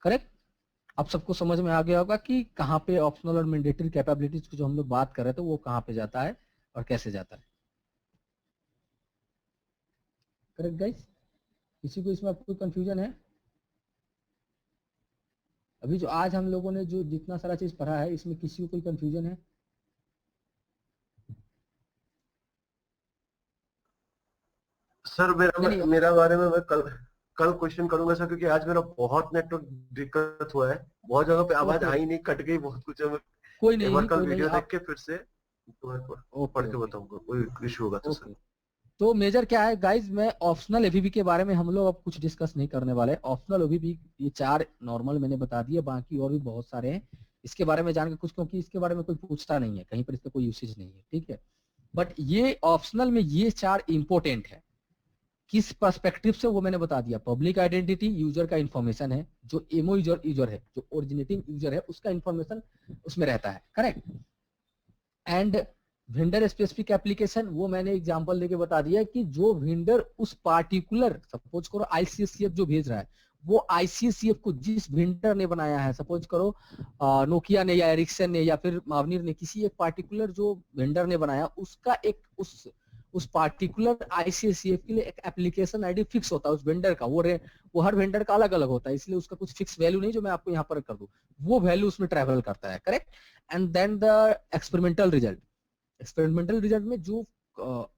करेक्ट? अब सबको समझ में आ गया होगा कि कहाँ पे ऑप्शनल और मैंडेटरी कैपेबिलिटीज की जो हम लोग बात कर रहे थे वो कहाँ पे जाता है और कैसे जाता है। Correct guys? किसी को इसमें कोई कंफ्यूजन है? अभी जो आज हम लोगों ने जो जितना सारा चीज पढ़ा है, इसमें किसी को कोई कंफ्यूजन है? सर नहीं, मेरा बारे में मैं कल कल क्वेश्चन करूंगा सर, क्योंकि आज मेरा बहुत नेटवर्क दिक्कत हुआ है, बहुत जगह पे आवाज आई नहीं, कट गई बहुत कुछ है। कोई एक बार नहीं, कल कोई नहीं, वीडियो देख आप के फिर से पढ़ के बताऊंगा, कोई इशू होगा तो सर। तो मेजर क्या है गाइज, मैं ऑप्शनल एवीबी के बारे में हम लोग अब कुछ डिस्कस नहीं करने वाले। ऑप्शनल एवीबी ये 4 नॉर्मल मैंने बता दिए, बाकी और भी बहुत सारे हैं, इसके बारे में जान के कुछ, क्योंकि इसके बारे में कोई पूछता नहीं है, कहीं पर इसका कोई यूसेज नहीं है, ठीक है। बट ये ऑप्शनल में ये 4 इंपॉर्टेंट है। किस पर्सपेक्टिव से वो मैंने बता दिया। पब्लिक आइडेंटिटी यूजर का इंफॉर्मेशन है, जो एमओ यूजर है, जो ओरिजिनेटिंग यूजर है, उसका इंफॉर्मेशन उसमें रहता है। Correct? And vendor specific application, वो मैंने एग्जांपल देके बता दिया कि जो वेंडर उस पार्टिकुलर, सपोज करो आईसीएससीएफ जो भेज रहा है, वो आईसीएससीएफ को जिस वेंडर ने बनाया है, सपोज करो नोकिया ने या एरिक्सन ने या फिर मावनीर ने, किसी एक पार्टिकुलर जो वेंडर ने बनाया, उसका एक उस पार्टिकुलर आईसीएससीएफ के लिए एक एप्लीकेशन आईडी फिक्स होता है उस वेंडर का। वो हर वेंडर का अलग अलग होता है, इसलिए उसका कुछ फिक्स वैल्यू नहीं जो मैं आपको यहाँ पर कर दूं, वो वैल्यू उसमें ट्रेवल करता है। Correct? And then the experimental result. Experimental result में जो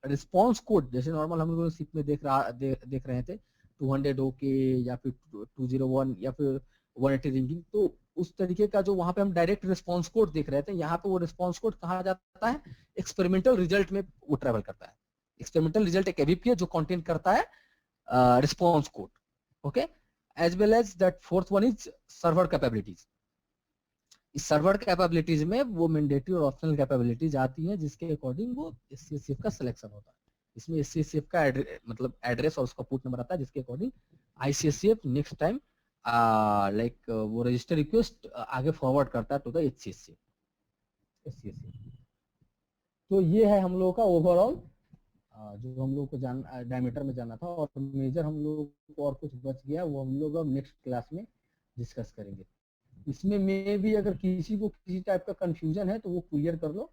रिस्पॉन्स कोड, जैसे नॉर्मल हम लोग सीप में देख रहे थे 200 ओके या फिर 201 या फिर 180 रिंगिंग, तो उस तरीके का जो वहां पे हम डायरेक्ट रिस्पॉन्स कोड देख रहे थे, यहाँ पे वो रिस्पॉन्स कोड कहाँ जाता है, एक्सपेरिमेंटल रिजल्ट में वो ट्रेवल करता है। एक्सपेरिमेंटल रिजल्ट एक एवीपी है जो कंटेन करता है response code. Okay? As well as that fourth one is server capabilities. इस सर्वर कैपेबिलिटीज में वो मैंडेटरी और ऑप्शनल कैपेबिलिटीज आती हैं, जिसके अकॉर्डिंग वो एचसीएससीएफ का सिलेक्शन होता है। इसमें एचसीएससीएफ का मतलब एड्रेस और उसका पोर्ट नंबर आता है, जिसके according ICSCF next time like वो रजिस्टर रिक्वेस्ट आगे फॉरवर्ड करता है टू द एचसीएससीएफ। तो ये है हम लोगों का ओवरऑल जो हम लोग को डायमीटर में जाना था, और मेजर हम लोग को और कुछ बच गया, वो हम लोग अब नेक्स्ट क्लास में डिस्कस करेंगे। इसमें में भी अगर किसी को किसी टाइप का कंफ्यूजन है तो वो क्लियर कर लो,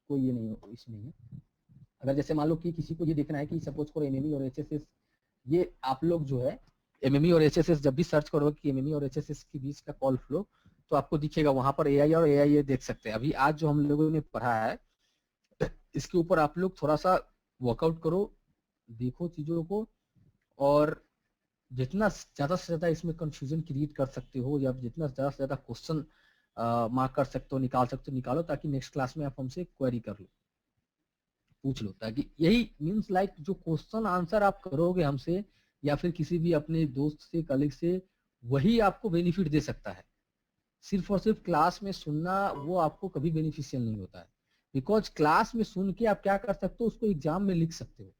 कोई ये नहीं हो इसमें है। अगर जैसे मान लो कि किसी को ये देखना है कि सपोज करो एमएमई और एचएसएस, ये आप लोग जो है एमएमई और एचएसएस जब भी सर्च करोगे कि एमएमई और एचएसएस के बीच का कॉल फ्लो, तो आपको दिखेगा वहां पर एआई और एआई देख सकते हैं। अभी आज जो हम लोगों ने पढ़ा है इसके ऊपर आप लोग थोड़ा सा वर्कआउट करो, देखो चीजों को, और जितना ज्यादा से ज्यादा इसमें कंफ्यूजन क्रिएट कर सकते हो या जितना ज्यादा से ज्यादा क्वेश्चन मार्क कर सकते हो, निकाल सकते हो, निकालो, ताकि नेक्स्ट क्लास में आप हमसे क्वेरी कर लो, पूछ लो, ताकि यही मींस लाइक जो क्वेश्चन आंसर आप करोगे हमसे या फिर किसी भी अपने दोस्त से, कलीग से, वही आपको बेनिफिट दे सकता है। सिर्फ और सिर्फ क्लास में सुनना वो आपको कभी बेनिफिशियल नहीं होता है, बिकॉज क्लास में सुन के आप क्या कर सकते हो, उसको एग्जाम में लिख सकते हो,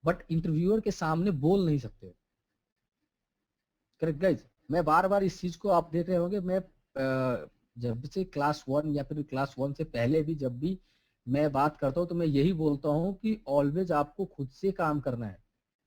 बट इंटरव्यूअर के सामने बोल नहीं सकते हो। Correct guys? मैं बार बार इस चीज को आप देख रहे होंगे, मैं जब से क्लास 1 या फिर क्लास 1 से पहले भी जब भी मैं बात करता हूँ तो मैं यही बोलता हूँ कि ऑलवेज आपको खुद से काम करना है,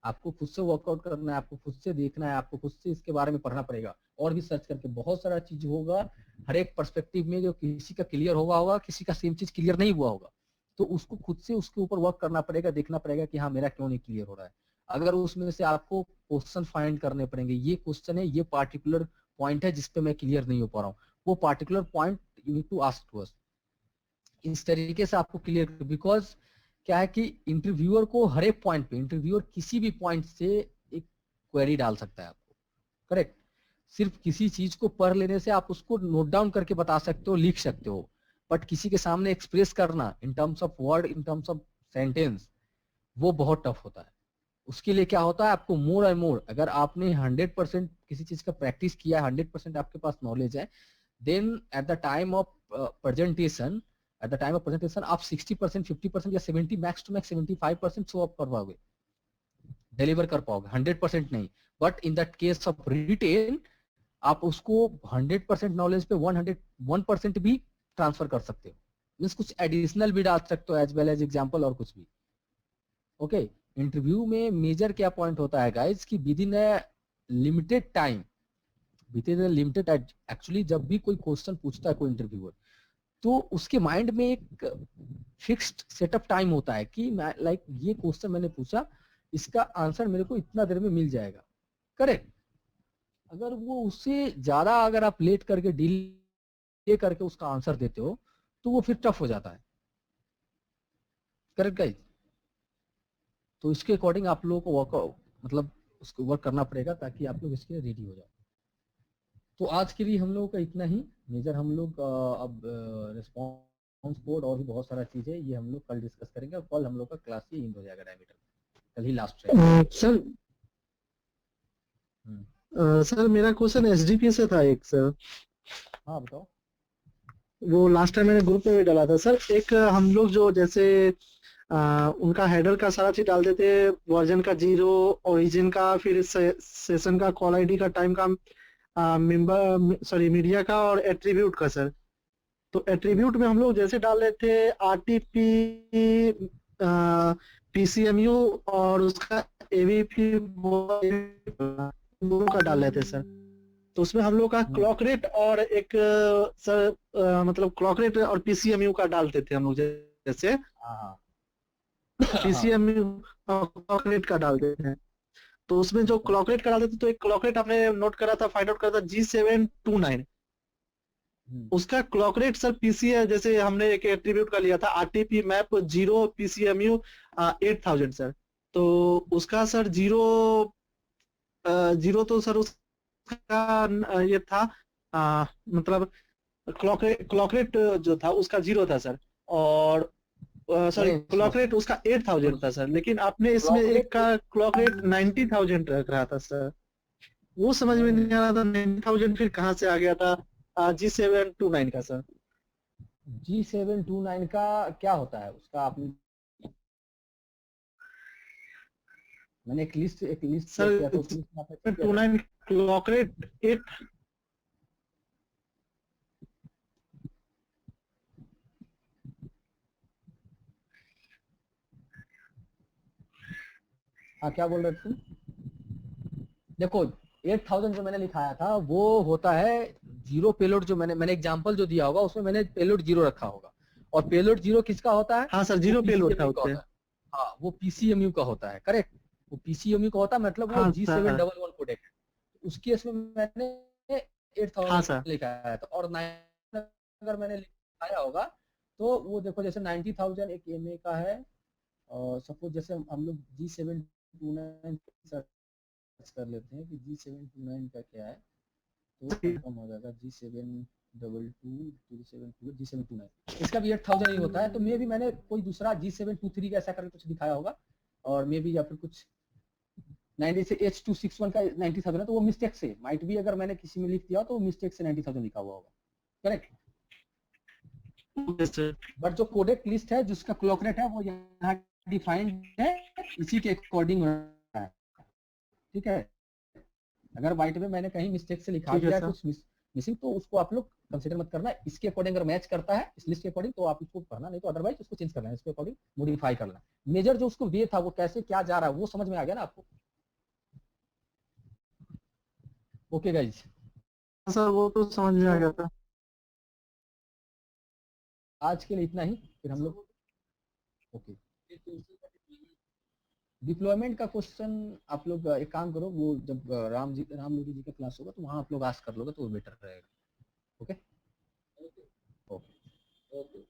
आपको खुद से वर्कआउट करना है, आपको खुद से देखना है, आपको खुद से इसके बारे में पढ़ना पड़ेगा, और भी सर्च करके बहुत सारा चीज होगा हर एक पर्सपेक्टिव में, जो किसी का क्लियर होगा, किसी का सेम चीज क्लियर नहीं हुआ होगा, तो उसको खुद से उसके ऊपर वर्क करना पड़ेगा, देखना पड़ेगा कि हाँ मेरा क्यों नहीं क्लियर हो रहा है। अगर उसमें से आपको क्वेश्चन फाइंड करने पड़ेंगे, ये क्वेश्चन है, ये पार्टिकुलर पॉइंट है जिस पे मैं क्लियर नहीं हो पा रहा हूँ, वो particular point you need to ask to us. इस तरीके से आपको क्लियर, बिकॉज क्या है कि इंटरव्यूअर को हर एक पॉइंट पे, इंटरव्यूअर किसी भी पॉइंट से एक क्वेरी डाल सकता है आपको, करेक्ट। सिर्फ किसी चीज को पढ़ लेने से आप उसको नोट डाउन करके बता सकते हो, लिख सकते हो, बट किसी के सामने एक्सप्रेस करना in terms of word, in terms of sentence, वो बहुत टफ होता है। उसके लिए क्या होता है, आपको मोर एंड मोर, अगर आपने 100% किसी चीज का प्रैक्टिस किया, 100% आपके पास नॉलेज है, then at the time of presentation, आप 60%, 50% या 70, max to max 75% show up कर पाओगे, डिलीवर कर पाओगे, 100% नहीं। But in that case of written, आप उसको 100% नॉलेज पे 101% भी ट्रांसफर कर सकते हो, मीन्स कुछ एडिशनल भी डाल सकते हो एज वेल एज एग्जाम्पल और कुछ भी। ओके, इंटरव्यू में मेजर क्या पॉइंट होता है गाइज कि with in a limited time, with in a limited, actually जब भी कोई क्वेश्चन पूछता है कोई इंटरव्यूअर, तो उसके माइंड में एक फिक्स्ड सेटअप टाइम होता है कि मैं लाइक ये क्वेश्चन मैंने पूछा, इसका आंसर मेरे को इतना देर में मिल जाएगा, करेक्ट। अगर वो उससे ज्यादा अगर आप लेट करके डिले करके उसका आंसर देते हो तो वो फिर टफ हो जाता है, करेक्ट गाइज। तो इसके अकॉर्डिंग आप लोगों को वर्क, मतलब उसको वर्क करना पड़ेगा ताकि आप लोग इसके लिए रेडी हो जाओ। तो आज के लिए हम लोगों का इतना ही मेजर, हम लोग अब रिस्पॉन्स कोड और भी बहुत सारा चीज है, ये हम लोग कल डिस्कस करेंगे, और कल हम लोग का क्लास ही एंड हो जाएगा डायमीटर, कल ही लास्ट है। सर सर मेरा क्वेश्चन एसडीपी से था एक सर। हाँ बताओ। वो लास्ट टाइम मैंने ग्रुप में भी डाला था सर। एक हम लोग जो जैसे उनका हेडर का सारा चीज डाल देते, वर्जन का 0, ओरिजिन का, फिर सेशन का, कॉल आईडी का, टाइम का, मेंबर सॉरी मीडिया का, और एट्रीब्यूट का सर। तो एट्रीब्यूट में हम लोग जैसे डाल रहे थे आरटीपी, पीसीएमयू और उसका एवीपी दोनों का डाल रहे थे सर। तो उसमें हम लोग का क्लॉक रेट और एक सर मतलब क्लॉक रेट और पीसीएमयू का डालते थे हम लोग जैसे पीसीएमयू और क्लॉक रेट का डालते थे। तो उसमें जो क्लॉक रेट का डालते थे, तो एक क्लॉक रेट हमने नोट करा था, फाइंड आउट करा था G729। उसका क्लॉक रेट सर पीसीए, जैसे हमने एक एट्रीब्यूट का लिया था आरटीपी मैप 0 पीसीएमयू 8000 सर। तो उसका सर 0 तो सर उसका ये था मतलब क्लॉक रेट जो था उसका 0 था सर, और सॉरी क्लॉक रेट उसका 8000 था सर, लेकिन आपने इसमें एक का क्लॉक रेट 90000 रख रहा था सर। वो समझ में नहीं आ रहा था 90000 फिर कहाँ से आ गया था G729 का सर। G729 का क्या होता है उसका, आपने, मैंने एक लिस्ट सर किया था, उस लिस्ट में आपने क्या किया था? 29 क्लॉक रेट 8। हाँ क्या बोल रहे थे तुम? देखो 8000 जो मैंने लिखाया था वो होता है जीरो पेलोड, जो मैंने एग्जांपल जो दिया होगा उसमें मैंने पेलोड 0 रखा होगा, और पेलोड 0 किसका होता है? हाँ सर 0 पेलोड था PCMU का उससे। होता है। हाँ वो पीसीएमयू का होता है, करेक्ट। वो पीसीएमयू का होता है, मतलब वो हाँ सर। G711 कोडेक है। उसके इसमें मैंने हाँ 8000 सर। लिखाया था, और 9 अगर मैंने लिखाया होगा तो वो देखो जैसे 90,000 एक एमए का है, और सपोज जैसे हम लोग G729 सर्च कर लेते हैं कि G729 का क्या है, तो कंफर्म हो जाएगा G722 इसका भी 8000 ही होता है। तो मे भी मैंने कोई दूसरा G723 का ऐसा करके कुछ दिखाया होगा, और मे भी या फिर कुछ 90 से H261 का 90,000 है, तो वो मिस्टेक से माइट भी, अगर मैंने किसी में लिख दिया तो वो मिस्टेक से 90,000 लिखा हुआ होगा, करेक्ट। बट जो कोडेक लिस्ट है जिसका क्लॉक रेट है वो यहाँ डिफाइंड है, इसी के अकॉर्डिंग है, ठीक है। अगर व्हाइट में मैंने कहीं मिस्टेक से लिखा दिया कुछ मिसिंग, तो उसको आप लोग कंसीडर मत करना। इसके अकॉर्डिंग अगर मैच करता है इस लिस्ट के अकॉर्डिंग तो आप इसको पढ़ना, नहीं तो अदरवाइज उसको चेंज करना है, इसके अकॉर्डिंग मॉडिफाई करना। मेजर जो उसको वे था वो कैसे क्या जा रहा है वो समझ में आ गया ना आपको? ओके गाइज, सर वो तो समझ में आ गया था। आज के लिए इतना ही, फिर हम लोग ओके। डिप्लॉयमेंट का क्वेश्चन आप लोग एक काम करो, वो जब राम लोगी जी का क्लास होगा तो वहाँ आप लोग आस्क कर लोगे तो वो बेटर रहेगा। ओके ओके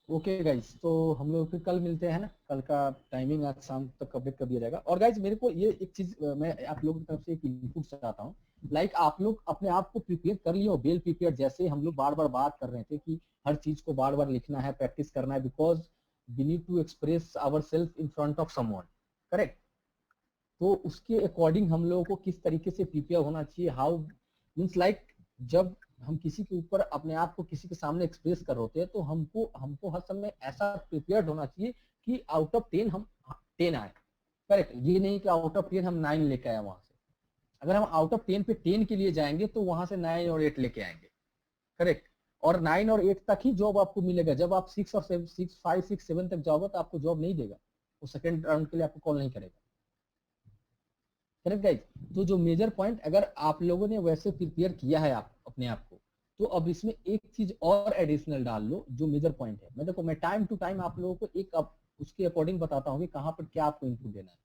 ओके गाइज, तो हम लोग फिर कल मिलते हैं ना, कल का टाइमिंग आज शाम तक अपडेट कर दिया जाएगा। और गाइज मेरे को ये एक चीज मैं आप लोगों की तरफ से एक इनपुट चाहता हूँ, लाइक आप लोग अपने आप को प्रिपेयर कर लियो, वेल प्रिपेयर, जैसे हम लोग बार बार बात कर रहे थे कि हर चीज को बार बार लिखना है, प्रैक्टिस करना है, because we need to express our self in front of someone, correct. तो उसके अकॉर्डिंग हम लोगों को किस तरीके से प्रिपेयर होना चाहिए, हाउ मीन्स लाइक जब हम किसी के ऊपर अपने आप को किसी के सामने एक्सप्रेस कर होते हैं तो हमको हमको हर समय ऐसा प्रिपेयर्ड होना चाहिए कि आउट ऑफ 10 हम 10 आए, करेक्ट। ये नहीं कि आउट ऑफ 10 हम 9 लेके आए वहां से। अगर हम आउट ऑफ 10 पे 10 के लिए जाएंगे तो वहां से 9 और 8 लेके आएंगे, करेक्ट। और 9 और 8 तक ही जॉब आपको मिलेगा, जब आप 6 और 6 5 6 7 तक जाओगे तो आपको जॉब नहीं देगा, वो सेकंड राउंड के लिए आपको कॉल नहीं करेगा, करेक्ट गाइज। तो जो मेजर पॉइंट अगर आप लोगों ने वैसे प्रिपेयर किया है आप अपने आप को, तो अब इसमें एक चीज और एडिशनल डाल लो जो मेजर पॉइंट है। मैं देखो मैं टाइम टू टाइम आप लोगों को एक अब उसके अकॉर्डिंग बताता हूँ कि कहाँ पर क्या आपको इनपुट देना है।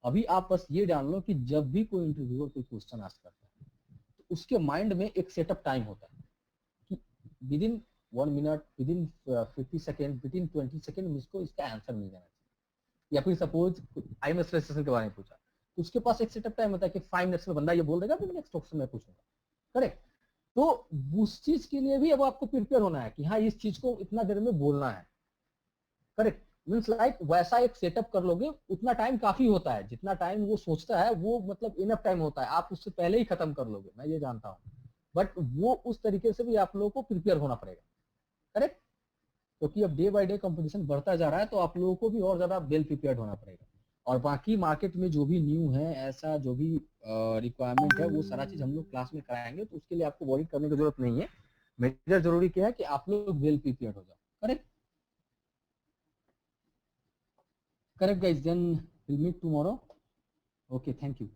अभी आप बस ये जान लो कि जब भी कोई इंटरव्यूअर कोई क्वेश्चन आस्क करता है तो उसके माइंड में एक सेटअप टाइम होता है कि with in 1 minute, with in 50 second, with in 20 second मुझको इसका आंसर मिल जाना चाहिए। या फिर सपोज IMS रजिस्ट्रेशन के बारे में पूछा तो उसके पास एक सेटअप टाइम होता है कि 5 मिनट्स में बंदा ये बोल देगा, फिर नेक्स्ट क्वेश्चन मैं पूछूंगा, करेक्ट। तो उस चीज के लिए भी अब आपको प्रिपेयर होना है कि हाँ इस चीज को इतना देर में बोलना है, करेक्ट। मीन्स लाइक वैसा एक सेटअप कर लोगे, उतना टाइम काफी होता है, जितना टाइम वो सोचता है वो मतलब इनफ टाइम होता है, आप उससे पहले ही खत्म कर लोगे, मैं ये जानता हूँ। बट वो उस तरीके से भी आप लोगों को प्रिपेयर होना पड़ेगा, करेक्ट। क्योंकि अब डे बाय डे कंपटीशन बढ़ता जा रहा है तो आप लोगों को भी और ज्यादा वेल प्रिपेयर्ड होना पड़ेगा। और बाकी मार्केट में जो भी न्यू है, ऐसा जो भी रिक्वायरमेंट है, वो सारा चीज हम लोग क्लास में कराएंगे, तो उसके लिए आपको वरी करने की जरूरत नहीं है। मेजर जरूरी क्या है कि आप लोग वेल प्रिपेयर्ड हो जाओ, correct. Correct guys, then will meet tomorrow. Okay, thank you.